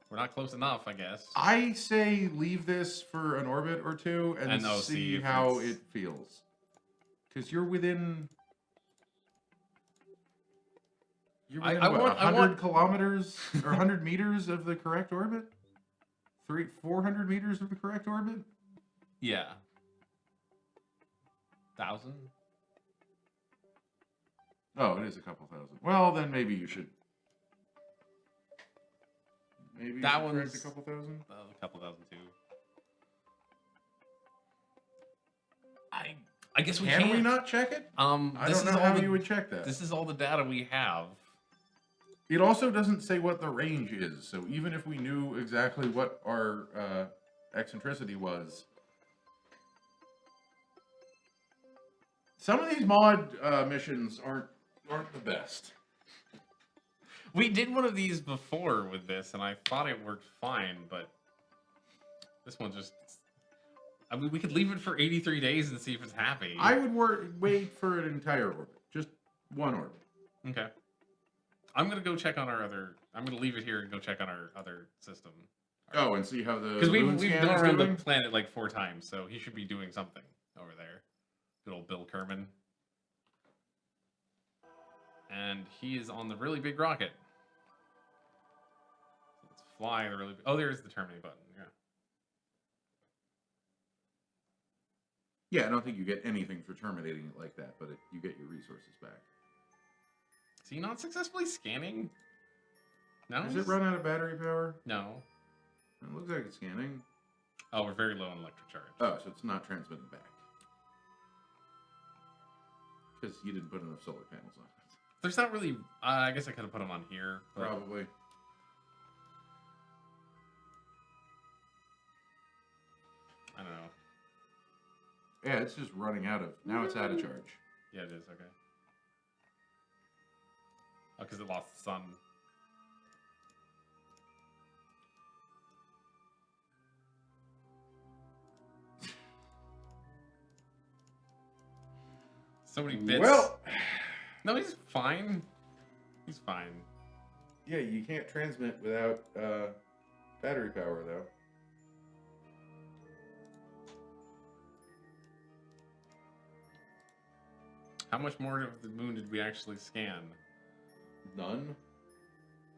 We're not close enough, I guess. I say leave this for an orbit or two and see see if how it's- it feels. Because you're within... You're within, I what, want- 100 kilometers or 100 meters of the correct orbit? 400 meters of the correct orbit? Yeah. 1,000? Oh, it is a couple thousand. Well, then maybe you should... Maybe That you should correct one's- a couple thousand? A couple thousand too. I guess we Can can't. we not check it? I This don't is know all how the, you would check that. This is all the data we have. It also doesn't say what the range is, so even if we knew exactly what our eccentricity was, some of these mod missions aren't the best. We did one of these before with this, and I thought it worked fine, but this one just... I mean, we could leave it for 83 days and see if it's happy. I would wait for an entire orbit, just one orbit. Okay. I'm going to go check on our other... I'm going to leave it here and go check on our other system. Oh, and see how the Because we've moon scan gone is around doing? the planet like 4 times, so he should be doing something over there. Good old Bill Kerman. And he is on the really big rocket. Let's fly the really big... Oh, there's the terminate button. Yeah. Yeah, I don't think you get anything for terminating it like that, but you get your resources back. Is he not successfully scanning? No? Does it run out of battery power? No. It looks like it's scanning. Oh, we're very low on electric charge. Oh, so it's not transmitting back. Because you didn't put enough solar panels on it. There's not really... I guess I could have put them on here. But... Probably. I don't know. Yeah, it's just running out of... Now it's out of charge. Yeah, it is. Okay. Oh, because it lost the sun. So many bits. Well... No, he's fine. He's fine. Yeah, you can't transmit without battery power, though. How much more of the moon did we actually scan? None?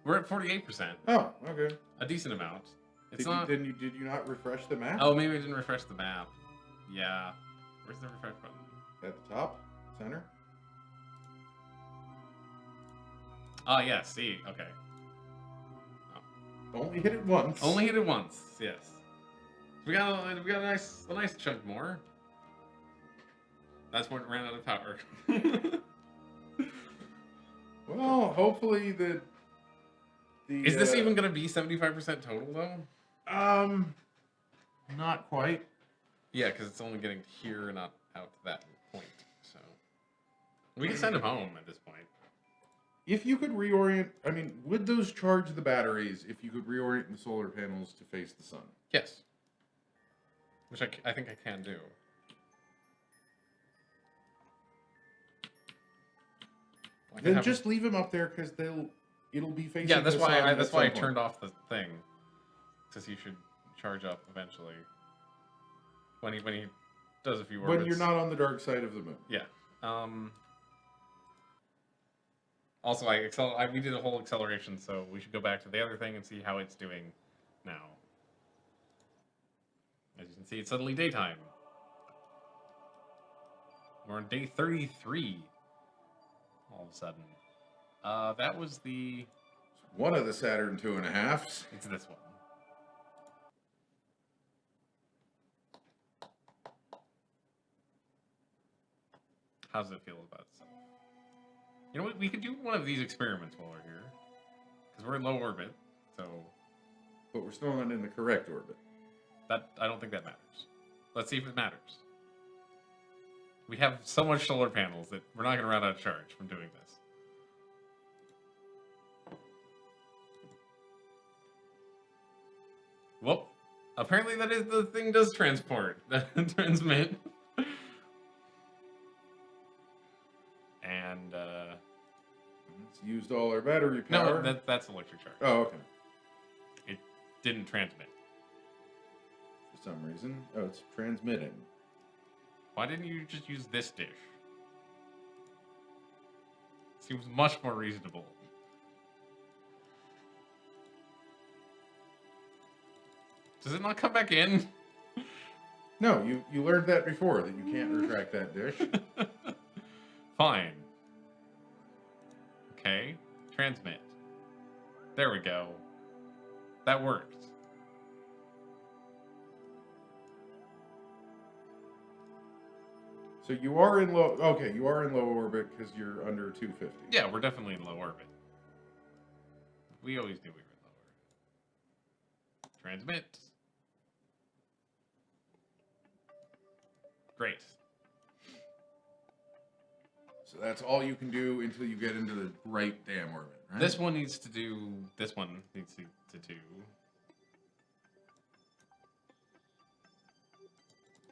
We're at 48%. Oh, okay. A decent amount. It's Did not... you not refresh the map? Oh, maybe I didn't refresh the map. Yeah. Where's the refresh button? At the top? Center? Oh, yeah, see. Okay. Only hit it once. Only hit it once, yes. We got a nice chunk more. That's when it ran out of power. Well, hopefully the Is this even going to be 75% total, though? Not quite. Yeah, because it's only getting here and not out to that point. So we can send him home at this point. If you could reorient, I mean, would those charge the batteries if you could reorient the solar panels to face the sun? Yes. Which I think I can do. Then just leave them up there because it'll be facing. Yeah, that's the why sun I at some turned point. off the thing, because he should charge up eventually. When he does a few orbits. When you're not on the dark side of the moon. Yeah. Also, we did a whole acceleration, so we should go back to the other thing and see how it's doing now. As you can see, it's suddenly daytime. We're on day 33. All of a sudden. That was the... One of the Saturn 2.5s. It's this one. How does it feel about itself? You know what? We could do one of these experiments while we're here. Because we're in low orbit, so... But we're still not in the correct orbit. I don't think that matters. Let's see if it matters. We have so much solar panels that we're not going to run out of charge from doing this. Well, apparently the thing does transport, transmit. And, It's used all our battery power. no, that's electric charge. Oh, okay. It didn't transmit. For some reason. Oh, it's transmitting. Why didn't you just use this dish? Seems much more reasonable. Does it not come back in? No, you learned that before, that you can't retract that dish. Fine. Okay. Transmit. There we go. That worked. So you are in low. Okay, you are in low orbit because you're under 250. Yeah, we're definitely in low orbit. We always knew we were in low orbit. Transmit. Great. So that's all you can do until you get into the right damn orbit, right? This one needs to do. This one needs to do.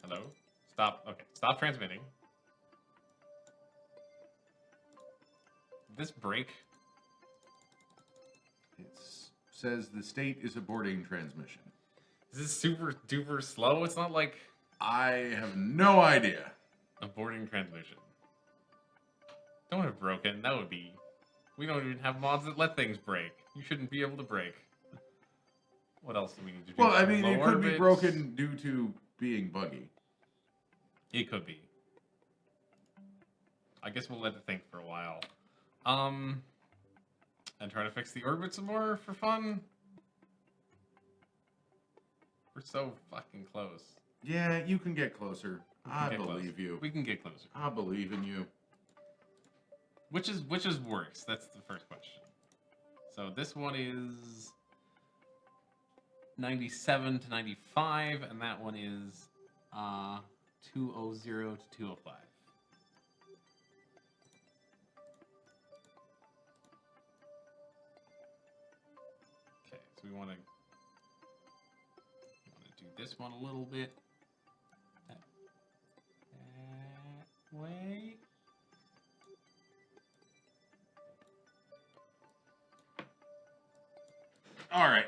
Hello? Stop. Okay. Stop transmitting. This break. It says the state is aborting transmission. Is this super duper slow? It's not like I have no idea. aborting transmission. Don't have broken. That would be. We don't even have mods that let things break. You shouldn't be able to break. What else do we need to do? Well, I mean, Low it could be orbit? broken due to being buggy. It could be. I guess we'll let it think for a while. And try to fix the orbit some more for fun. We're so fucking close. Yeah, you can get closer. I believe you. We can get closer. I believe in you. Which is worse? That's the first question. So this one is 97 to 95, and that one is 200 to 205. Okay, so we want to do this one a little bit that way. All right,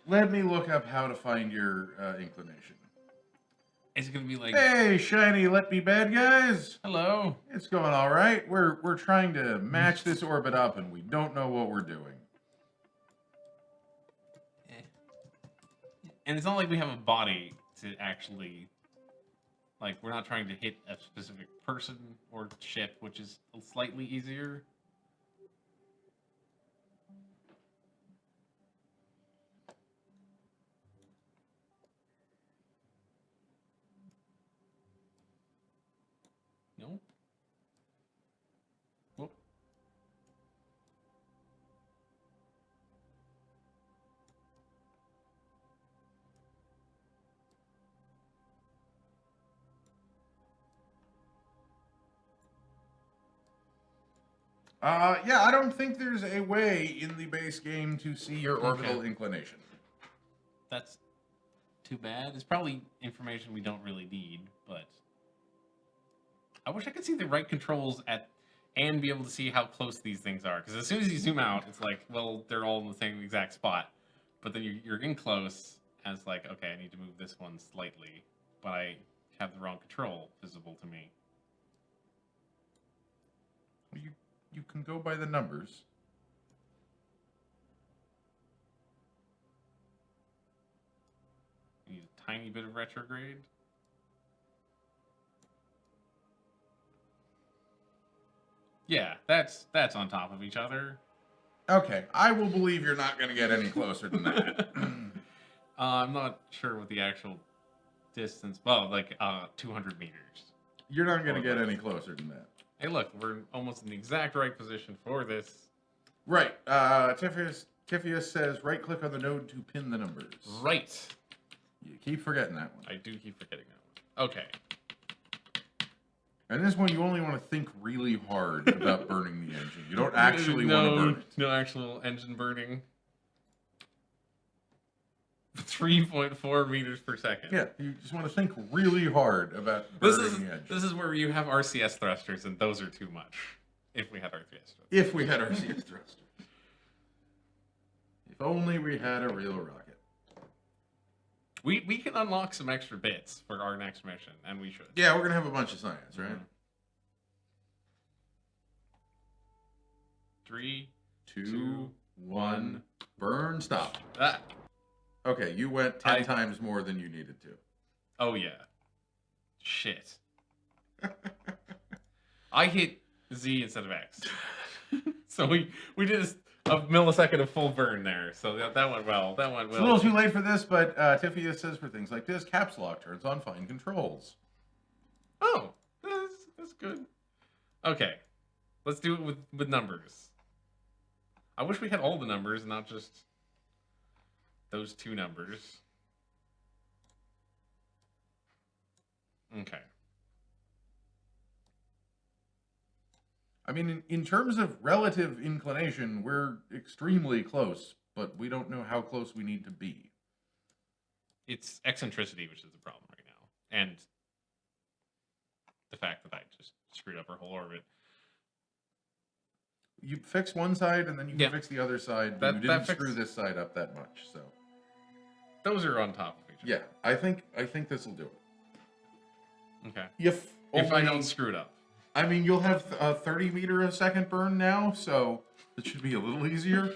let me look up how to find your inclination. It's gonna be like, Hey, shiny, let be bad guys. hello. It's going all right. We're trying to match this orbit up, and we don't know what we're doing. And it's not like we have a body to actually, like, we're not trying to hit a specific person or ship, which is slightly easier. Nope. Whoop. Yeah, I don't think there's a way in the base game to see your orbital inclination. That's too bad. It's probably information we don't really need, but I wish I could see the right controls and be able to see how close these things are. Because as soon as you zoom out, it's like, well, they're all in the same exact spot. But then you're in close, and it's like, okay, I need to move this one slightly, but I have the wrong control visible to me. You can go by the numbers. You need a tiny bit of retrograde. Yeah, that's on top of each other. Okay, I will believe you're not going to get any closer than that. I'm not sure what the actual distance. Well, like 200 meters. You're not going to get any closer than that. Hey, look, we're almost in the exact right position for this. Right. Tifius says right-click on the node to pin the numbers. Right. You keep forgetting that one. I do keep forgetting that one. Okay. And this one, you only want to think really hard about burning the engine. You don't actually want to burn it. No actual engine burning. 3.4 meters per second. Yeah, you just want to think really hard about burning the engine. This is where you have RCS thrusters, and those are too much. If we had RCS thrusters. If we had RCS thrusters. If only we had a real rocket. We can unlock some extra bits for our next mission, and we should. Yeah, we're going to have a bunch of science, right? 3, 2, 1, burn, stop. Ah. Okay, you went 10 times more than you needed to. Oh, yeah. Shit. I hit Z instead of X. So we did a millisecond of full burn there. So that went well. That went well. It's a little too late for this, but Tifius says for things like this, caps lock turns on fine controls. Oh, was good. Okay, let's do it with numbers. I wish we had all the numbers, not just those two numbers. Okay. I mean, in terms of relative inclination, we're extremely close, but we don't know how close we need to be. It's eccentricity, which is the problem right now. And the fact that I just screwed up our whole orbit. You fix one side, and then you can fix the other side. But you didn't screw this side up that much, so. Those are on top of each other. Yeah, I think this will do it. Okay. If I don't screw it up. I mean, you'll have a 30 meter a second burn now, so it should be a little easier.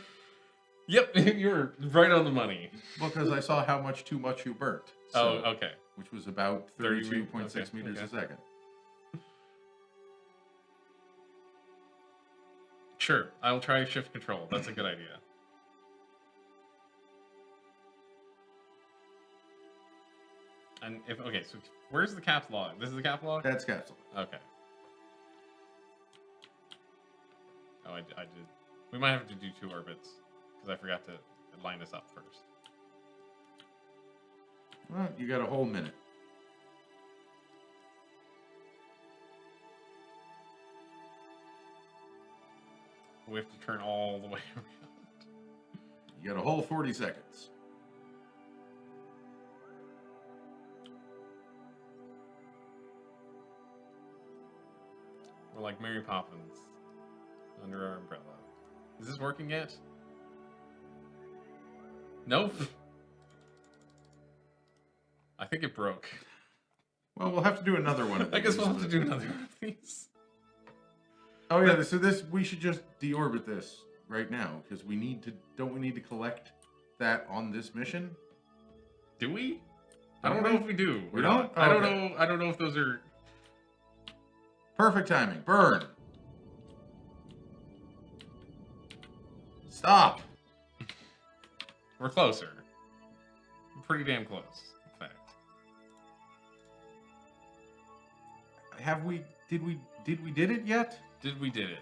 Yep, you're right on the money. Because I saw how much too much you burnt. So, oh, okay. Which was about 32.6 meters a second. Sure, I'll try shift control. That's a good idea. And so where's the caps log? This is the cap log? That's caps log. Okay. Oh, I did. We might have to do 2 orbits because I forgot to line this up first. Well, you got a whole minute. We have to turn all the way around. You got a whole 40 seconds. We're like Mary Poppins under our umbrella. Is this working yet? Nope. I think it broke. Well, we'll have to do another one of these. I guess we'll have to do another one of these. Oh yeah, so we should just deorbit this right now because we need to. Don't we need to collect that on this mission? Do we? I don't know if we do. We don't. I don't know. I don't know if those are perfect timing. Burn. Stop. We're closer. We're pretty damn close, in fact. Have we? Did we did it yet? We did it.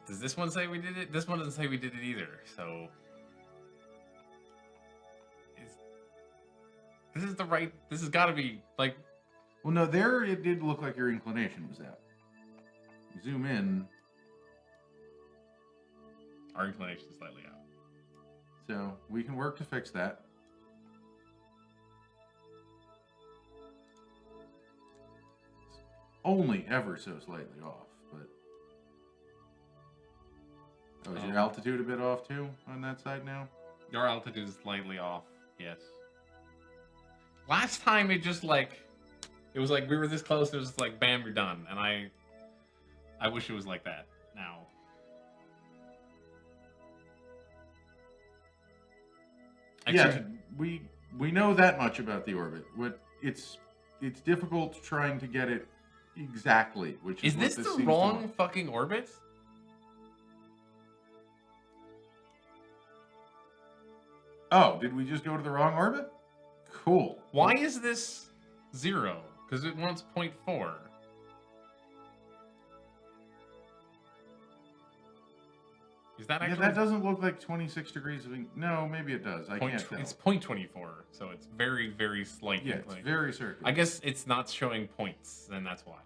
Does this one say we did it? This one doesn't say we did it either, so... This is the right... This has got to be, like... Well, no, there it did look like your inclination was out. You zoom in. Our inclination is slightly out. So, we can work to fix that. Only ever so slightly off, but... Oh, is your altitude a bit off, too, on that side now? Your altitude is slightly off, yes. Last time, it just, like... It was like, we were this close, it was just like, bam, you're done. And I wish it was like that, now. Yeah, we know that much about the orbit. It's difficult trying to get it exactly, which is this the wrong fucking orbit? Oh, did we just go to the wrong orbit? Cool. Why is this 0? Because it wants 0.4. Is that actually... Yeah, that doesn't look like 26 degrees of... No, maybe it does. I can't tell. It's 0.24, so it's very, very slight. Yeah, it's very circular. I guess it's not showing points, and that's why.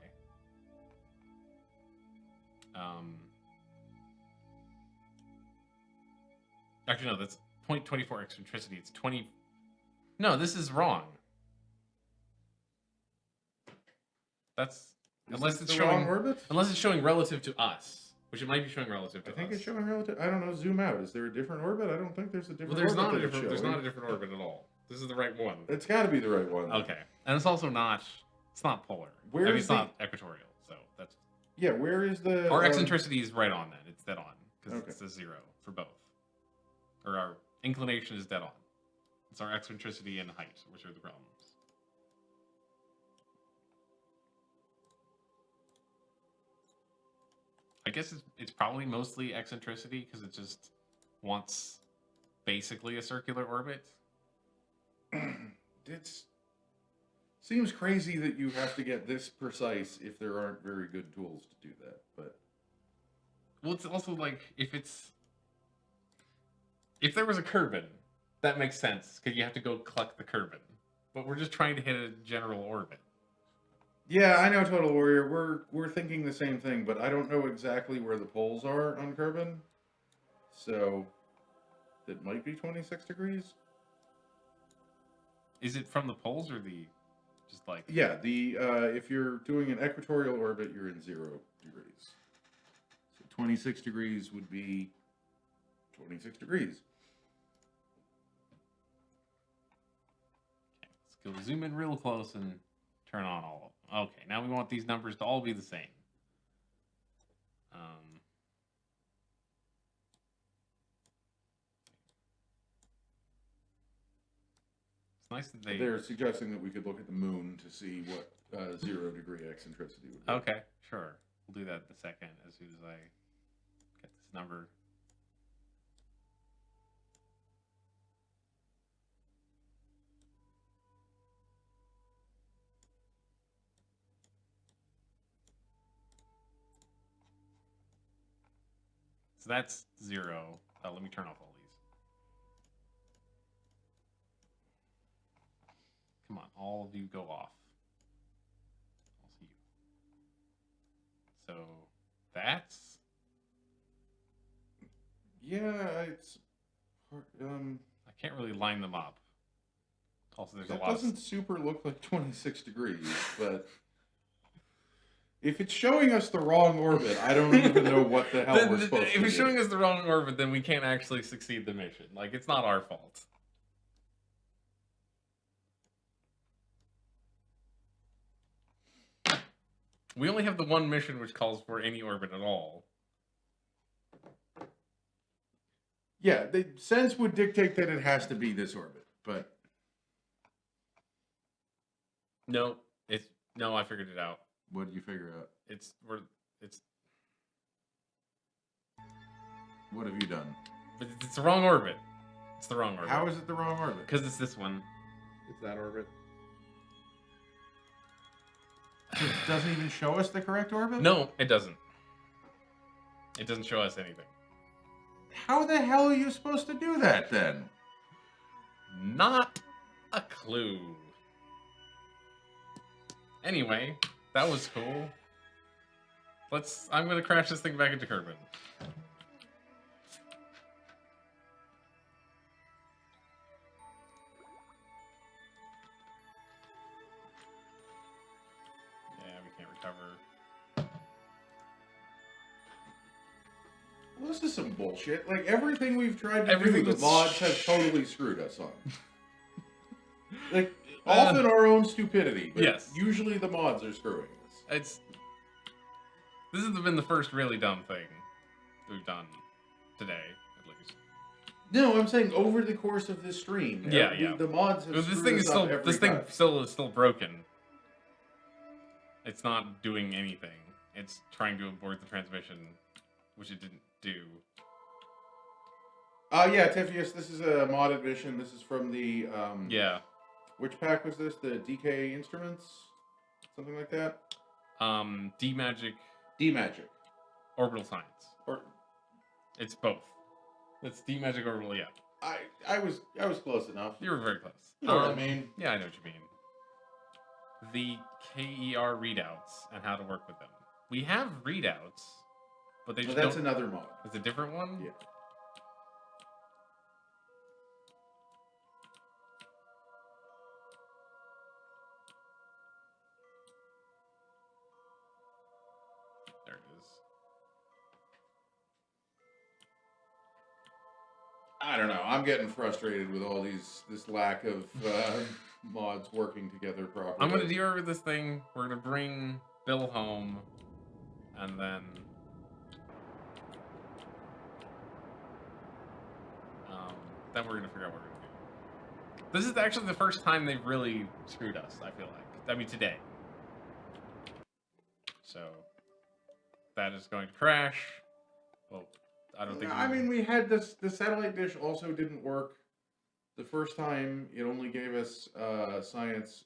Actually, no, that's 0.24 eccentricity. It's 20... No, this is wrong. Unless it's showing... wrong orbit? Unless it's showing relative to us. Which it might be showing relative to us. I think it's showing relative... I don't know, zoom out. Is there a different orbit? I don't think there's a different orbit. Well, there's not a different orbit at all. This is the right one. It's got to be the right one. Okay. And it's also not... It's not polar. It's not equatorial, so that's... Yeah, where is the... Our eccentricity is right on then. It's dead on. Because it's a 0 for both. Or our inclination is dead on. It's our eccentricity and height, which are the problems. I guess it's probably mostly eccentricity because it just wants basically a circular orbit. Seems crazy that you have to get this precise if there aren't very good tools to do that. But Well, it's also like if there was a Kerbin, that makes sense because you have to go collect the Kerbin. But we're just trying to hit a general orbit. yeah, I know, Total Warrior. We're thinking the same thing, but I don't know exactly where the poles are on Kerbin. So it might be 26 degrees. Is it from the poles or the just like? Yeah, the if you're doing an equatorial orbit, you're in 0 degrees. So 26 degrees would be 26 degrees. Let's go zoom in real close and turn on all of them. Okay, now we want these numbers to all be the same. It's nice that They're suggesting that we could look at the moon to see what 0 degree eccentricity would be. Okay, sure. We'll do that in a second as soon as I get this number. So that's 0. Let me turn off all these. Come on, all of you go off. I'll see you. So that's it's I can't really line them up. Also, there's a that lot. Doesn't super look like 26 degrees, but if it's showing us the wrong orbit, I don't even know what the hell we're supposed to do. If it's showing us the wrong orbit, then we can't actually succeed the mission. Like, it's not our fault. We only have the one mission which calls for any orbit at all. Yeah, the sense would dictate that it has to be this orbit, but No, I figured it out. what did you figure out? What have you done? But it's the wrong orbit. It's the wrong orbit. How is it the wrong orbit? Because it's this one. It's that orbit. It doesn't even show us the correct orbit? No, it doesn't. It doesn't show us anything. How the hell are you supposed to do that then? Not a clue. Anyway, that was cool. I'm gonna crash this thing back into Kerbin. Yeah, we can't recover. Well, this is some bullshit. Like, everything we've tried to Everything do, the was mods have totally screwed us on. Like, often our own stupidity, but yes. Usually the mods are screwing us. This has been the first really dumb thing we've done today, at least. No, I'm saying over the course of this stream. Yeah. The mods have screwed us up every This thing time. is still broken. It's not doing anything. It's trying to abort the transmission, which it didn't do. Yeah, Tifius, this is a modded mission. This is from the Yeah. Which pack was this? The DK Instruments? Something like that? D-Magic. D-Magic. Orbital Science. Or It's both. It's D-Magic Orbital, yeah. I was close enough. You were very close. You know what I mean? Yeah, I know what you mean. The KER readouts and how to work with them. We have readouts, but they just that's don't... another mod. It's a different one? Yeah. There it is. I don't know. I'm getting frustrated with all this lack of mods working together properly. I'm gonna deorbit this thing. We're gonna bring Bill home, and then we're gonna figure out what we're gonna do. This is actually the first time they've really screwed us. I feel like. I mean, today. So that is going to crash. Well, I don't think. I mean, we had this. The satellite dish also didn't work. The first time, it only gave us science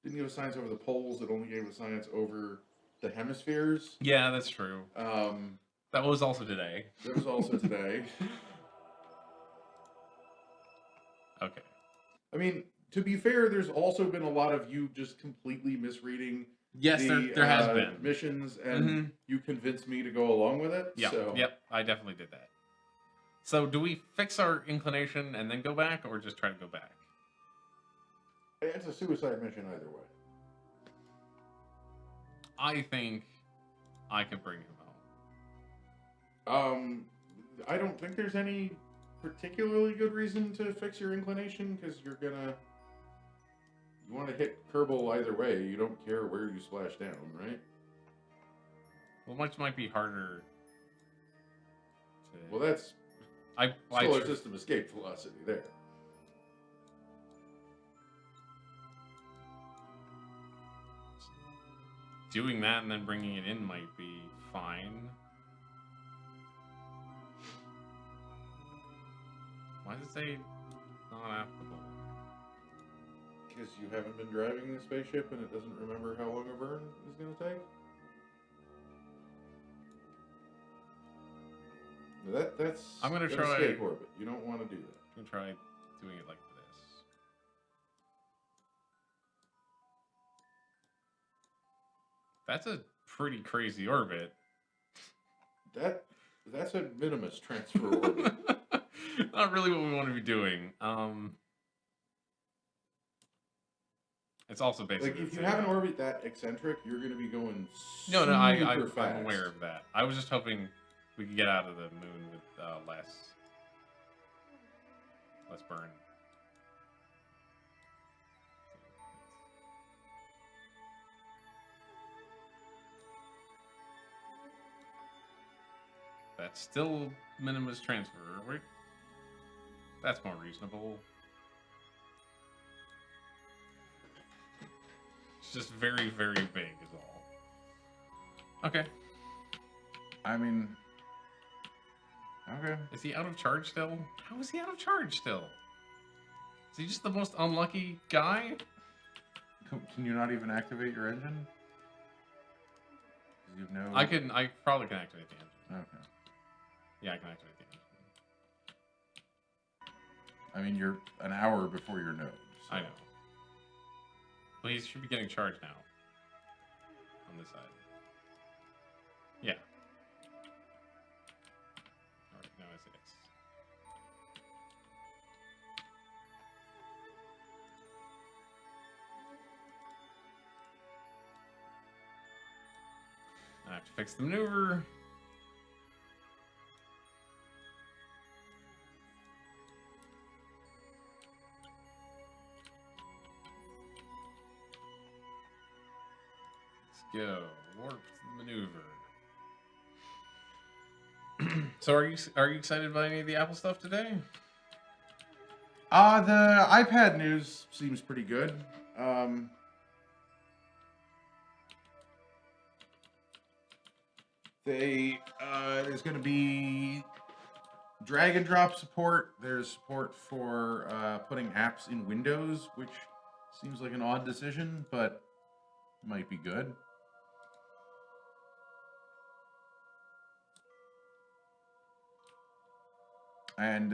didn't give us science over the poles. It only gave us science over the hemispheres. Yeah, that's true. That was also today. That was also today. Okay. I mean, to be fair, there's also been a lot of you just completely misreading Yes, there has been missions, and you convinced me to go along with it. Yeah, so. Yep, I definitely did that. So, do we fix our inclination and then go back, or just try to go back? It's a suicide mission either way. I think I could bring him home. I don't think there's any particularly good reason to fix your inclination, because you want to hit Kerbal either way. You don't care where you splash down, right? Well, much might be harder to... Well, that's solar system escape velocity there. Doing that and then bringing it in might be fine. Why does it say not applicable? Because you haven't been driving the spaceship and it doesn't remember how long a burn is going to take? That's I'm gonna try escape orbit. You don't want to do that. I'm gonna try doing it like this. That's a pretty crazy orbit. That's a minimus transfer orbit. Not really what we want to be doing. It's also basically like if you have an orbit that eccentric, you're going to be going No, super fast. I'm aware of that. I was just hoping we could get out of the moon with less burn. That's still minimus transfer. That's more reasonable. It's just very, very big is all. Okay. I mean... Okay. Is he out of charge still? How is he out of charge still? Is he just the most unlucky guy? Can you not even activate your engine? You know... I probably can activate the engine. Okay. Yeah, I can activate the engine. I mean, you're an hour before your node. So. I know. Well, he should be getting charged now. On this side. Yeah. Alright, now it's X. I have to fix the maneuver. Go warp maneuver. So are you excited about any of the Apple stuff today? The iPad news seems pretty good. There's going to be drag and drop support. There's support for putting apps in Windows, which seems like an odd decision, but might be good. And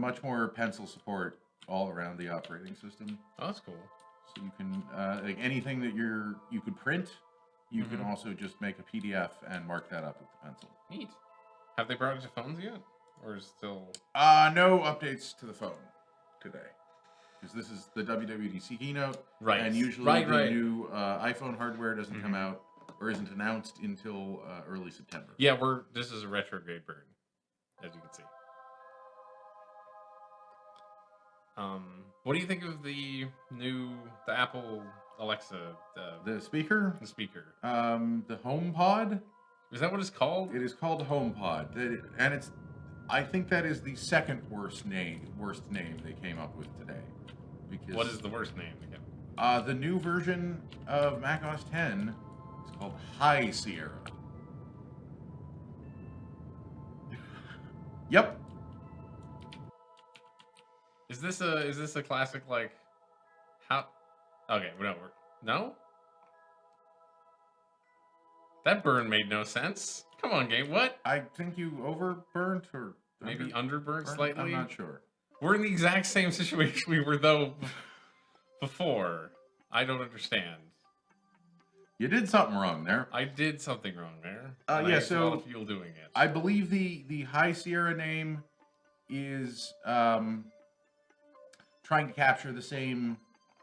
much more pencil support all around the operating system. Oh, that's cool. So you can like anything that you could print, you can also just make a PDF and mark that up with the pencil. Neat. Have they brought it to phones yet, or is still? No updates to the phone today, because this is the WWDC keynote, right? And usually the new iPhone hardware doesn't come out or isn't announced until early September. Yeah, this is a retrograde burn, as you can see. What do you think of the Apple Alexa? The speaker? The speaker. The HomePod? Is that what it's called? It is called HomePod. And I think that is the second worst name they came up with today. Because what is the worst name again? The new version of macOS 10 is called High Sierra. Yep. Is this a classic like how? Okay, whatever. No? That burn made no sense. Come on, game. What? I think you overburnt or Maybe underburnt burnt? slightly? I'm not sure. We're in the exact same situation we were, though, before. I don't understand. You did something wrong there. I did something wrong there. Yeah, I used a lot so of fuel doing it. I believe the High Sierra name is trying to capture the same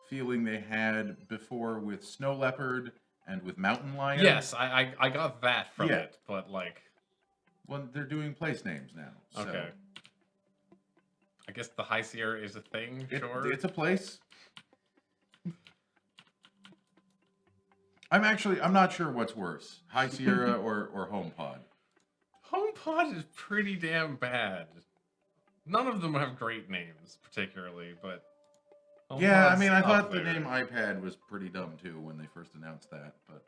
feeling they had before with Snow Leopard and with Mountain Lion. Yes, I got that from Yeah. it, but like... Well, they're doing place names now. So Okay. I guess the High Sierra is a thing, sure. It's a place. I'm not sure what's worse, High Sierra or HomePod. HomePod is pretty damn bad. None of them have great names, particularly, but... Yeah, I HomePod's mean, I up thought the there. name iPad was pretty dumb, too, when they first announced that, but...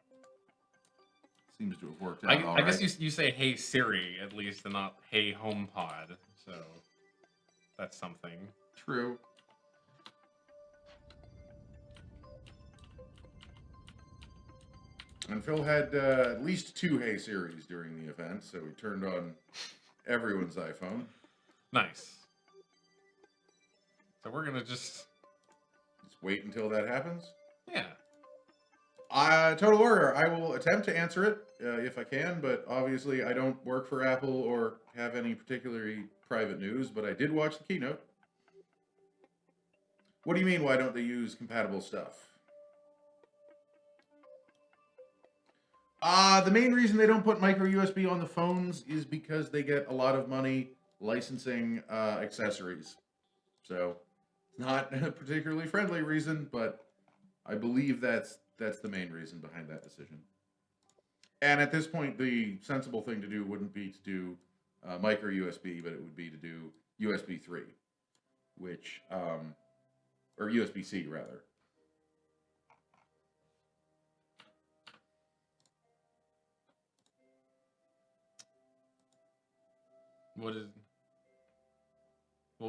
Seems to have worked out all I guess right. you say "Hey Siri" at least, and not "Hey HomePod." So that's something. True. And Phil had at least 2 Hey Siris during the event, so he turned on everyone's iPhone. Nice. So we're gonna just wait until that happens. Yeah. Total Warrior, I will attempt to answer it if I can, but obviously I don't work for Apple or have any particularly private news, but I did watch the keynote. What do you mean, why don't they use compatible stuff? The main reason they don't put micro USB on the phones is because they get a lot of money licensing accessories. So, it's not a particularly friendly reason, but I believe that's the main reason behind that decision. And at this point, the sensible thing to do wouldn't be to do micro USB, but it would be to do USB 3, which, or USB-C rather. What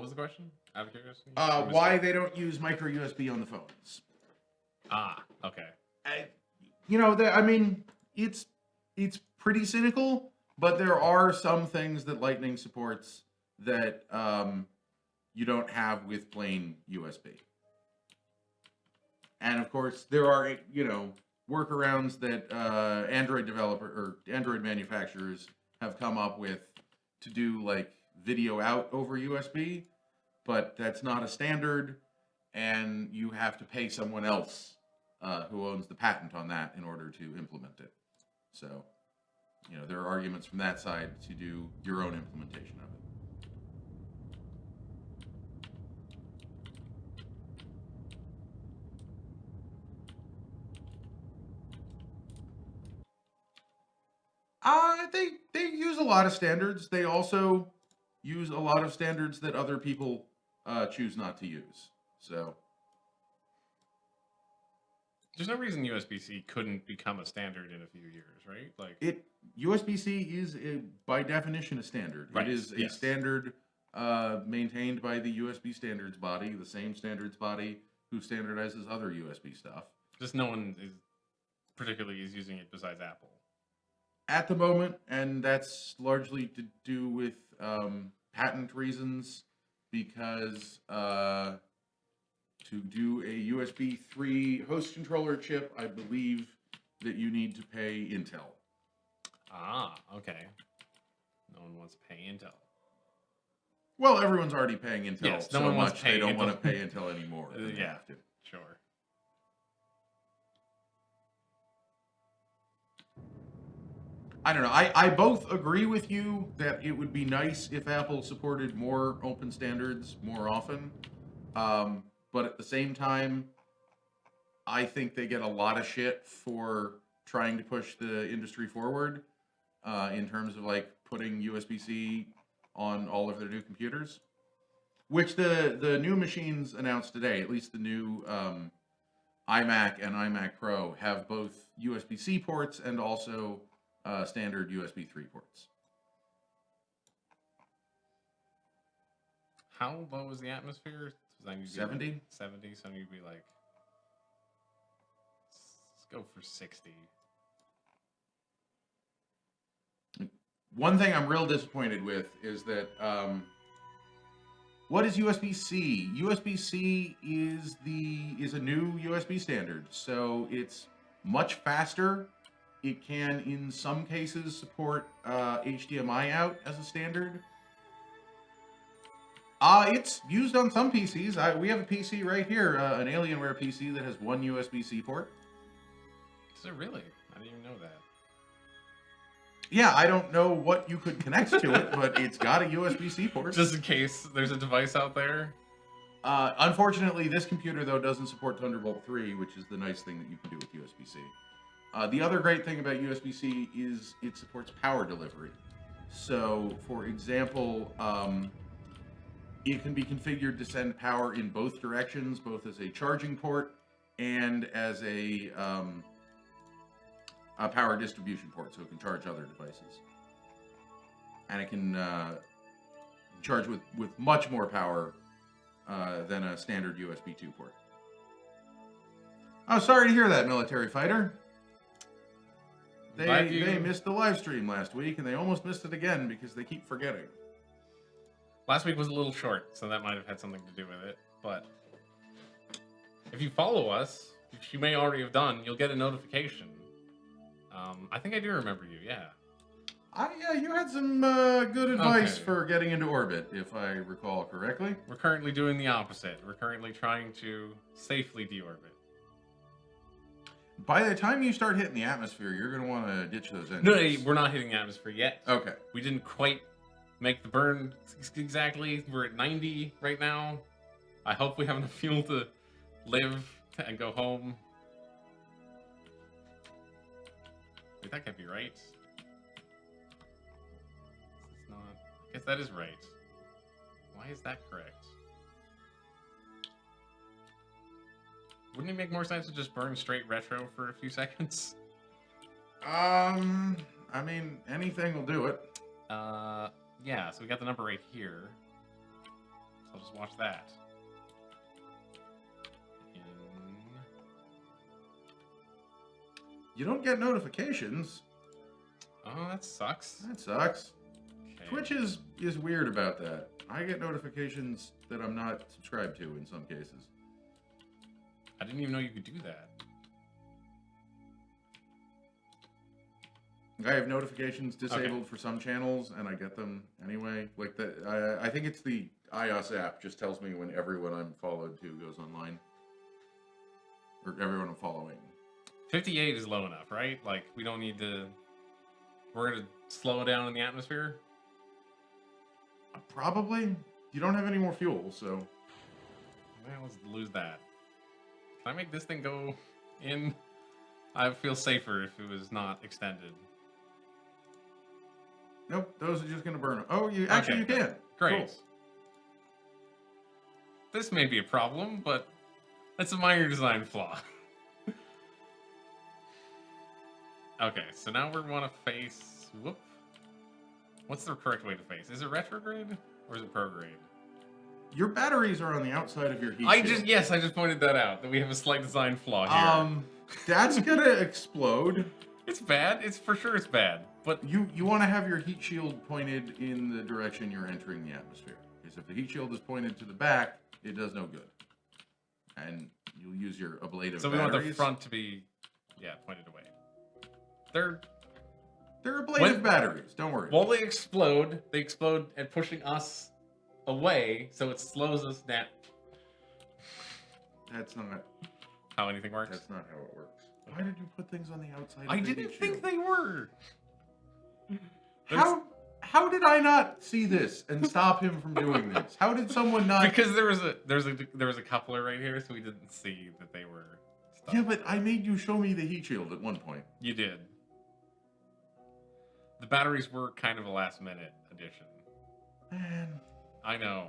was the question? Out of curiosity? Why they don't use micro USB on the phones? Ah, okay. I mean, it's pretty cynical, but there are some things that Lightning supports that you don't have with plain USB. And of course, there are workarounds that Android manufacturers have come up with to do like video out over USB, but that's not a standard, and you have to pay someone else who owns the patent on that in order to implement it. So, there are arguments from that side to do your own implementation of it. They use a lot of standards. They also use a lot of standards that other people choose not to use. So There's no reason USB-C couldn't become a standard in a few years, right? Like USB-C is by definition a standard. Right, It is a yes. standard maintained by the USB standards body, the same standards body who standardizes other USB stuff. just no one is particularly is using it besides Apple. At the moment, and that's largely to do with patent reasons, because to do a USB 3 host controller chip, I believe that you need to pay Intel. Ah, okay. No one wants to pay Intel. Well, everyone's already paying Intel Yes, no so one wants much to pay they don't Intel. want to pay Intel anymore. They Yeah. have to. Sure. I don't know. I both agree with you that it would be nice if Apple supported more open standards more often. But at the same time, I think they get a lot of shit for trying to push the industry forward in terms of like putting USB-C on all of their new computers. Which the new machines announced today, at least the new iMac and iMac Pro, have both USB-C ports and also standard USB 3 ports. How low is the atmosphere? 70? 70, so you'd be like go for 60. One thing I'm real disappointed with is that what is USB-C? USB-C is a new USB standard, so it's much faster. It can, in some cases, support HDMI out as a standard. It's used on some PCs. We have a PC right here, an Alienware PC that has one USB-C port. Is it really? I didn't even know that. Yeah, I don't know what you could connect to it, but it's got a USB-C port. Just in case there's a device out there. Unfortunately, this computer, though, doesn't support Thunderbolt 3, which is the nice thing that you can do with USB-C. The other great thing about USB-C is it supports power delivery. So, for example, it can be configured to send power in both directions, both as a charging port and as a power distribution port, so it can charge other devices. And it can charge with much more power than a standard USB 2 port. I'm sorry to hear that, military fighter. They missed the live stream last week, and they almost missed it again because they keep forgetting. Last week was a little short, so that might have had something to do with it. But if you follow us, which you may already have done, you'll get a notification. I think I do remember you, yeah. Yeah, you had some good advice for getting into orbit, if I recall correctly. We're currently doing the opposite. We're currently trying to safely deorbit. By the time you start hitting the atmosphere, you're going to want to ditch those engines. No, we're not hitting the atmosphere yet. Okay. We didn't quite make the burn exactly. We're at 90 right now. I hope we have enough fuel to live and go home. Wait, that can't be right. This is not... I guess that is right. Why is that correct? Wouldn't it make more sense to just burn straight retro for a few seconds? I mean, anything will do it. Yeah, so we got the number right here. So I'll just watch that. You don't get notifications. Oh, that sucks. That sucks. Okay. Twitch is weird about that. I get notifications that I'm not subscribed to in some cases. I didn't even know you could do that. I have notifications disabled for some channels, and I get them anyway. Like I think it's the iOS app just tells me when everyone I'm followed to goes online, or everyone I'm following. 58 is low enough, right? Like we don't need to. We're gonna slow down in the atmosphere. Probably. You don't have any more fuel, so. Well, let's lose that. Can I make this thing go in? I feel safer if it was not extended. Nope, those are just going to burn. Oh, you actually you can. Great. Cool. This may be a problem, but that's a minor design flaw. Okay, so now we want to face... Whoop. What's the correct way to face? Is it retrograde or is it prograde? Your batteries are on the outside of your heat shield. Yes, I just pointed that out, that we have a slight design flaw here. That's going to explode. It's bad. It's for sure it's bad. But you want to have your heat shield pointed in the direction you're entering the atmosphere. Because if the heat shield is pointed to the back, it does no good. And you'll use your ablative so we batteries. want the front to be, pointed away. They're ablative batteries. Don't worry. While they explode at pushing us away, so it slows us down. That's not how anything works. That's not how it works. Why did you put things on the outside? I didn't think they were. How did I not see this and stop him from doing this? How did someone not? Because there was a coupler right here, so we didn't see that they were stuck. Yeah, but I made you show me the heat shield at one point. You did. The batteries were kind of a last-minute addition. Man. I know.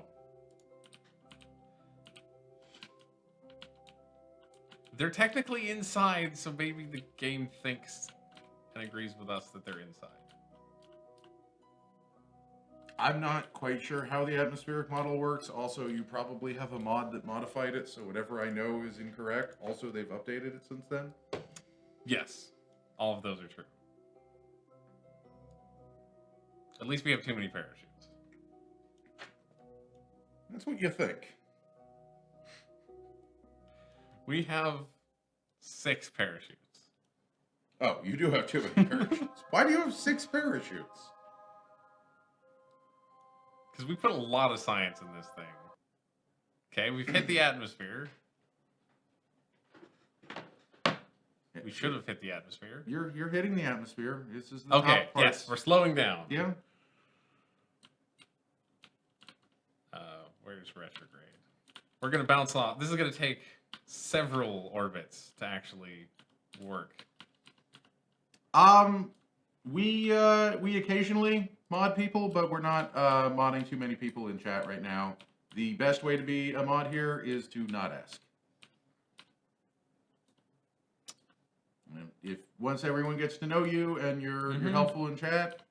They're technically inside, so maybe the game thinks and agrees with us that they're inside. I'm not quite sure how the atmospheric model works. Also, you probably have a mod that modified it, so whatever I know is incorrect. Also, they've updated it since then. Yes, all of those are true. At least we have too many parachutes. That's what you think. We have 6 parachutes. Oh, you do have too many parachutes. Why do you have 6 parachutes? Because we put a lot of science in this thing. Okay, we've hit the atmosphere. We should have hit the atmosphere. You're hitting the atmosphere. This is the Okay, top parts. yes, we're slowing down. Yeah. Where's retrograde? We're going to bounce off. This is going to take several orbits to actually work. We occasionally mod people, but we're not modding too many people in chat right now. The best way to be a mod here is to not ask. And if once everyone gets to know you and you're helpful in chat,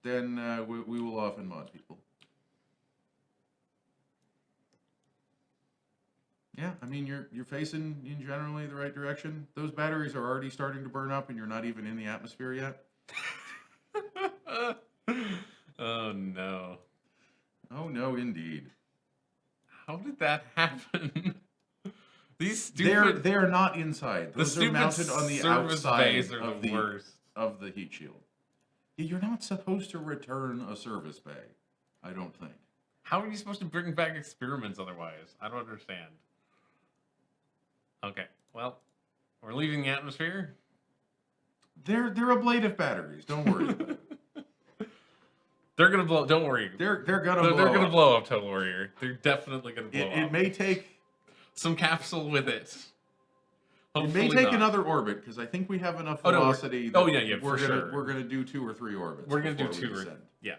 then we will often mod people. Yeah, I mean you're facing in generally the right direction. Those batteries are already starting to burn up, and you're not even in the atmosphere yet. Oh no! Oh no, indeed. How did that happen? These stupid... They're not inside. Those are mounted on the outside of the heat shield. You're not supposed to return a service bay, I don't think. How are you supposed to bring back experiments otherwise? I don't understand. Okay, well, we're leaving the atmosphere. They're ablative batteries. Don't worry about it. They're gonna blow. Don't worry. They're gonna blow. They're gonna blow up, Total Warrior. They're definitely gonna blow up. It may take some capsule with it. Hopefully it may take another orbit because I think we have enough velocity. We're gonna do 2 or 3 orbits. We're gonna do 2 or yeah.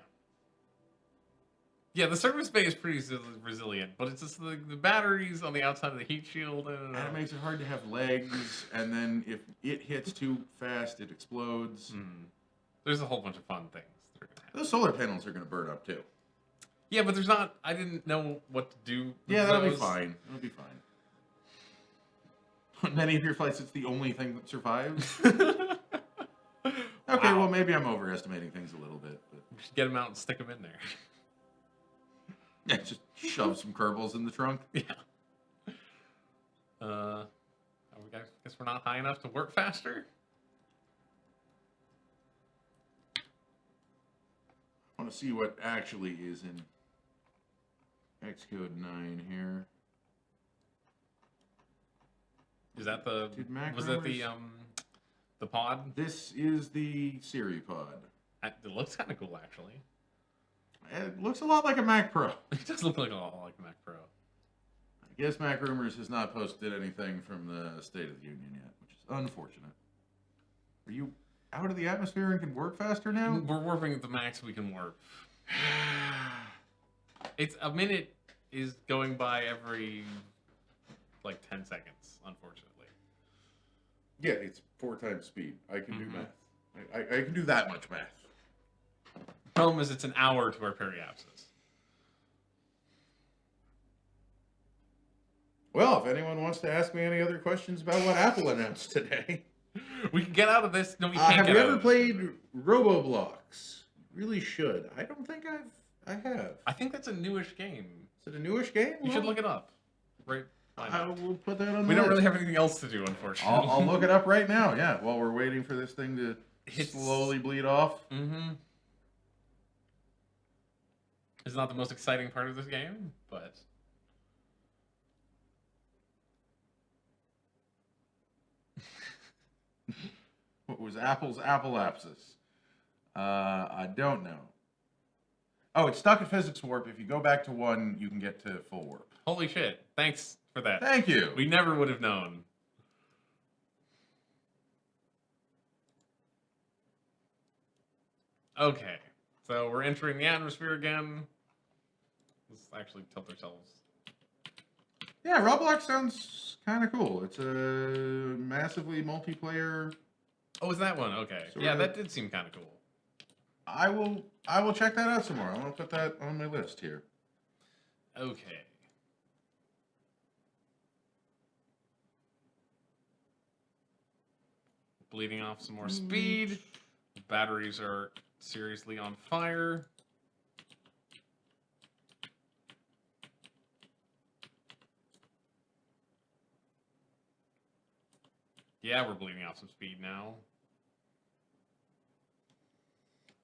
Yeah, the service bay is pretty resilient, but it's just the batteries on the outside of the heat shield. And it makes it hard to have legs, and then if it hits too fast, it explodes. There's a whole bunch of fun things that are going to happen. Those solar panels are going to burn up, too. Yeah, but there's not... I didn't know what to do. Yeah, that'll be fine. It'll be fine. On many of your flights, it's the only thing that survives. Okay, wow. Well, maybe I'm overestimating things a little bit. But... We should get them out and stick them in there. Yeah, just shove some Kerbals in the trunk. Yeah. I guess we're not high enough to work faster? I want to see what actually is in Xcode 9 here. Is that the... Was that the pod? This is the Siri pod. It looks kind of cool, actually. It looks a lot like a Mac Pro. It does look like a lot like a Mac Pro. I guess Mac Rumors has not posted anything from the State of the Union yet, which is unfortunate. Are you out of the atmosphere and can work faster now? We're warping at the max we can warp. It's a minute is going by every like 10 seconds, unfortunately. Yeah, it's 4 times speed. I can do math. I can do that much math. Problem is, it's an hour to our periapsis. Well, if anyone wants to ask me any other questions about what Apple announced today, we can get out of this. No, we can't. Have you ever played Roboblocks? You really should. I don't think I have. I think that's a newish game. Is it a newish game? You should look it up. Right. I will put that on the list. We don't really have anything else to do, unfortunately. I'll look it up right now. Yeah, while we're waiting for this thing to slowly bleed off. It's not the most exciting part of this game, but... What was Apple's Appleapsis? I don't know. Oh, it's stuck at physics warp. If you go back to 1, you can get to full warp. Holy shit. Thanks for that. Thank you. We never would have known. Okay. So we're entering the atmosphere again. Let's actually tilt ourselves. Yeah, Roblox sounds kind of cool. It's a massively multiplayer. Oh, is that one? Okay. Yeah, that did seem kind of cool. I will check that out some more. I'm gonna put that on my list here. Okay. bleeding off some more speed. Batteries are seriously on fire. Yeah, we're bleeding off some speed now.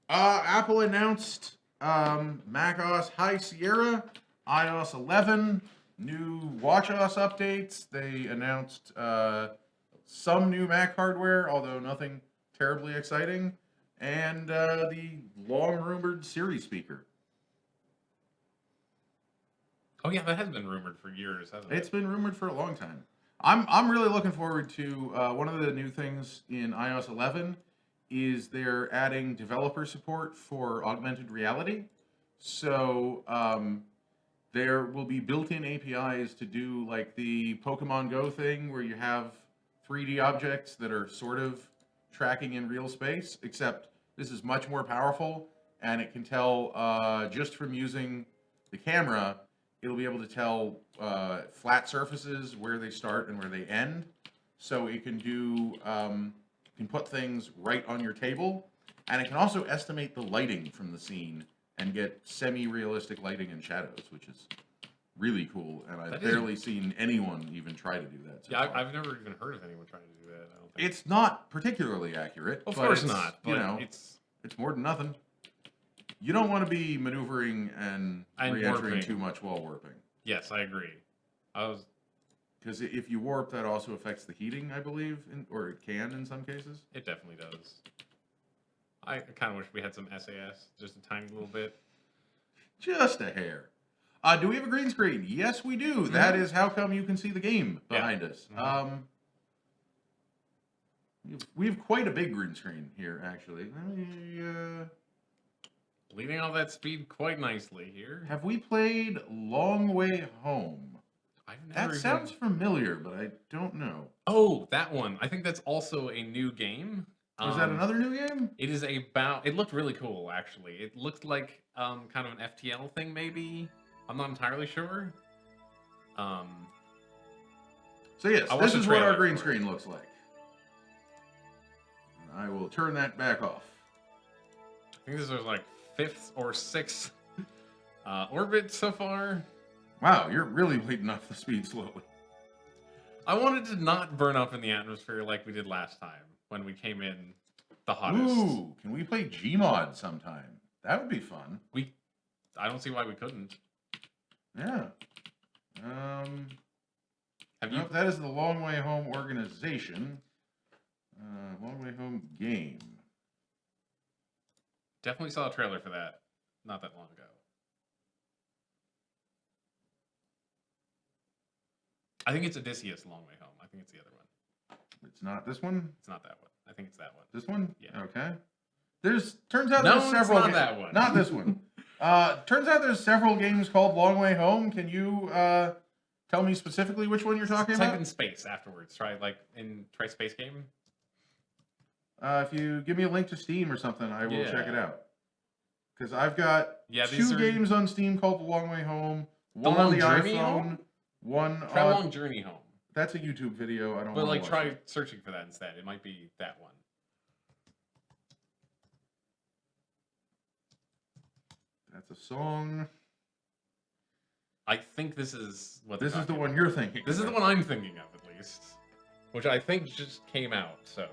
Apple announced macOS High Sierra, iOS 11, new WatchOS updates. They announced some new Mac hardware, although nothing terribly exciting, and the long-rumored Siri speaker. Oh yeah, that has been rumored for years, hasn't it? It's been rumored for a long time. I'm really looking forward to one of the new things in iOS 11 is they're adding developer support for augmented reality. So there will be built-in APIs to do like the Pokemon Go thing where you have 3D objects that are sort of tracking in real space, except this is much more powerful and it can tell just from using the camera, it'll be able to tell flat surfaces where they start and where they end. So it can do, can put things right on your table, and it can also estimate the lighting from the scene and get semi-realistic lighting and shadows, which is really cool. And I've barely seen anyone even try to do that. So yeah, I've never even heard of anyone trying to do that. I don't think. It's not particularly accurate. Of course not. But you know, it's more than nothing. You don't want to be maneuvering and re-entering too much while warping. Yes, I agree. Because if you warp, that also affects the heating, I believe, or it can in some cases. It definitely does. I kind of wish we had some SAS, just a tiny little bit. Just a hair. Do we have a green screen? Yes, we do. Mm-hmm. That is how come you can see the game behind us. Mm-hmm. We have quite a big green screen here, actually. Leading all that speed quite nicely here. Have we played Long Way Home? That sounds familiar, but I don't know. Oh, that one. I think that's also a new game. Is that another new game? It is about... It looked really cool, actually. It looked like kind of an FTL thing, maybe. I'm not entirely sure. So yes, this is what our green screen looks like. I will turn that back off. I think this was like 5th or 6th orbit so far. Wow, you're really bleeding off the speed slowly. I wanted to not burn up in the atmosphere like we did last time when we came in the hottest. Ooh, can we play Gmod sometime? That would be fun. I don't see why we couldn't. Yeah. That is the Long Way Home organization. Long Way Home game. Definitely saw a trailer for that not that long ago. I think it's Odysseus Long Way Home. I think it's the other one. It's not this one? It's not that one. I think it's that one. This one? Yeah. Okay. Turns out there's several. It's not that one. Not this one. Turns out there's several games called Long Way Home. Can you tell me specifically which one you're talking about? Type in space afterwards. Try space game. If you give me a link to Steam or something, I will check it out. Because I've got two games on Steam called The Long Way Home. One on the iPhone. Try Long Journey Home. That's a YouTube video. I don't. But try searching for that instead. It might be that one. That's a song. I think this is what. This is the one you're thinking. This is the one I'm thinking of, at least, which I think just came out. So.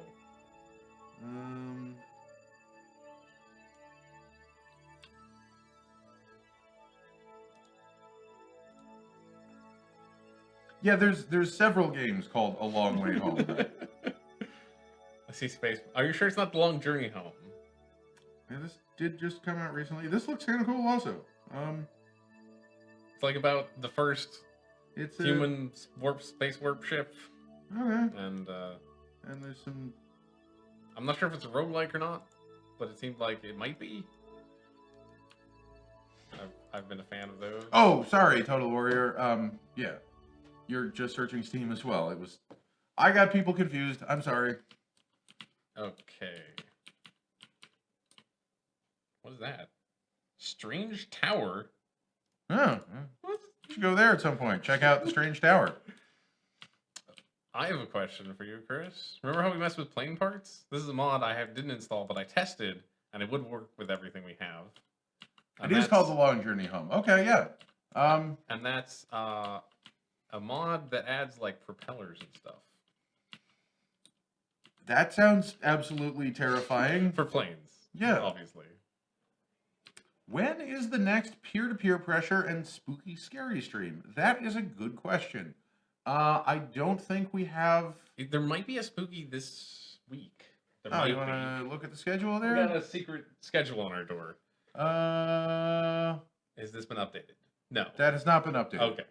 Yeah, there's several games called A Long Way Home. I see space. Are you sure it's not The Long Journey Home? Yeah, this did just come out recently. This looks kind of cool, also. It's like about the first human space warp ship. Okay. And there's some. I'm not sure if it's a roguelike or not, but it seemed like it might be. I've been a fan of those. Oh, sorry, Total Warrior. Yeah. You're just searching Steam as well. I got people confused. I'm sorry. Okay. What is that? Strange Tower? Oh. You should go there at some point. Check out the Strange Tower. I have a question for you, Chris. Remember how we messed with plane parts? This is a mod didn't install, but I tested, and it would work with everything we have. It is called the Long Journey Home. Okay, yeah. And that's a mod that adds like propellers and stuff That sounds absolutely terrifying. for planes. Yeah. Obviously. When is the next peer-to-peer pressure and spooky scary stream? That is a good question. I don't think we have. There might be a spooky this week. There Oh, might you want to look at the schedule We there? got a secret schedule on our door. Has this been updated? No. That has not been updated. Okay.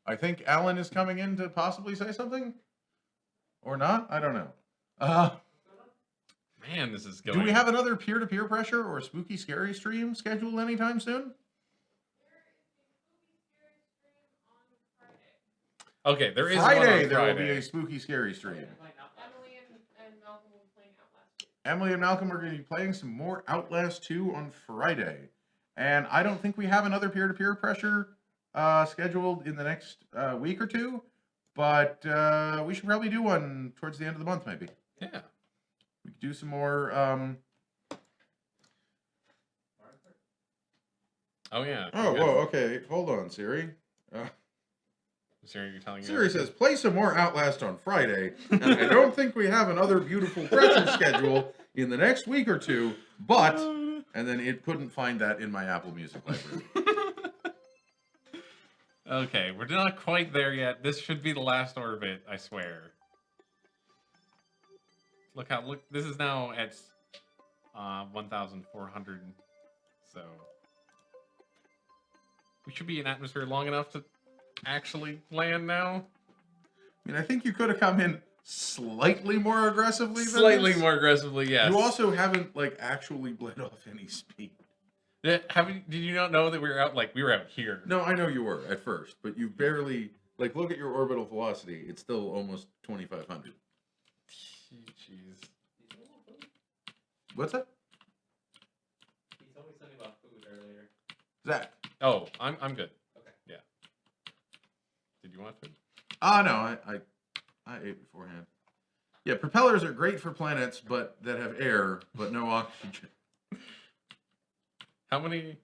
I think Alan is coming in to possibly say something, or not. I don't know. Man, this is going. Do we have another peer-to-peer pressure or spooky scary stream scheduled anytime soon? Okay, there is Friday. one on There will Friday. be a spooky scary stream. Emily and Malcolm will be playing Outlast 2. Emily and Malcolm are going to be playing some more Outlast 2 on Friday. And I don't think we have another peer-to-peer pressure scheduled in the next week or two. But we should probably do one towards the end of the month, maybe. Yeah. We could do some more... Oh, yeah. Oh, whoa, okay. Hold on, Siri. Siri, you're telling you. Siri says, play some more Outlast on Friday. And I don't think we have another beautiful pressure schedule in the next week or two. But... And then it couldn't find that in my Apple Music library. Okay, we're not quite there yet. This should be the last orbit, I swear. Look, this is now at 1,400. So we should be in atmosphere long enough to actually land now. I mean, I think you could have come in slightly more aggressively than Slightly this. more aggressively, yes. You also haven't, like, actually bled off any speed. Did you not know that we were out here? No, I know you were at first, but you barely, like, look at your orbital velocity. It's still almost 2,500. Jeez. What's that? He told me something about food earlier. Zach. Oh, I'm good. Okay. Yeah. Did you want food? No, I ate beforehand. Yeah, propellers are great for planets that have air, but no oxygen. How many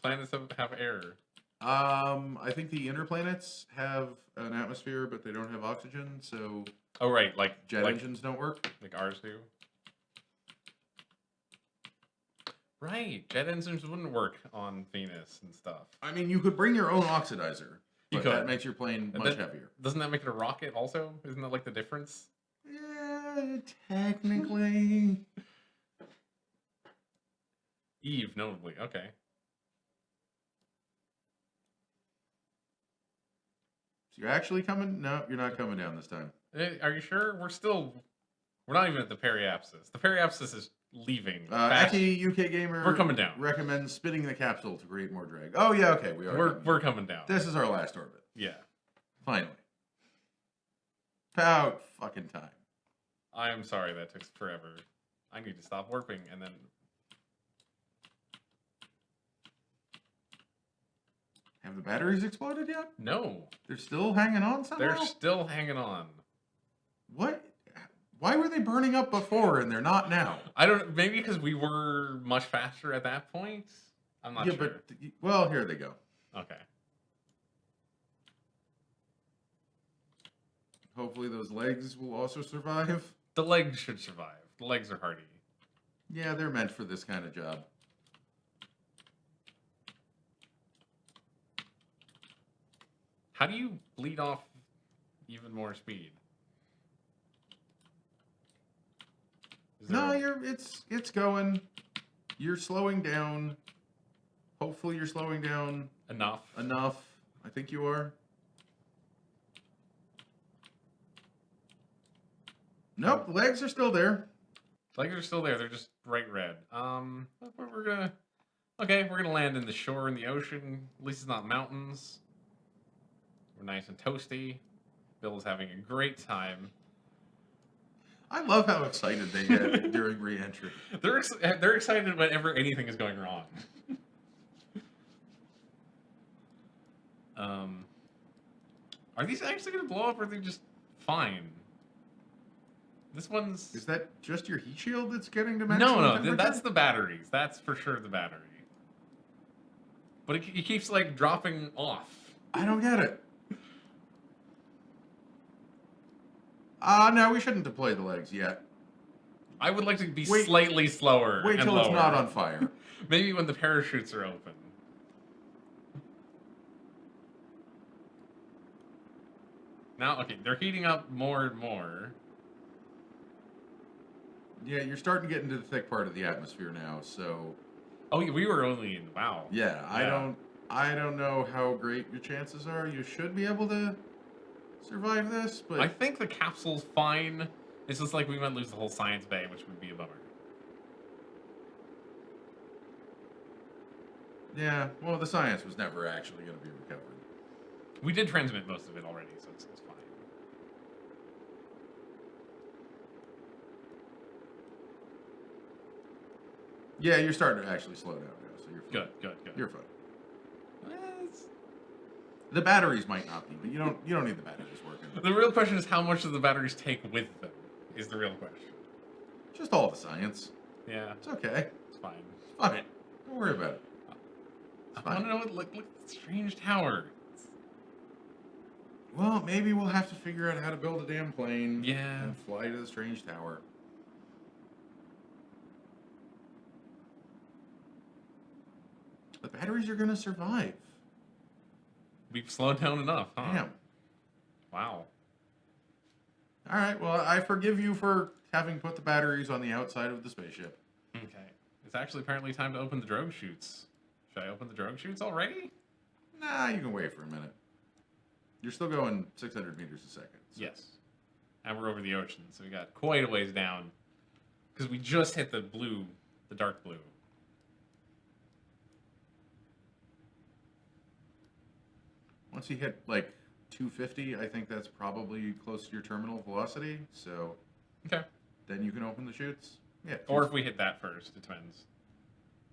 planets have air? I think the inner planets have an atmosphere, but they don't have oxygen, so Oh, right, like jet engines don't work. Like ours do. Right, jet engines wouldn't work on Venus and stuff. I mean, you could bring your own oxidizer, You but could. that makes your plane much heavier. Doesn't that make it a rocket also? Isn't that like the difference? Yeah, technically. Eve, notably. Okay. So you're actually coming? No, you're not coming down this time. Are you sure? We're not even at the periapsis. The periapsis is leaving. Aki UK Gamer We're coming down. recommends spinning the capsule to create more drag. Oh, yeah, okay, we are. We're coming down. This is our last orbit. Yeah. Finally. About fucking time. I am sorry that took forever. I need to stop warping and then... Have the batteries exploded yet? No. They're still hanging on somehow? They're still hanging on. What? Why were they burning up before and they're not now? I don't... Maybe because we were much faster at that point? I'm not sure. But, well, here they go. Okay. Hopefully those legs will also survive. The legs should survive. The legs are hardy. Yeah, they're meant for this kind of job. How do you bleed off even more speed? No, it's going. You're slowing down. Hopefully you're slowing down enough. I think you are. Nope, the legs are still there. Legs are still there. They're just bright red. We're gonna land in the shore in the ocean. At least it's not mountains. We're nice and toasty. Bill is having a great time. I love how excited they get during re-entry. They're excited whenever anything is going wrong. Are these actually gonna blow up, or are they just fine. This one's... Is that just your heat shield that's getting to No, maximum no, temperature? that's the batteries. That's for sure the battery. But it keeps, like, dropping off. I don't get it. No, we shouldn't deploy the legs yet. I would like to be Wait- slightly slower. Wait and till lower. it's not on fire. Maybe when the parachutes are open. Now, okay, they're heating up more and more. Yeah, you're starting to get into the thick part of the atmosphere now, so Oh, we were only in... Wow. yeah, I don't know how great your chances are. You should be able to survive this, but I think the capsule's fine. It's just like we might lose the whole science bay, which would be a bummer. yeah, well, the science was never actually going to be recovered. We did transmit most of it already, so it's fine. Yeah, you're starting to actually slow down now, so you're fine. Good. You're fine. It's- The batteries might not be, but you don't need the batteries working. The real question is how much do the batteries take with them, is the real question. Just all the science. Yeah, It's okay. it's fine. It's fine. Don't worry about it. I fine. want to know what, look at the strange tower. Well, maybe we'll have to figure out how to build a damn plane. Yeah. And fly to the strange tower. The batteries are gonna survive. We've slowed down enough, huh? Damn. Wow. All right. Well, I forgive you for having put the batteries on the outside of the spaceship. Okay. It's actually apparently time to open the drogue chutes. Should I open the drogue chutes already? Nah, you can wait for a minute. You're still going 600 meters a second. So. Yes. And we're over the ocean, so we got quite a ways down. Because we just hit the blue, the dark blue. Once you hit like 250, I think that's probably close to your terminal velocity. So Okay. then you can open the chutes. Yeah. Or if we hit that first, it depends.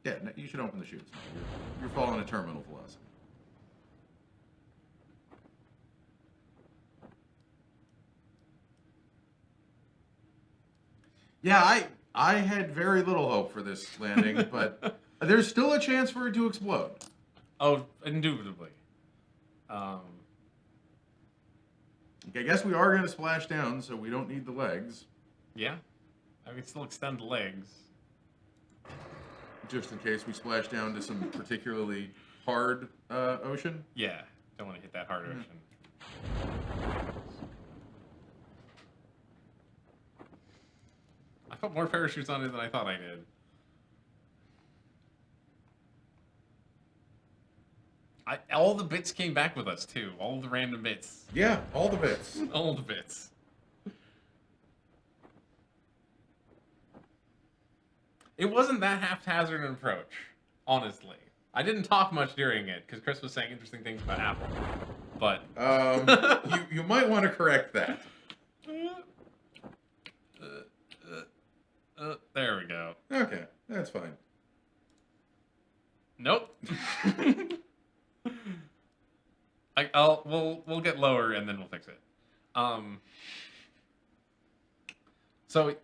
Yeah, no, you should open the chutes. You're following a terminal velocity. Yeah, I had very little hope for this landing, but there's still a chance for it to explode. Oh, indubitably. I guess we are going to splash down, so we don't need the legs, Yeah. I can still extend the legs. just in case we splash down to some particularly hard ocean. Yeah. Don't want to hit that hard ocean. I put more parachutes on it than I thought I did. All the bits came back with us, too. All the random bits. Yeah, all the bits. All the bits. It wasn't that haphazard an approach, honestly. I didn't talk much during it, because Kris was saying interesting things about Apple. But... You might want to correct that. There we go. Okay, that's fine. Nope. We'll get lower and then we'll fix it. So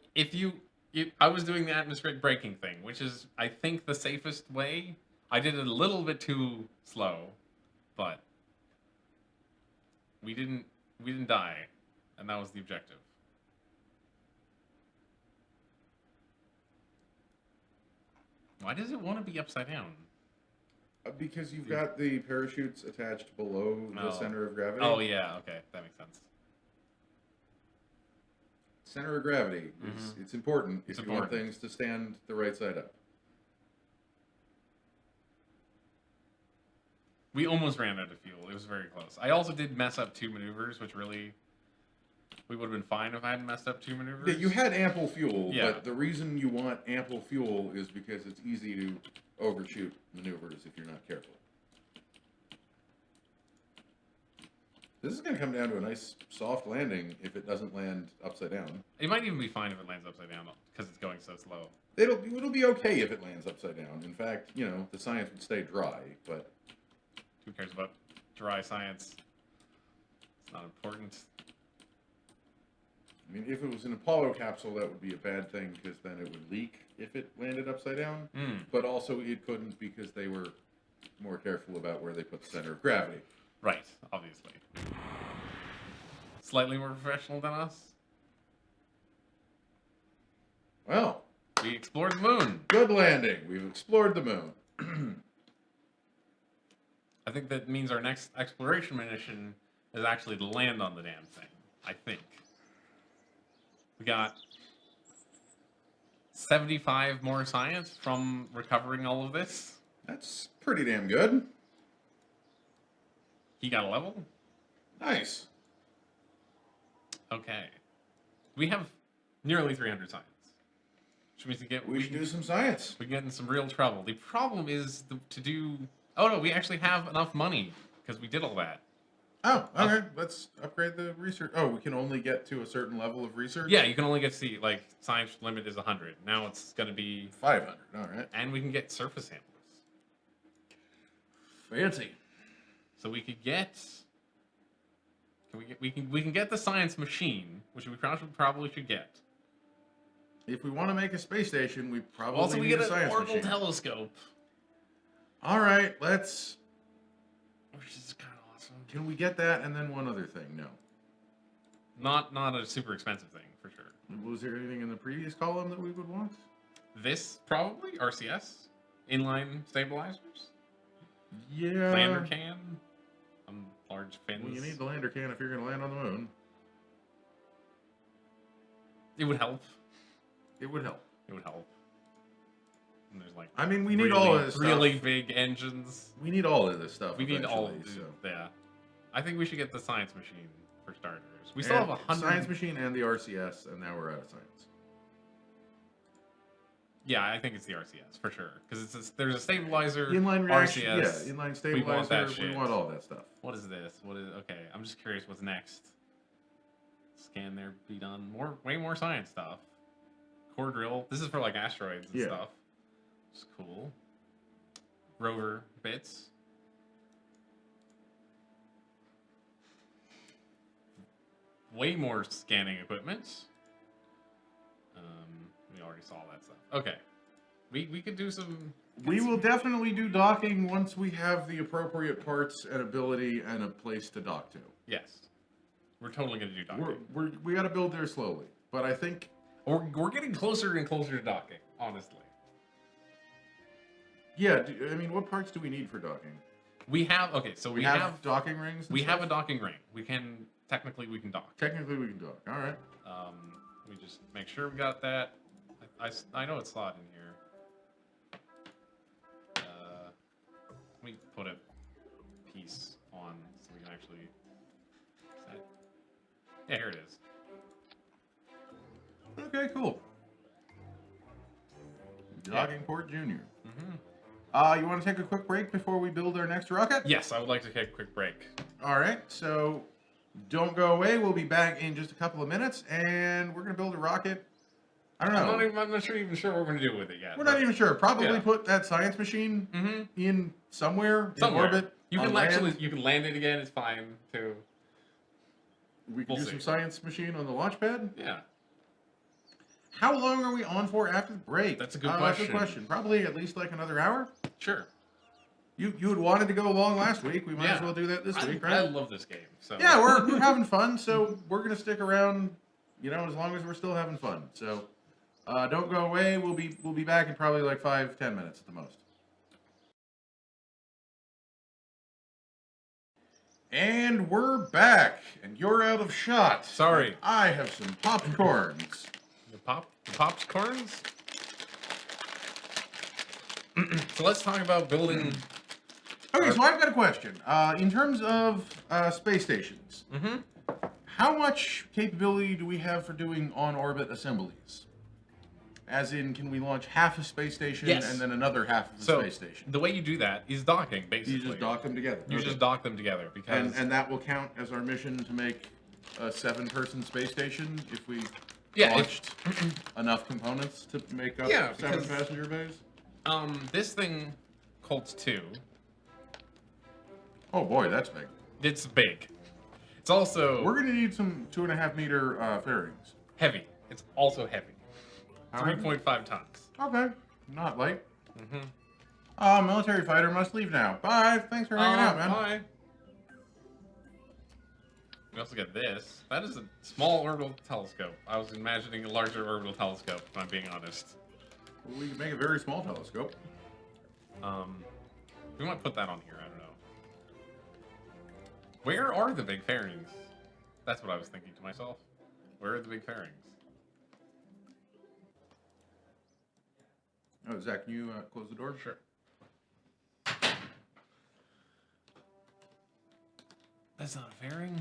I was doing the atmospheric braking thing, which is I think the safest way. I did it a little bit too slow, but we didn't die, and that was the objective. Why does it want to be upside down? Because you've got the parachutes attached below the Oh. center of gravity. Oh yeah, okay, that makes sense. Center of gravity. It's important It's if you want important. things to stand the right side up. We almost ran out of fuel. It was very close. I also did mess up 2 maneuvers, which really we would have been fine if I hadn't messed up 2 maneuvers. Yeah, you had ample fuel, Yeah. but the reason you want ample fuel is because it's easy to overshoot maneuvers if you're not careful. This is going to come down to a nice soft landing if it doesn't land upside down. It might even be fine if it lands upside down because it's going so slow. It'll be okay if it lands upside down. In fact, the science would stay dry, but Who cares about dry science? It's not important. I mean, if it was an Apollo capsule, that would be a bad thing because then it would leak if it landed upside down. But also it couldn't because they were more careful about where they put the center of gravity. Right, obviously. Slightly more professional than us. Well, We explored the moon. good landing. We've explored the moon. I think that means our next exploration mission is actually to land on the damn thing. I think. We got 75 more science from recovering all of this. That's pretty damn good. He got a level? Nice. Okay. We have nearly 300 science. Which means We should do some science. we get in some real trouble. The problem is to do... Oh no, we actually have enough money because we did all that. Oh, okay. Let's upgrade the research. Oh, we can only get to a certain level of research? Yeah, you can only get to like science limit is 100. Now it's going to be 500. All right. and we can get surface samples. Fancy. So we could get we can get the science machine, which we probably should get. If we want to make a space station, we probably Also, we need get a an science orbital machine. telescope, All right, let's. which is kind of awesome. Can we get that and then one other thing? No. Not a super expensive thing for sure. Was there anything in the previous column that we would want? This probably RCS inline stabilizers, Yeah. lander can, large fins. Well, you need the lander can if you're going to land on the moon. It would help. It would help. It would help. And there's like I mean, we need really, all of this really stuff. big engines. We need all of this stuff. We need all of eventually, the, yeah. I think we should get the science machine for starters. We still And have 100 science machine and the RCS, and now we're out of science. Yeah, I think it's the RCS for sure because there's a stabilizer. Inline reaction, RCS. yeah, inline We want that stabilizer. We shit. want all that stuff. What is this? What is okay? I'm just curious. What's next? Scan there, be done. Way more science stuff. Core drill. This is for like asteroids and Yeah. stuff. It's cool. Rover bits. Way more scanning equipment. We already saw that stuff. Okay. We could do some... We will definitely do docking once we have the appropriate parts and ability and a place to dock to. Yes. We're totally going to do docking. We got to build there slowly, but I think We're getting closer and closer to docking, honestly. yeah. I mean, what parts do we need for docking? We have... Okay, so we have docking rings. And we have a stuff? docking ring. We can... Technically, we can dock. Technically, we can dock. All right. We just make sure we got that. I know it's slot in here. Let me put a piece on so we can actually set. Yeah, here it is. Okay. Cool. Docking Port Junior. Mm-hmm. You want to take a quick break before we build our next rocket? Yes, I would like to take a quick break. All right. So don't go away. We'll be back in just a couple of minutes, and we're gonna build a rocket. I don't know. I'm not even sure what we're gonna do with it yet. We're not even sure. Probably Yeah. put that science machine Mm-hmm. in somewhere in Somewhere. orbit. You on can land. actually you can land it again. It's fine too. We can we'll do see. some science machine on the launch pad. Yeah. How long are we on for after the break? That's a good That's a question. good question. Probably at least like another hour. Sure. You had wanted to go long last week. We might as Yeah. well do that this week, I right? love this game. So Yeah, we're having fun, so we're gonna stick around. You know, as long as we're still having fun. So don't go away. We'll be back in probably like 5-10 minutes at the most. And we're back, and you're out of shot. Sorry. I have some popcorns. The popcorns. So let's talk about building. Okay, so I've got a question. In terms of space stations, Mm-hmm. how much capability do we have for doing on-orbit assemblies? As in, can we launch half a space station Yes. and then another half of the So space station? the way you do that is docking, basically. You just dock them together. You Okay. just dock them together because and that will count as our mission to make a 7-person space station if we Yeah, launched enough components to make up Yeah, 7 because- passenger bays. this thing Colts 2. Oh boy, that's big. It's big. It's also We're gonna need some 2.5 meter fairings. Heavy. It's also heavy. How heavy? 3.5 tons. Okay, not light. Mm-hmm. Military fighter must leave now. Bye. Thanks for hanging out, man. Bye. We also get this. That is a small orbital telescope. I was imagining a larger orbital telescope, if I'm being honest. Well, we can make a very small telescope. We might put that on here. I don't know. Where are the big fairings? That's what I was thinking to myself. Where are the big fairings? Oh, Zach, can you close the door? Sure. That's not a fairing.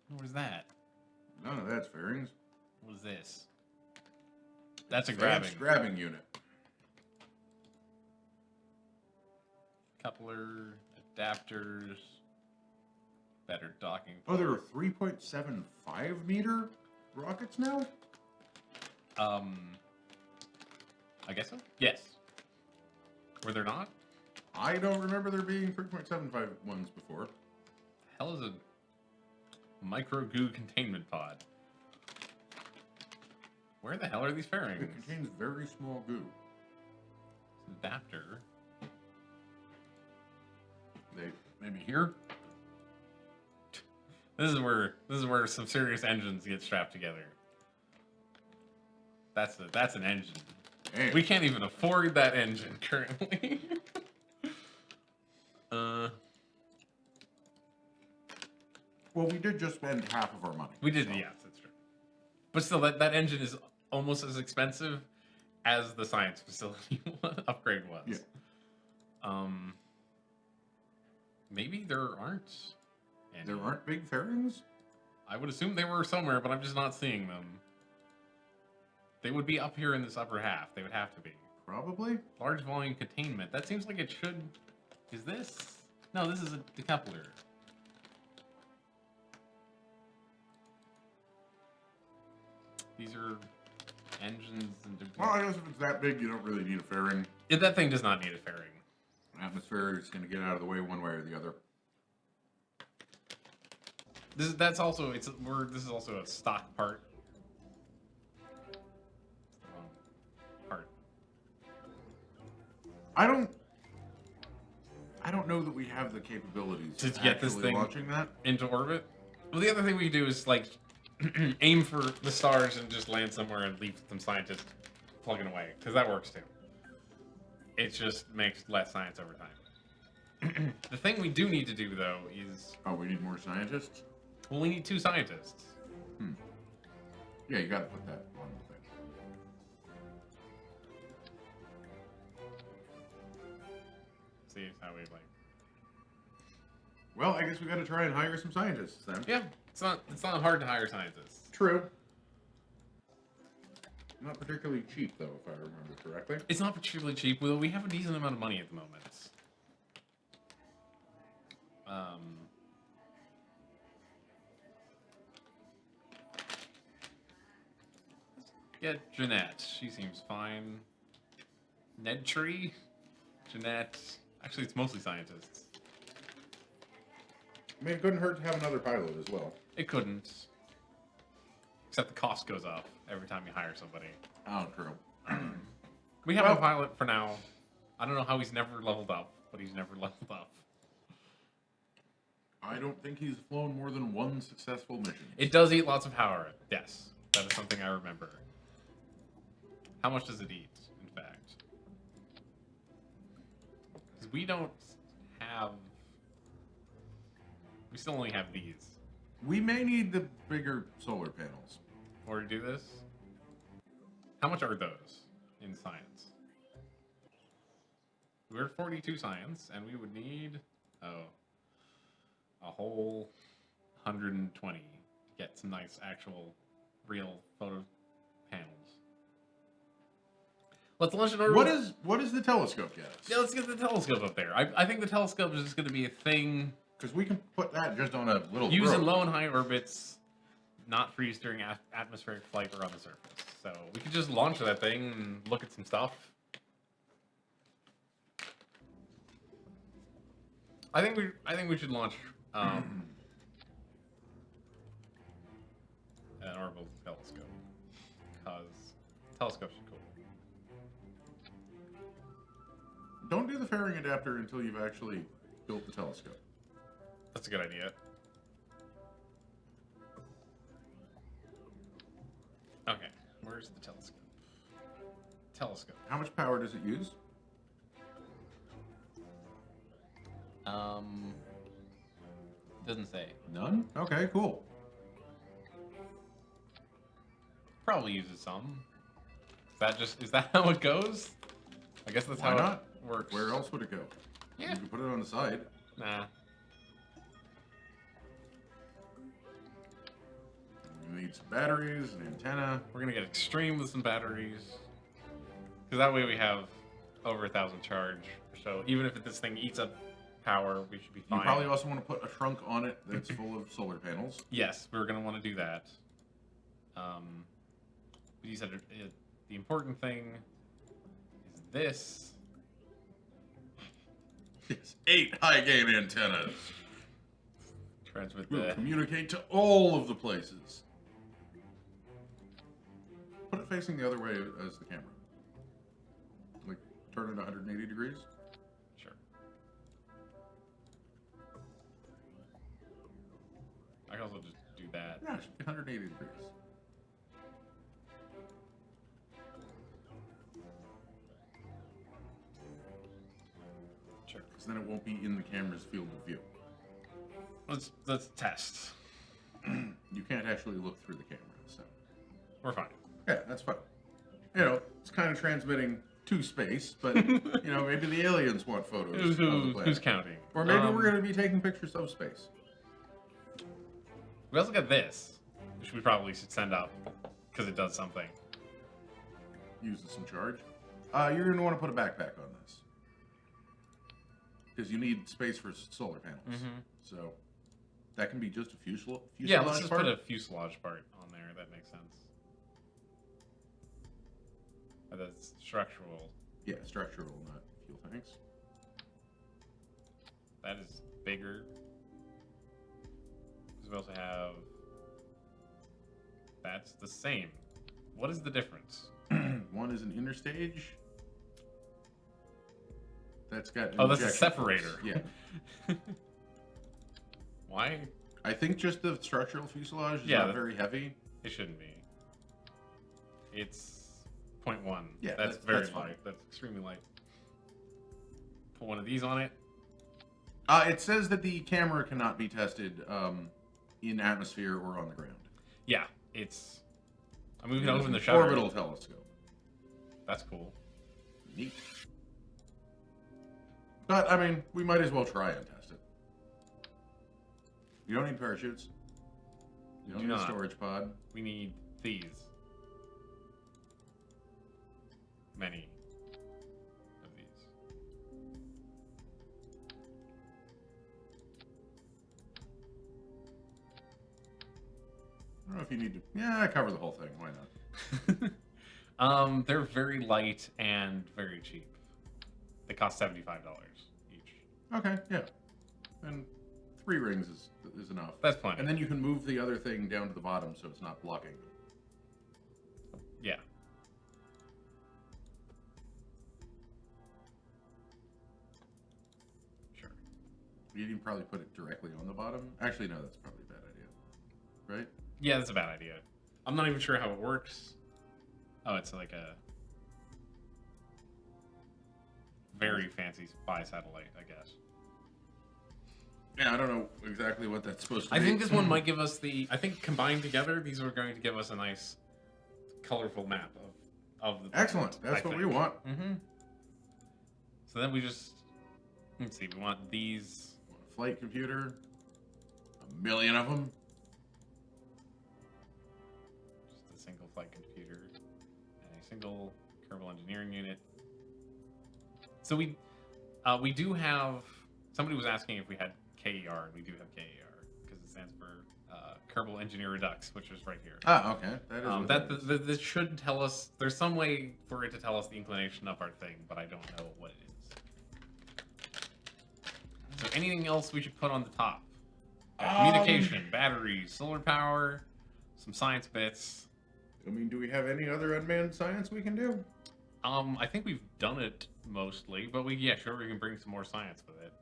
What is that? None of that's fairings. What is this? That's a grabbing. Advanced grabbing unit. Coupler, adapters, better docking. Oh, there are 3.75 meter rockets now? I guess so. Yes. Were there not? I don't remember there being 3.75 ones before. Hell is a micro goo containment pod. Where the hell are these fairings? It contains very small goo. Adapter. They maybe here? This is where some serious engines get strapped together. That's an engine. Damn. We can't even afford that engine currently. Well, we did just spend half of our money. We did, so. yes, that's true. But still, that engine is almost as expensive as the science facility upgrade was. Yeah. Maybe there aren't any. There aren't big fairings? I would assume they were somewhere, but I'm just not seeing them. They would be up here in this upper half. They would have to be. Probably. Large volume containment. That seems like it should... Is this? No, this is a decoupler. These are engines and... Well, I guess if it's that big, you don't really need a fairing. Yeah, that thing does not need a fairing. Atmosphere is going to get out of the way one way or the other. This is also a stock part. Part. I don't know that we have the capabilities To get this thing launching that into orbit. Well, the other thing we could do is like aim for the stars and just land somewhere and leave some scientists plugging away, because that works too. It just makes less science over time. The thing we do need to do though is we need more scientists. well, we need 2 scientists. Yeah, you got to put that on the thing. See how we like. Well, I guess we got to try and hire some scientists then. Yeah, it's not hard to hire scientists. True. Not particularly cheap though, if I remember correctly. It's not particularly cheap. Well, we have a decent amount of money at the moment. Yeah, Jeanette. She seems fine. Ned Tree? Jeanette. Actually, it's mostly scientists. I mean, it couldn't hurt to have another pilot as well. It couldn't. Except the cost goes up every time you hire somebody. Oh, true. We have a pilot for now. I don't know how he's never leveled up, but he's never leveled up. I don't think he's flown more than one successful mission. It does eat lots of power. Yes, that is something I remember. How much does it eat, in fact? Because we don't have... We still only have these. We may need the bigger solar panels. Or to do this? How much are those in science? We're 42 science, and we would need, a whole 120 to get some nice, actual, real photo panels. Let's launch an orbital. What is the telescope get us? Yeah, let's get the telescope up there. I think the telescope is just going to be a thing. Because we can put that just on a little Used in probe. low and high orbits, not for use during atmospheric flight or on the surface. So we could just launch that thing and look at some stuff. I think we should launch an orbital build a telescope. Because telescopes are cool. Don't do the fairing adapter until you've actually built the telescope. That's a good idea. Okay, where's the telescope? Telescope. How much power does it use? Doesn't say. None? Okay, cool. Probably uses some. Is that how it goes? I guess that's Why how not? it works. Where else would it go? Yeah. You can put it on the side. Nah. You need some batteries, an antenna. We're gonna get extreme with some batteries. Because that way we have over 1,000 charge. So even if this thing eats up power, we should be fine. You probably also want to put a trunk on it that's full of solar panels. Yes, we're gonna want to do that. You said the important thing is this. Yes, 8 high gain antennas. Transmit Will the. communicate to all of the places. Put it facing the other way as the camera. Like, turn it 180 degrees. Sure. I can also just do that. Yeah, it should be 180 degrees. Sure. Because then it won't be in the camera's field of view. Let's test. You can't actually look through the camera, so. We're fine. Yeah, that's fine. You know, it's kind of transmitting to space, but, you know, maybe the aliens want photos of the planet. Who's counting? Or maybe we're going to be taking pictures of space. We also got this, which we probably should send up because it does something. Uses some charge. You're going to want to put a backpack on this. Because you need space for solar panels. Mm-hmm. So that can be just a fuselage Yeah, let's just part. put a fuselage part on there. That makes sense. That's structural. Yeah, structural, not fuel tanks. That is bigger. We also have. That's the same. What is the difference? One is an interstage. That's got. Oh, that's a injection separator. force. Yeah. Why? I think just the structural fuselage is Yeah, not very heavy. It shouldn't be. It's 0.1. Yeah, that's that's very fine. light. That's extremely light. Put one of these on it. It says that the camera cannot be tested in atmosphere or on the ground. Yeah, it's. I mean, we can It is open the an shutter. orbital telescope. That's cool. Neat. But, I mean, we might as well try and test it. You don't need parachutes. You don't Do need a not. storage pod. We need these. Many of these. I don't know if you need to... Yeah, cover the whole thing. Why not? They're very light and very cheap. They cost $75 each. Okay, yeah. And 3 rings is enough. That's plenty. And then you can move the other thing down to the bottom so it's not blocking. Yeah. Sure. You can probably put it directly on the bottom. Actually, no, that's probably a bad idea. Right? Yeah, that's a bad idea. I'm not even sure how it works. Oh, it's like a very fancy spy satellite, I guess. Yeah, I don't know exactly what that's supposed to be. I think this one might give us I think combined together, these are going to give us a nice, colorful map of the planet, Excellent. That's I what we think. want. Mm-hmm. So then we just, let's see, we want these. Flight computer. 1,000,000 of them. Just a single flight computer and a single Kerbal engineering unit. So we do have, somebody was asking if we had KER, and we do have KER, because it stands for Kerbal Engineer Redux, which is right here. Ah, okay. That is what that is. This should tell us, there's some way for it to tell us the inclination of our thing, but I don't know what it is. So anything else we should put on the top? Communication, batteries, solar power, some science bits. I mean, do we have any other unmanned science we can do? I think we've done it mostly, but we can bring some more science with it.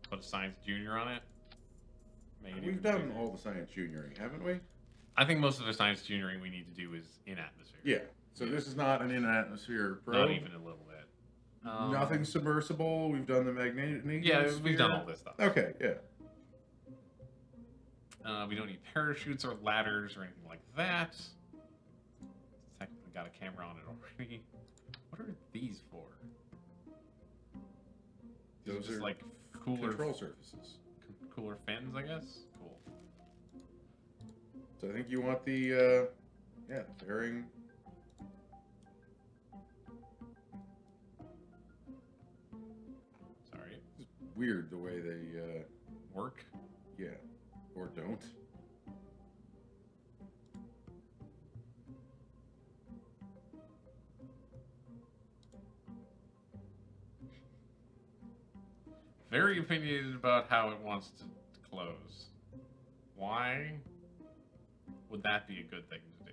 Put a science junior on it. Make it We've even done bigger. all the science junioring, haven't we? I think most of the science junioring we need to do is in atmosphere. Yeah. So this is not an in-atmosphere probe. Not even a little bit. Nothing submersible. We've done the magnetic. Yeah, we've done all this stuff. Okay, yeah. We don't need parachutes or ladders or anything like that. It's technically got a camera on it already. What are these for? These are Those just are like cooler control surfaces. cooler fins, I guess. Cool. So I think you want the fairing. Sorry. It's weird the way they Work. yeah, or don't. Very opinionated about how it wants to close. Why would that be a good thing to do?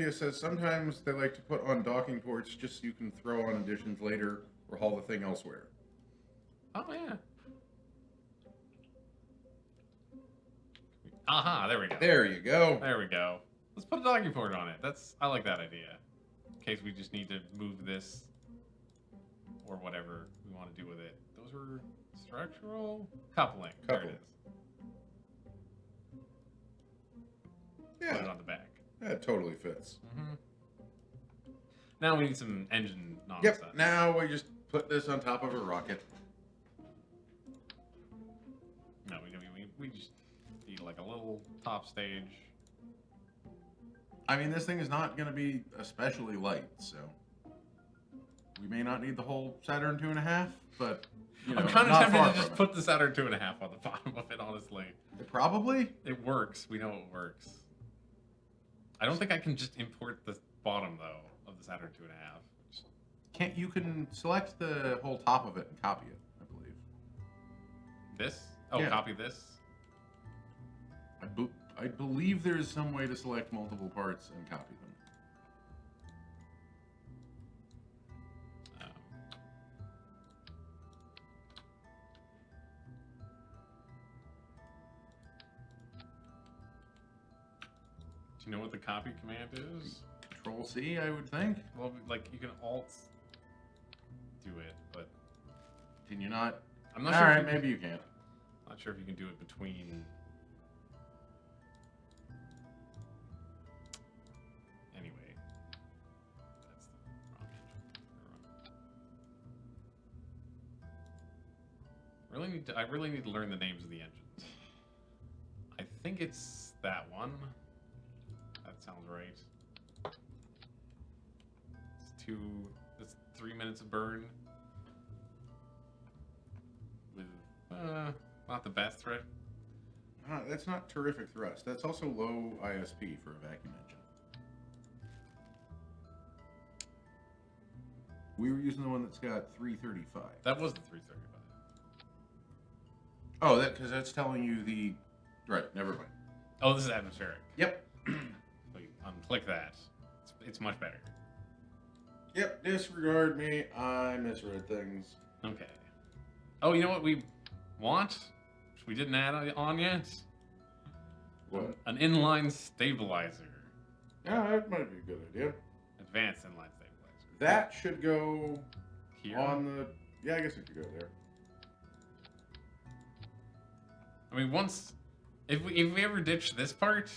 Latifia says sometimes they like to put on docking ports just so you can throw on additions later or haul the thing elsewhere. Oh yeah. Aha, there we go. There you go. There we go. Let's put a docking port on it. I like that idea. In case we just need to move this or whatever we want to do with it. Those are structural coupling. There it Coupling. is. Put it Yeah, on the back. that totally fits. Mm-hmm. Now we need some engine Yep. nonsense. Now we just put this on top of a rocket. No, we just need like a little top stage. I mean, this thing is not going to be especially light, so we may not need the whole Saturn 2.5, but you know, I'm kind of not tempted far to from just it. put the Saturn 2.5 on the bottom of it, honestly. Probably. It works. We know it works. I don't think I can just import the bottom, though, of the Saturn 2.5. You can select the whole top of it and copy it, I believe. This? Oh, Yeah. copy this? I believe there's some way to select multiple parts and copy them. Do you know what the copy command is? Control C, I would think. Well, like, you can alt do it, but Can you not? I'm not All sure right, if you, maybe you can. not sure if you can do it between. Anyway, that's the wrong engine. I really need to learn the names of the engines. I think it's that one. That sounds right. That's 3 minutes of burn. With not the best threat. That's not terrific thrust. That's also low ISP for a vacuum engine. We were using the one that's got 335. That was the 335. Oh, because that's telling you the. Right, never mind. Oh, this is atmospheric. Yep. So you unclick that. It's much better. Yep, disregard me. I misread things. Okay. Oh, you know what we want? Which we didn't add on yet? What? An inline stabilizer. Yeah, that might be a good idea. Advanced inline stabilizer. That should go Here? on the. Yeah, I guess it could go there. I mean, if we ever ditch this part,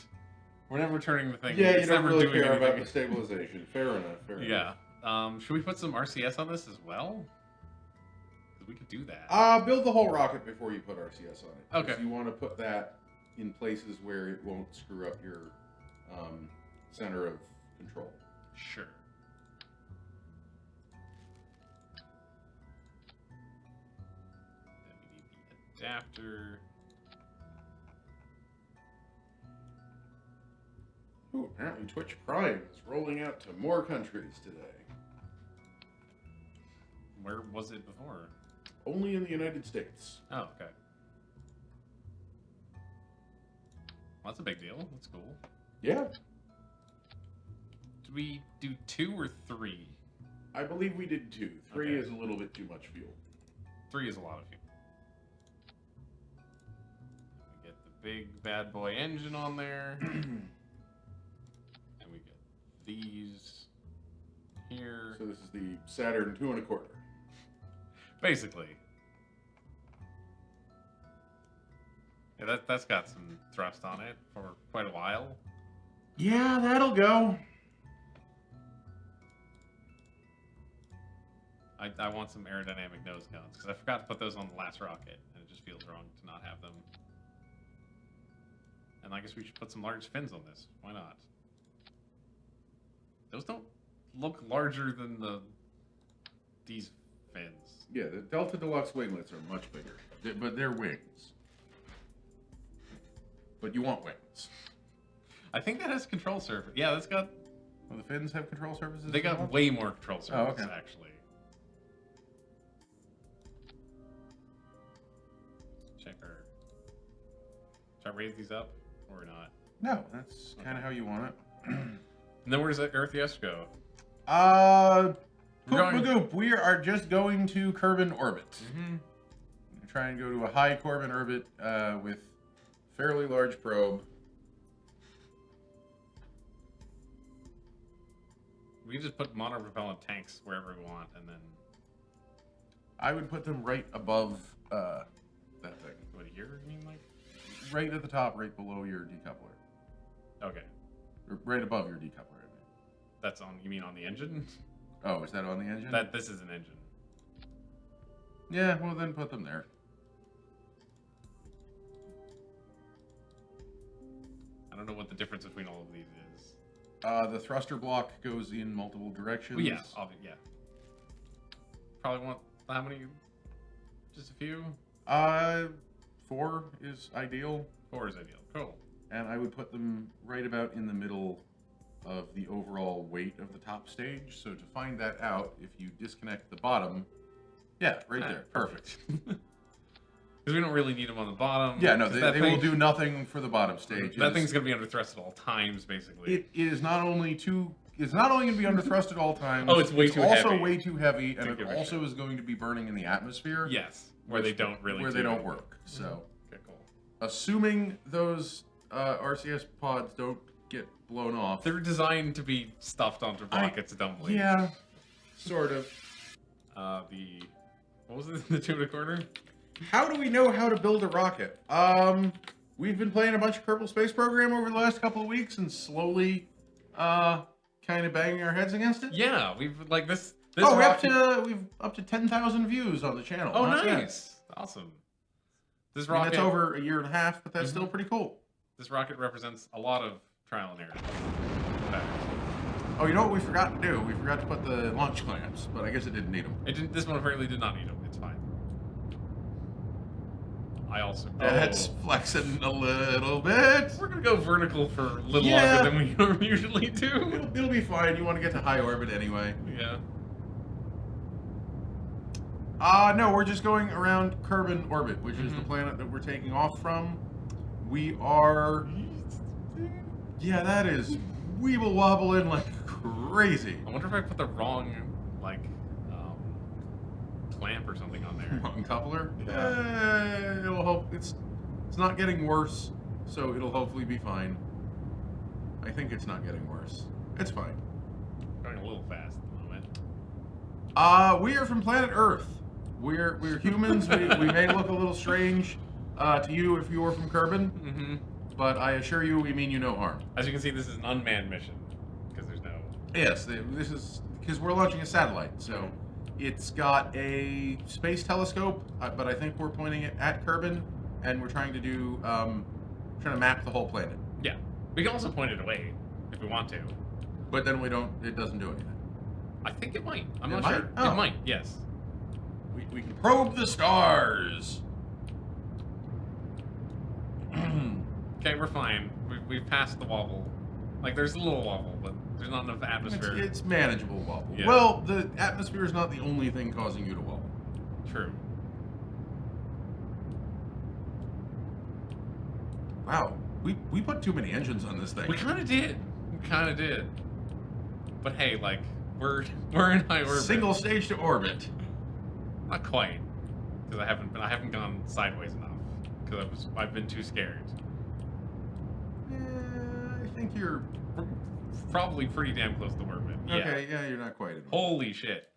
we're never turning the thing. Yeah, it's you don't never really doing care about anything. the stabilization. Fair enough. Fair enough. Yeah. Should we put some RCS on this as well? 'Cause we could do that. Build the whole rocket before you put RCS on it. 'Cause Okay. You want to put that in places where it won't screw up your center of control. Sure. Then we need the adapter. Ooh, apparently Twitch Prime is rolling out to more countries today. Where was it before? Only in the United States. Oh, okay. That's a big deal. That's cool. Yeah, Did we do 2 or 3? I believe we did 2. 3 Okay. is a little bit too much fuel. 3 is a lot of fuel. We get the big bad boy engine on there. And we get these here. So this is the Saturn 2 1/4. Basically. Yeah, that's got some thrust on it for quite a while. Yeah, that'll go. I want some aerodynamic nose cones because I forgot to put those on the last rocket, and it just feels wrong to not have them. And I guess we should put some large fins on this. Why not? Those don't look larger than these fins. Yeah, the Delta Deluxe winglets are much bigger, but they're wings. But you want wings. I think that has control surface. Yeah, that's got. Well, the fins have control surfaces. They as got well? way more control surface okay. actually. Check our. Should I raise these up or not? No, that's kind of how you want it. And then where does that Earth yes go? Poop Magoop, we are just going to Kerbin orbit. Mm-hmm. Try and go to a high Kerbin orbit with fairly large probe. We can just put monopropellant tanks wherever we want, and then I would put them right above that thing. what here? You mean like? Right at the top, right below your decoupler. Okay, Or right above your decoupler, I mean. that's on. You mean on the engine? Oh, is that on the engine? This is an engine. Yeah, well then put them there. I don't know what the difference between all of these is. The thruster block goes in multiple directions. Oh, yeah, yeah. Probably want how many? Just a few. 4 is ideal. 4 is ideal. Cool. And I would put them right about in the middle of the overall weight of the top stage. So to find that out, if you disconnect the bottom, yeah, right there, perfect. Because we don't really need them on the bottom. Yeah, no, 'cause they will do nothing for the bottom stage. That thing's gonna be under thrust at all times, basically. It is not only it's not only going to be under thrust at all times. Oh, it's way too also heavy. way too heavy, and To it give a also shit. is going to be burning in the atmosphere. Yes, where they don't really. where they don't work. So, Okay, cool. assuming those RCS pods don't get blown off. They're designed to be stuffed onto rockets dumbly. Yeah, sort of. What was it? The 2 1/4? How do we know how to build a rocket? We've been playing a bunch of Kerbal Space Program over the last couple of weeks and slowly, kind of banging our heads against it. Yeah, we've like this. Oh, rocket... we've up to 10,000 views on the channel. Oh, Not bad. nice! Awesome. This I mean, rocket. that's over a year and a half, but that's Mm-hmm. still pretty cool. This rocket represents a lot of trial and error. In fact, Oh, you know what we forgot to do? We forgot to put the launch clamps, but I guess it didn't need them. it didn't. This one apparently did not need them. It's fine. I also. That's flexing a little bit. We're gonna go vertical for a little Yeah. longer than we usually do. It'll be fine. You want to get to high orbit anyway. Yeah. No, we're just going around Kerbin orbit, which is the Mhm. planet that we're taking off from. We are... Yeah, that is weeble wobbling like crazy. I wonder if I put the wrong clamp or something on there. Wrong coupler? Yeah. It'll hope it's not getting worse, so it'll hopefully be fine. I think it's not getting worse. It's fine. Going a little fast at the moment. We are from planet Earth. We're humans. we may look a little strange to you if you're from Kerbin, Mm-hmm. but I assure you we mean you no harm. As you can see, this is an unmanned mission because there's no. Yes, this is because we're launching a satellite, so it's got a space telescope, but I think we're pointing it at Kerbin, and we're trying to do trying to map the whole planet. Yeah, we can also point it away if we want to. But then we don't. It doesn't do anything. I think it might. I'm It not might? sure. Oh. It might. Yes. We can probe the stars. Okay, we're fine. We've passed the wobble. Like there's a little wobble, but there's not enough atmosphere. It's manageable wobble. Yeah. Well, the atmosphere is not the only thing causing you to wobble. True. Wow, We put too many engines on this thing. We kind of did. We kind of did. But hey, like we're in high orbit. Single stage to orbit. Not quite, because I haven't gone sideways enough. Because I've been too scared. I think you're We're probably pretty damn close to orbit. Yeah. okay. Yeah, you're not quite. Holy shit.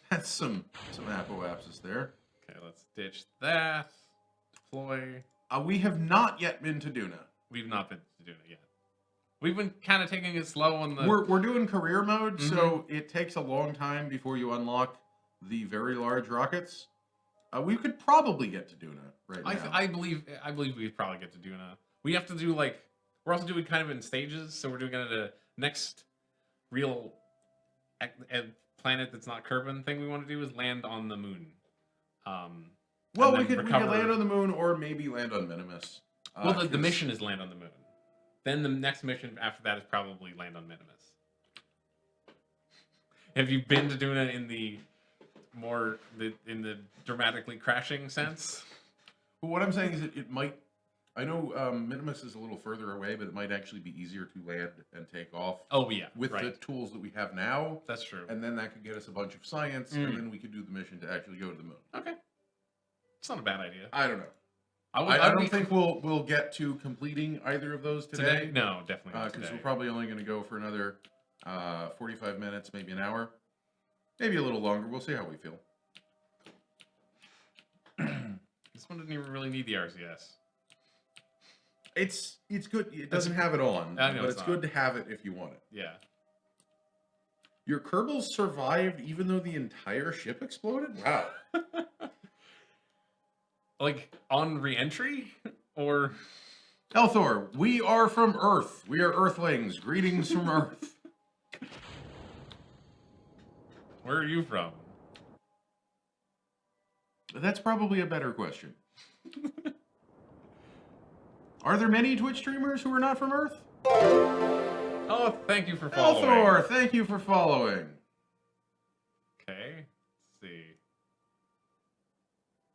That's some apoapsis there. Okay, let's ditch that. Deploy. We have not yet been to Duna. We've not been doing it yet. We've been kind of taking it slow on the. We're doing career mode, so it takes a long time before you unlock the very large rockets. We could probably get to Duna right now. I believe we probably get to Duna. We have to do like we're also doing kind of in stages, so we're doing it at a next real planet that's not Kerbin thing we want to do is land on the moon. Well, and we then could recover- land on the moon or maybe land on Minimus. Well, the 'cause- mission is land on the moon. Then the next mission after that is probably land on Minimus. Have you been to Duna in the dramatically crashing sense? But what I'm saying is it might. I know Minimus is a little further away, but it might actually be easier to land and take off Oh yeah, with right. the tools that we have now. That's true. And then that could get us a bunch of science, and then we could do the mission to actually go to the moon. Okay, it's not a bad idea. I don't know. I don't think we'll get to completing either of those today. No, definitely not Because today. we're probably only going to go for another 45 minutes, maybe an hour, maybe a little longer. We'll see how we feel. This one didn't even really need the RCS. It's good. It doesn't have it on, I know but it's it's not. good to have it if you want it. Yeah. Your Kerbals survived even though the entire ship exploded? Wow. Like on re-entry or Elthor, we are from Earth. We are Earthlings. Greetings from Earth. where are you from? That's probably a better question. Are there many Twitch streamers who are not from Earth? Oh, thank you for following. Elthor, thank you for following. Okay, let's see.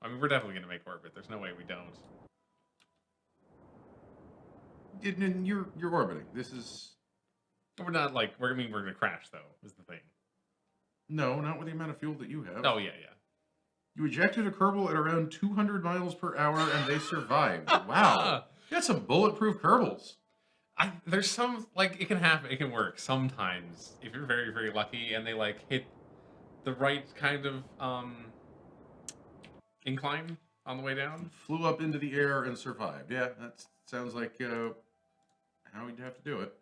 I mean, we're definitely gonna make orbit. There's no way we don't. You're orbiting. This is We're not like we're gonna crash though. Is the thing. no, not with the amount of fuel that you have. Oh yeah, yeah. You ejected a Kerbal at around 200 miles per hour, and they survived. Wow, that's some bulletproof Kerbals. There's some like it can happen. It can work sometimes if you're very very lucky and they like hit the right kind of incline on the way down. Flew up into the air and survived. Yeah, that sounds like how we'd have to do it.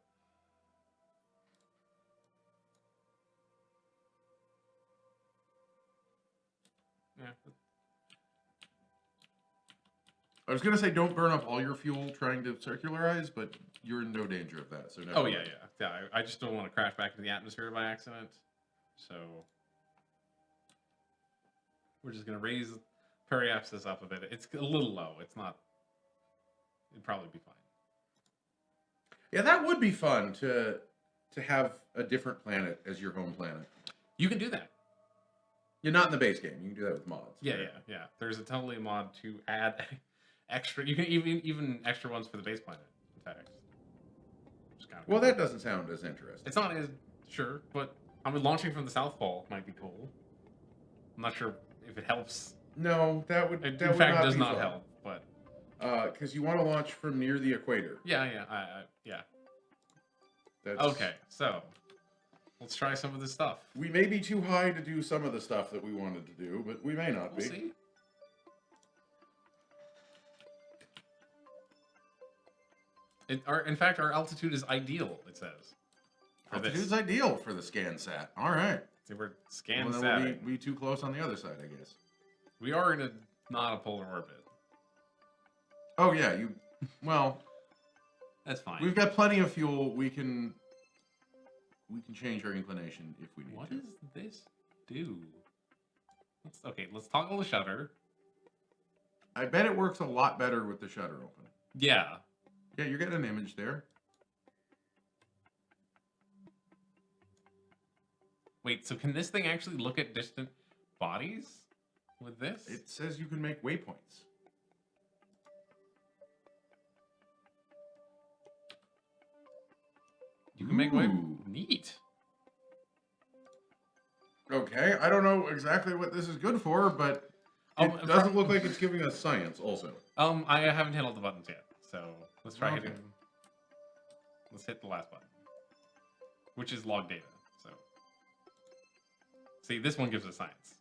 Yeah. I was gonna say don't burn up all your fuel trying to circularize, but you're in no danger of that. So Oh yeah, yeah. I just don't want to crash back into the atmosphere by accident. So we're just gonna raise periapsis up a bit. It's a little low. It's not. It'd probably be fine. Yeah, that would be fun to have a different planet as your home planet. You can do that. You're not in the base game. You can do that with mods. Yeah, right? yeah, yeah. There's a totally a mod to add extra. You can even extra ones for the base planet. In fact, Well, that doesn't sound as interesting. it's not as sure, but I mean, launching from the South Pole might be cool. I'm not sure if it helps. No, that would. It, that in would fact, not does be not fun. help. But Because you want to launch from near the equator. yeah, yeah, yeah. That's, Okay, so let's try some of this stuff. We may be too high to do some of the stuff that we wanted to do, but we may not We'll be. see. In fact, our altitude is ideal. It says. For Altitude's this. ideal for the scan sat. All right. See, we're scan Well, then savvy. we'll be too close on the other side, I guess. We are in a not a polar orbit. Oh yeah, you. Well, That's fine. we've got plenty of fuel. We can change our inclination if we need What to. does this do? Let's toggle the shutter. I bet it works a lot better with the shutter open. Yeah. Yeah, you're getting an image there. Wait, so can this thing actually look at distant bodies with this? It says you can make waypoints. You can make way. Ooh. Neat. Okay, I don't know exactly what this is good for, but it doesn't look like it's giving us science also. I haven't hit all the buttons yet, so let's try Okay. hitting. Let's hit the last button, which is log data. So, see, this one gives us science.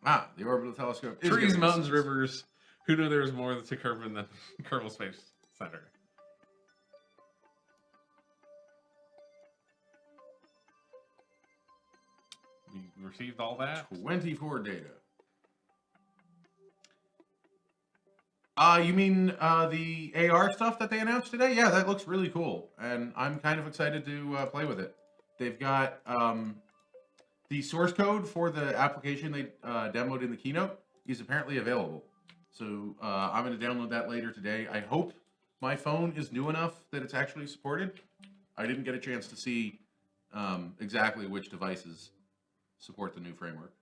Ah, the orbital telescope is Trees, giving us mountains, science. rivers. Who knew there was more to Kerbal than Kerbal Space Center? We received all that. 24 data. You mean the AR stuff that they announced today? Yeah, that looks really cool, and I'm kind of excited to play with it. They've got the source code for the application they demoed in the keynote is apparently available. So I'm going to download that later today. I hope my phone is new enough that it's actually supported. I didn't get a chance to see exactly which devices support the new framework.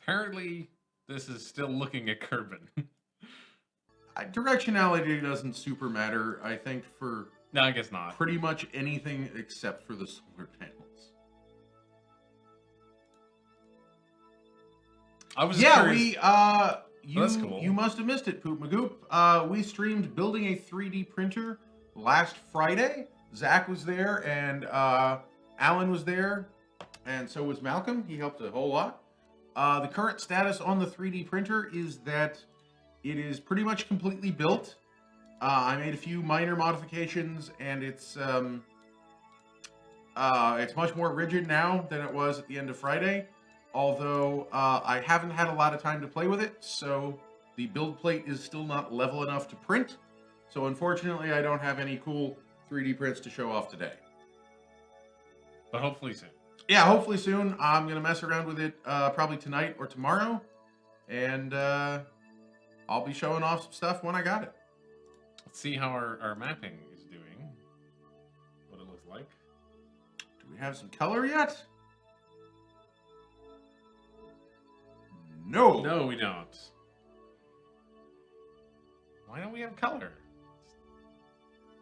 Apparently, this is still looking at Kerbin. Directionality doesn't super matter, I think, for No, I guess not. pretty much anything except for the solar panels. I was Yeah, curious. That's cool. You must have missed it, Poop Magoop. We streamed building a 3D printer last Friday. Zach was there, and Alan was there, and so was Malcolm. He helped a whole lot. The current status on the 3D printer is that it is pretty much completely built. I made a few minor modifications, and it's much more rigid now than it was at the end of Friday. Although I haven't had a lot of time to play with it, so the build plate is still not level enough to print. So unfortunately, I don't have any cool 3D prints to show off today. But hopefully soon. Yeah, hopefully soon. I'm going to mess around with it probably tonight or tomorrow. And I'll be showing off some stuff when I got it. Let's see how our mapping is doing. What it looks like. Do we have some color yet? No. No, we don't. Why don't we have color?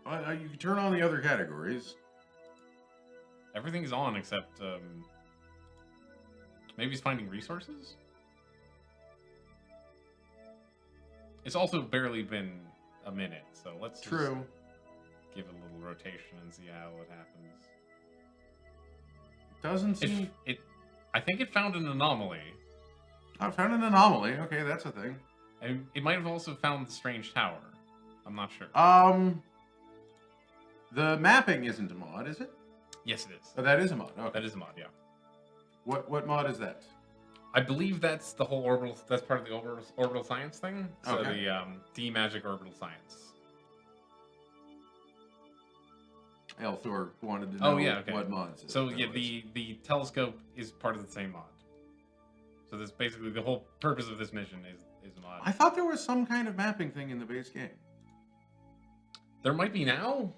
You can turn on the other categories. Everything's on except maybe it's finding resources. It's also barely been a minute, so let's just True. give it a little rotation and see how it happens. Doesn't seem... I think it found an anomaly. I found an anomaly. Okay, that's a thing. And it might have also found the strange tower. I'm not sure. The mapping isn't a mod, is it? Yes, it is. Oh, that is a mod. Okay. That is a mod, yeah. What mod is that? I believe that's the whole orbital. That's part of the orbital science thing. So Okay. the D-Magic orbital science. Elthor wanted to know okay. what mods. So that yeah, was. the telescope is part of the same mod. So this basically the whole purpose of this mission is a mod. I thought there was some kind of mapping thing in the base game. There might be now,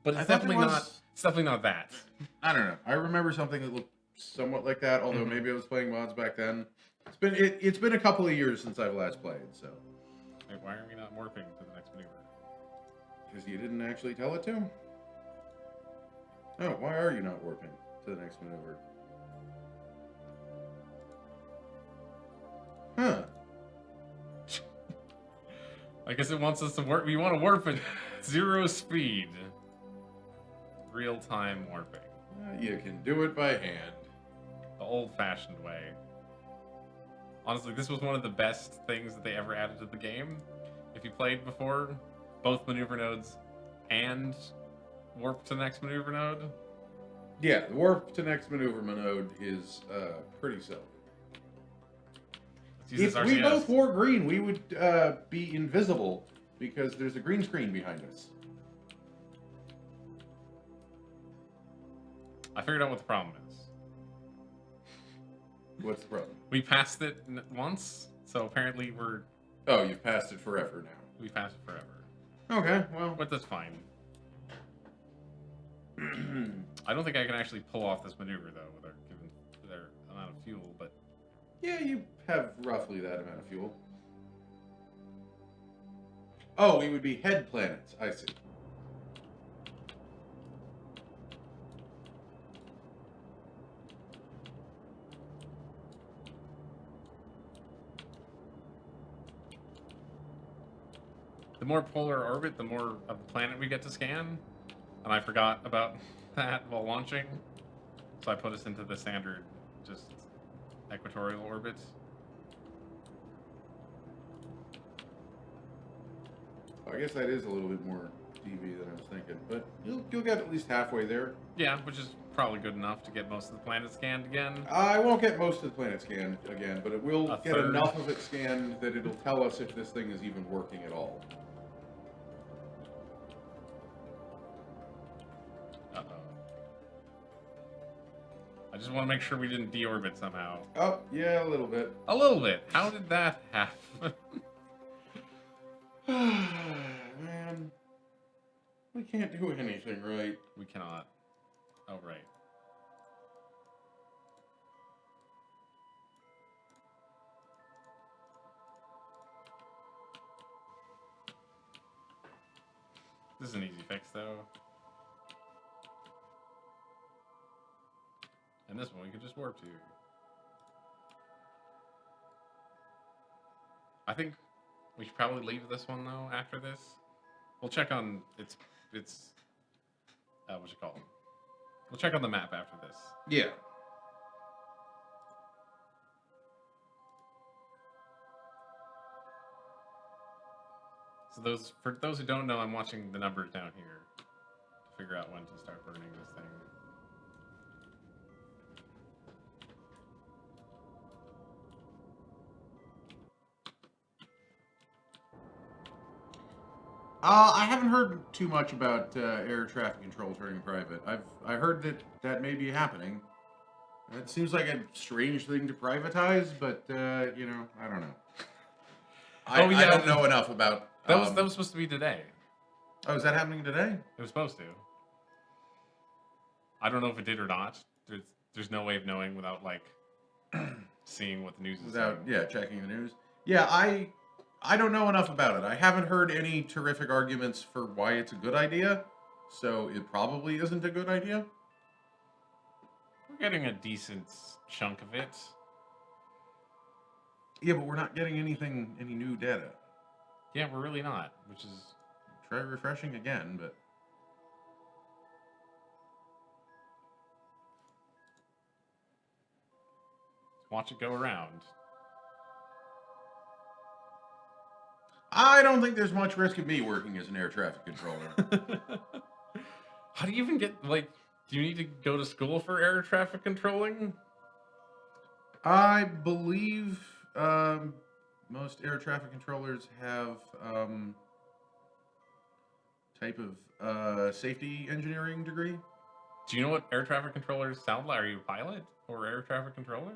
but I it's thought there definitely was- not. It's definitely not that. I don't know. I remember something that looked somewhat like that. Although Mhm. maybe I was playing mods back then. It's been a couple of years since I've last played. So Wait, why are we not morphing to the next maneuver? because you didn't actually tell it to. Oh, why are you not warping to the next maneuver? Huh. I guess it wants us to warp. We want to warp at 0 speed. Real-time warping. You can do it by hand. The old-fashioned way. Honestly, this was one of the best things that they ever added to the game. If you played before, both maneuver nodes and warp to the next maneuver node. Yeah, the warp to next maneuver node is pretty silly. Let's use If this we RCS. both wore green, we would be invisible because there's a green screen behind us. I figured out what the problem is. What's the problem? We passed it once, so apparently Oh, you've passed it forever we passed it forever. now. Okay, well. But that's fine. I don't think I can actually pull off this maneuver though, with their amount of fuel. But Yeah, you have roughly that amount of fuel. Oh, we would be head planets. I see. The more polar orbit, the more of the planet we get to scan. And I forgot about that while launching. So I put us into the standard, just equatorial orbits. I guess that is a little bit more TV than I was thinking, but you'll get at least halfway there. Yeah, which is probably good enough to get most of the planet scanned again. I won't get most of the planet scanned again, but it will A get third. enough of it scanned that it'll tell us if this thing is even working at all. Uh-oh. I just want to make sure we didn't deorbit somehow. Oh, yeah, a little bit. A little bit. How did that happen? Man, we can't do anything right. We cannot. Oh, right. This is an easy fix, though. And this one we could just warp to. I think we should probably leave this one, though, after this. We'll check on its what's it called? We'll check on the map after this. Yeah. So for those who don't know, I'm watching the numbers down here to figure out when to start burning this thing. I haven't heard too much about air traffic control turning private. I heard that may be happening. It seems like a strange thing to privatize, but you know, I don't know. I don't know enough about. That was supposed to be today. Oh, is that happening today? It was supposed to. I don't know if it did or not. There's no way of knowing without like seeing what the news is Without saying. checking the news. Yeah, I don't know enough about it. I haven't heard any terrific arguments for why it's a good idea, so it probably isn't a good idea. We're getting a decent chunk of it. Yeah, but we're not getting any new data. Yeah, we're really not, which is Try refreshing again, but watch it go around. I don't think there's much risk of me working as an air traffic controller. How do you even get like? Do you need to go to school for air traffic controlling? I believe most air traffic controllers have type of safety engineering degree. Do you know what air traffic controllers sound like? Are you a pilot or air traffic controller?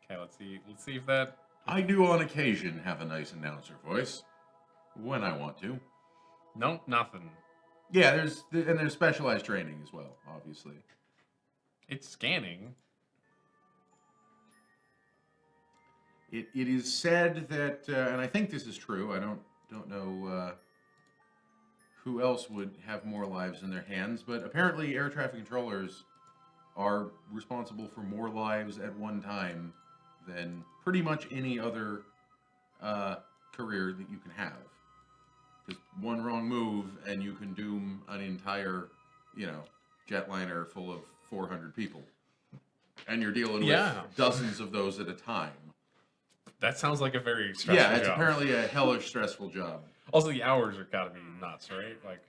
Okay, let's see. Let's see if that. I do on occasion have a nice announcer voice when I want to. Nope, nothing. Yeah, there's specialized training as well, obviously. It's scanning. It is said that, and I think this is true. I don't know who else would have more lives in their hands, but apparently air traffic controllers are responsible for more lives at one time than pretty much any other career that you can have. Just one wrong move and you can doom an entire, jetliner full of 400 people. And you're dealing with dozens of those at a time. That sounds like a very stressful job. Yeah, it's apparently a hellish stressful job. Also, the hours are gotta be nuts, right? Like,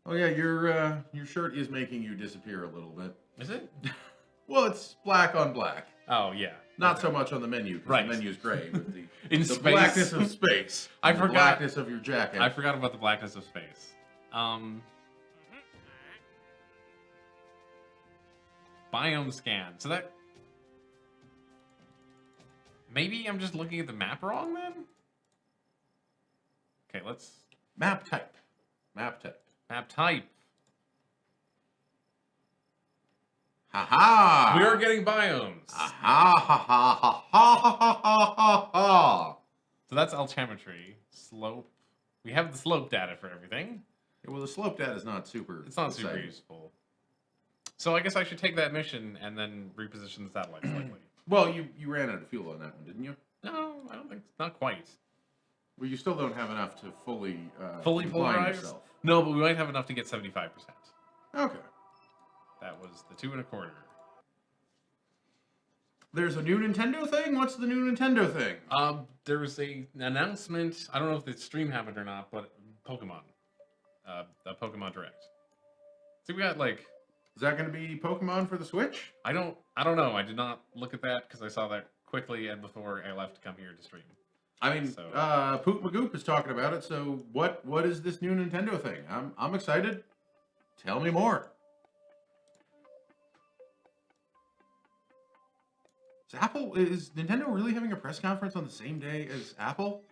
oh yeah, your shirt is making you disappear a little bit. is it? Well, it's black on black. Oh yeah. Not so much on the menu, because Right. the menu's gray, but the, In the space. blackness of space. I and the forgot- blackness of your jacket. I forgot about the blackness of space. Biome scan. So that maybe I'm just looking at the map wrong then. Okay, let's Map type. Map type. map type. Ha ha! We are getting biomes. Ha ha ha ha ha ha ha ha ha! So that's altimetry, slope. We have the slope data for everything. Yeah, well, the slope data is not super. It's not super exciting. useful. So I guess I should take that mission and then reposition the satellite slightly. Well, you ran out of fuel on that one, didn't you? No, I don't think not quite. Well, you still don't have enough to fully Fully incline polarized? yourself. No, but we might have enough to get 75%. Okay. That was the 2 1/4. There's a new Nintendo thing? What's the new Nintendo thing? There was an announcement. I don't know if the stream happened or not, but Pokemon. A Pokemon Direct. See, we got like Is that going to be Pokemon for the Switch? I don't know. I did not look at that because I saw that quickly and before I left to come here to stream. I mean, So- Poop Magoop is talking about it. So what is this new Nintendo thing? I'm excited. Tell me more. Is Nintendo really having a press conference on the same day as Apple?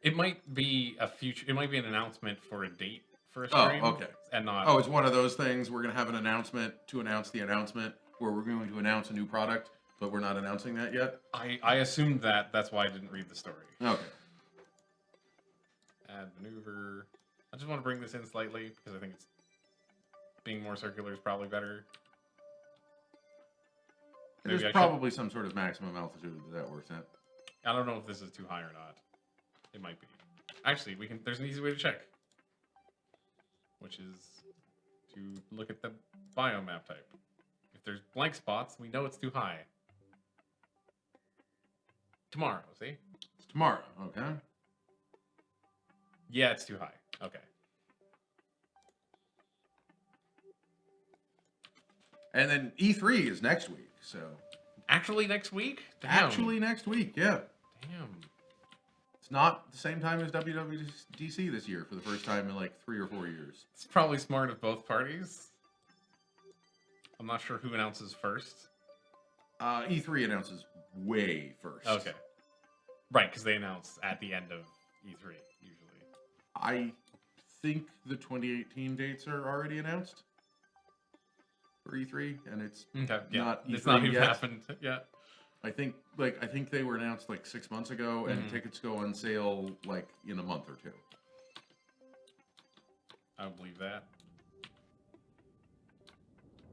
It might be a future. It might be an announcement for a date for a Oh, stream. okay. And not. Oh, it's one of those things. We're going to have an announcement to announce the announcement, where we're going to announce a new product, but we're not announcing that yet. I assumed that. That's why I didn't read the story. Okay. Add maneuver. I just want to bring this in slightly because I think it's being more circular is probably better. Maybe There's I should- probably some sort of maximum altitude that works at. I don't know if this is too high or not. It might be. Actually, we can. There's an easy way to check, which is to look at the biomap type. If there's blank spots, we know it's too high. Tomorrow, see? It's tomorrow, okay? Yeah, it's too high. Okay. And then E3 is next week, so Actually, next week? Damn. actually next week, yeah. Damn. It's not the same time as WWDC this year for the first time in like 3 or 4 years. It's probably smart of both parties. I'm not sure who announces first. E3 announces way first. Okay. Right, because they announce at the end of E3, usually. I think the 2018 dates are already announced for E3, and it's Okay, yeah. not It's E3 not even yet. happened yet. I think they were announced like 6 months ago, and Mhm. tickets go on sale like in a month or two. I don't believe that.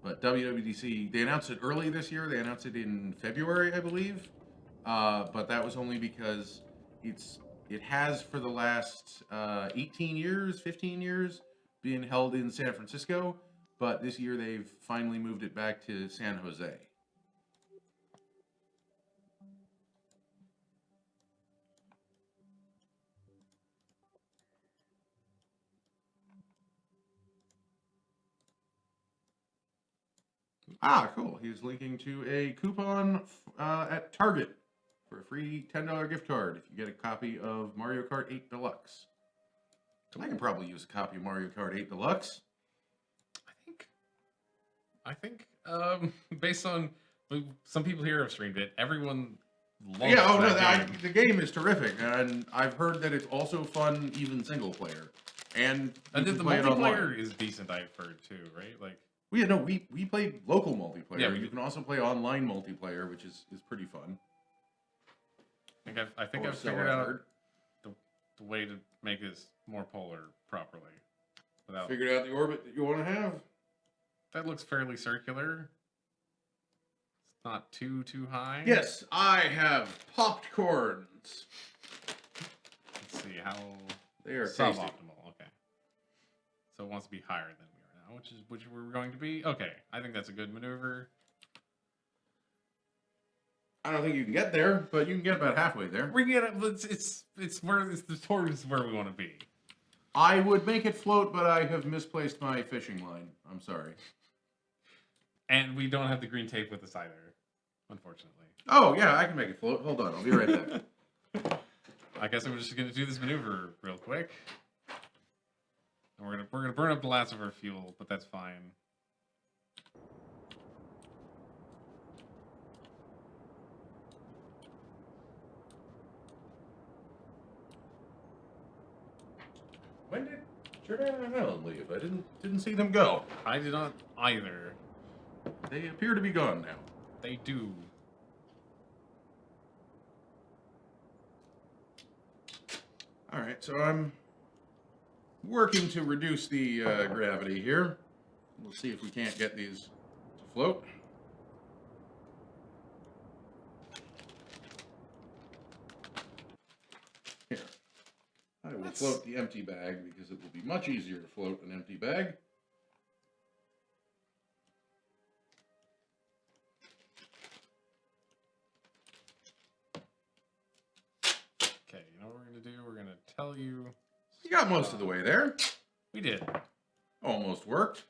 But WWDC, they announced it early this year. They announced it in February, I believe. But that was only because it has for the last 18 years, 15 years, been held in San Francisco. But this year they've finally moved it back to San Jose. Ah, cool. He's linking to a coupon at Target for a free $10 gift card if you get a copy of Mario Kart 8 Deluxe. I can probably use a copy of Mario Kart 8 Deluxe. I think, based on some people here have streamed it, everyone loves Yeah, oh no, that game. the game is terrific, and I've heard that it's also fun, even single player. And you And can the play it online. multiplayer is decent, I've heard too, right? Like, We played local multiplayer. Yeah, You can also play online multiplayer, which is pretty fun. I think Or I've so figured I've out heard. the way to make this more polar properly. Without Figured out the orbit that you want to have. that looks fairly circular. It's not too high. Yes, I have popped corns. Let's see how They are tasty. suboptimal. Okay. So it wants to be higher than we are now, which we're going to be. Okay, I think that's a good maneuver. I don't think you can get there, but you can get about halfway there. We can get it. But it's towards where we want to be. I would make it float, but I have misplaced my fishing line. I'm sorry. And we don't have the green tape with us either, unfortunately. Oh, yeah, I can make it float. Hold on, I'll be right back. I guess I'm just gonna do this maneuver real quick. And we're gonna burn up the last of our fuel, but that's fine. When did Jordan and Ellen leave? I didn't see them go. I did not either. They appear to be gone now. They do. All right, so I'm working to reduce the gravity here. We'll see if we can't get these to float. Here. I will float the empty bag because it will be much easier to float an empty bag. Okay, you know what we're going to do? We're going to tell you... You got most of the way there. We did. Almost worked.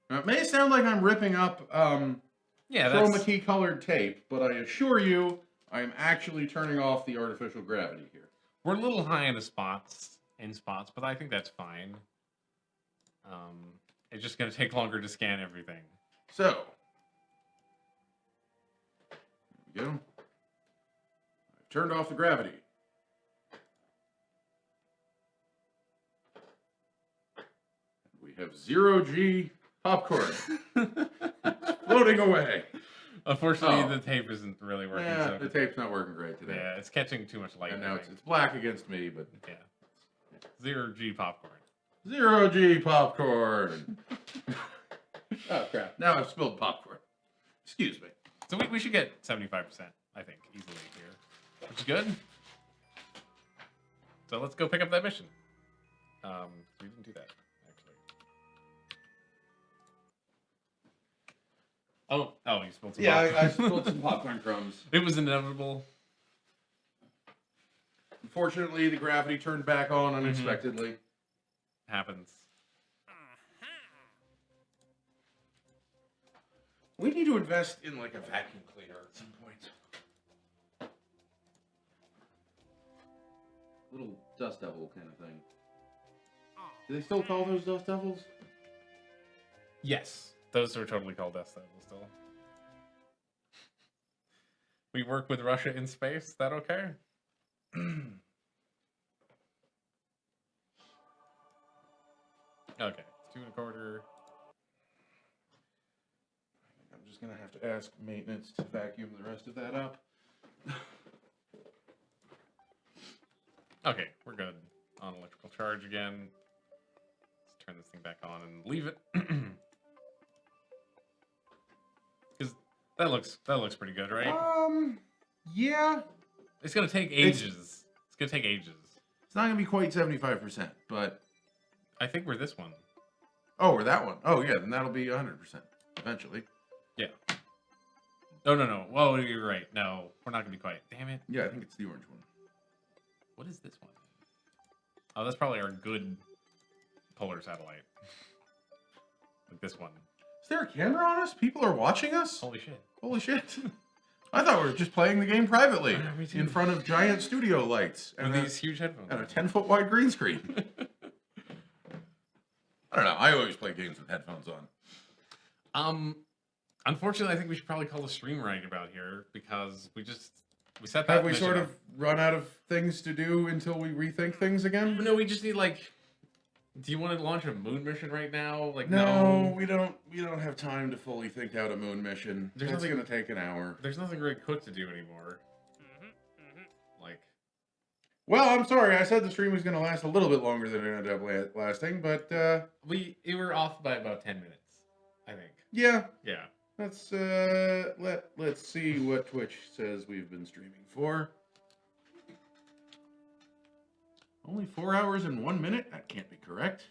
Now, it may sound like I'm ripping up Yeah, chroma key colored tape, but I assure you, I am actually turning off the artificial gravity here. We're a little high in spots, but I think that's fine. It's just going to take longer to scan everything. So, there we go. I've turned off the gravity. We have 0G popcorn. It's floating away. Unfortunately, the tape isn't really working. Yeah, so the tape's not working great today. yeah, it's catching too much light. And now I it's think. black against me, but Yeah. 0G popcorn. 0G popcorn. Oh crap! Now I've spilled popcorn. Excuse me. So we should get 75%, I think, easily here, which is good. So let's go pick up that mission. We didn't do that, actually. Oh, you spilled some popcorn. I spilled some popcorn crumbs. It was inevitable. Unfortunately, the gravity turned back on unexpectedly. Happens. We need to invest in like a vacuum cleaner at some point. Little dust devil kind of thing. Do they still call those dust devils? Yes, those are totally called Dust Devils still. We work with Russia in space. Is that okay? Okay, it's 2 1/4. I'm just gonna have to ask maintenance to vacuum the rest of that up. Okay, we're good. On electrical charge again. Let's turn this thing back on and leave it. Because that looks pretty good, right? Yeah. It's gonna take ages. It's gonna take ages. It's not gonna be quite 75%, but I think we're this one. oh, we're that one. Oh yeah, then that'll be 100% eventually. Yeah. No. Whoa, you're right. No, we're not gonna be quite. Damn it. Yeah, I think it's the orange one. What is this one? Oh, that's probably our good polar satellite. Like this one. Is there a camera on us? People are watching us? Holy shit. Holy shit. I thought we were just playing the game privately Yeah, me too. in front of giant studio lights With and these huge headphones. a 10-foot wide green screen. I don't know. I always play games with headphones on. Unfortunately, I think we should probably call the stream right about here because we set that. Have we mission sort up. of run out of things to do until we rethink things again? No, we just need like. Do you want to launch a moon mission right now? Like No, we don't have time to fully think out a moon mission. There's It's nothing- going to take an hour. There's nothing really quick to do anymore. Like. Well, I'm sorry. I said the stream was going to last a little bit longer than it ended up lasting, but We were off by about 10 minutes, I think. yeah. Yeah. Let's see what Twitch says we've been streaming for. Only 4 hours and 1 minute? That can't be correct.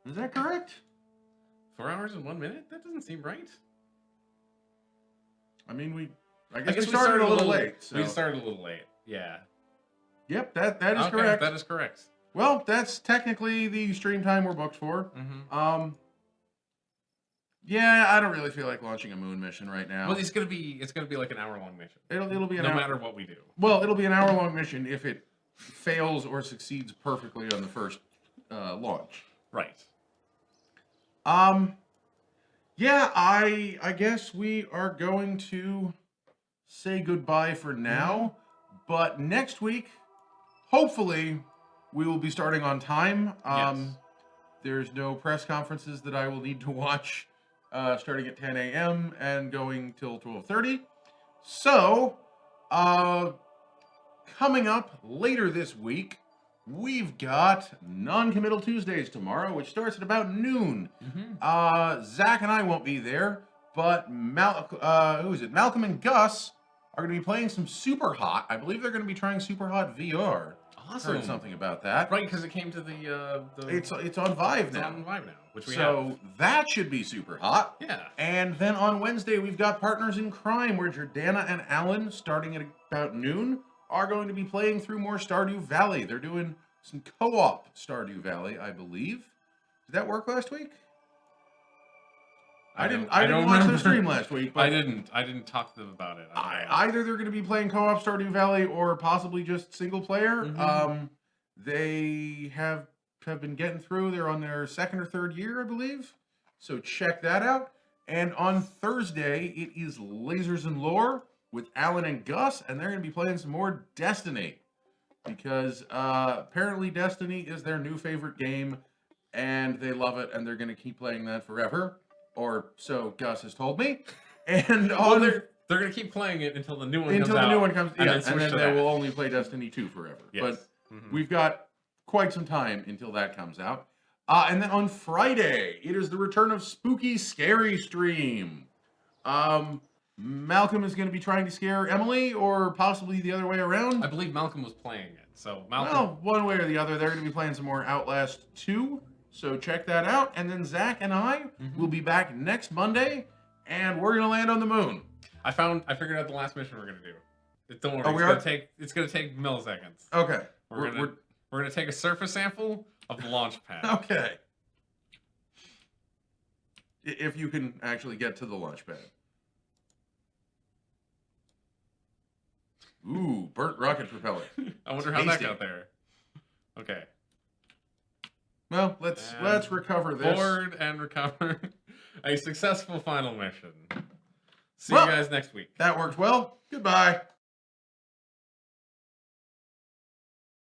Is that correct? 4 hours and 1 minute? That doesn't seem right. I mean, I I guess we started a little late. So. We started a little late. Yeah. Yep, that is Okay, correct. That is correct. Well, that's technically the stream time we're booked for. Mm-hmm. Yeah, I don't really feel like launching a moon mission right now. Well, it's gonna be like an hour-long mission. It'll be an No hour. matter what we do. Well, it'll be an hour-long mission if it fails or succeeds perfectly on the first launch. Right. Yeah, I guess we are going to say goodbye for now. But next week, hopefully, we will be starting on time. Yes. There's no press conferences that I will need to watch starting at 10 a.m. and going till 12:30. So, coming up later this week, we've got Non-Committal Tuesdays tomorrow, which starts at about noon. Zach and I won't be there, but Malcolm and Gus are going to be playing some Super Hot. I believe they're going to be trying Super Hot VR. Awesome. Heard something about that. Right, because it came to the It's on Vive it's now. on Vive now, which we have. So that should be super hot. Yeah. And then on Wednesday, we've got Partners in Crime, where Jordana and Alan, starting at about noon, are going to be playing through more Stardew Valley. They're doing some co-op Stardew Valley, I believe. Did that work last week? I didn't watch their stream last week. But I didn't talk to them about it. either they're going to be playing co-op Stardew Valley or possibly just single player. They have been getting through. They're on their second or third year, I believe. So check that out. And on Thursday, it is Lasers and Lore with Alan and Gus, and they're going to be playing some more Destiny. Because apparently Destiny is their new favorite game, and they love it, and they're going to keep playing that forever. Or so Gus has told me. And they're going to keep playing it until the new one comes out. Until the new one comes, and and then to they that. will only play Destiny 2 forever. Yes. But we've got quite some time until that comes out. And then on Friday, it is the return of Spooky Scary Stream. Malcolm is going to be trying to scare Emily, or possibly the other way around. I believe Malcolm was playing it. So Malcolm. Well, one way or the other, they're going to be playing some more Outlast 2. So check that out. And then Zach and I will be back next Monday, and we're going to land on the moon. I figured out the last mission we're gonna do. Don't worry. Oh, it's gonna take milliseconds. Okay. We're gonna take a surface sample of the launch pad. Okay. If you can actually get to the launch pad. Ooh, burnt rocket propeller. I wonder how that Tasty. got there. Okay. Well, let's recover this. Board and recover. A successful final mission. See Well, you guys next week. That worked well. Goodbye.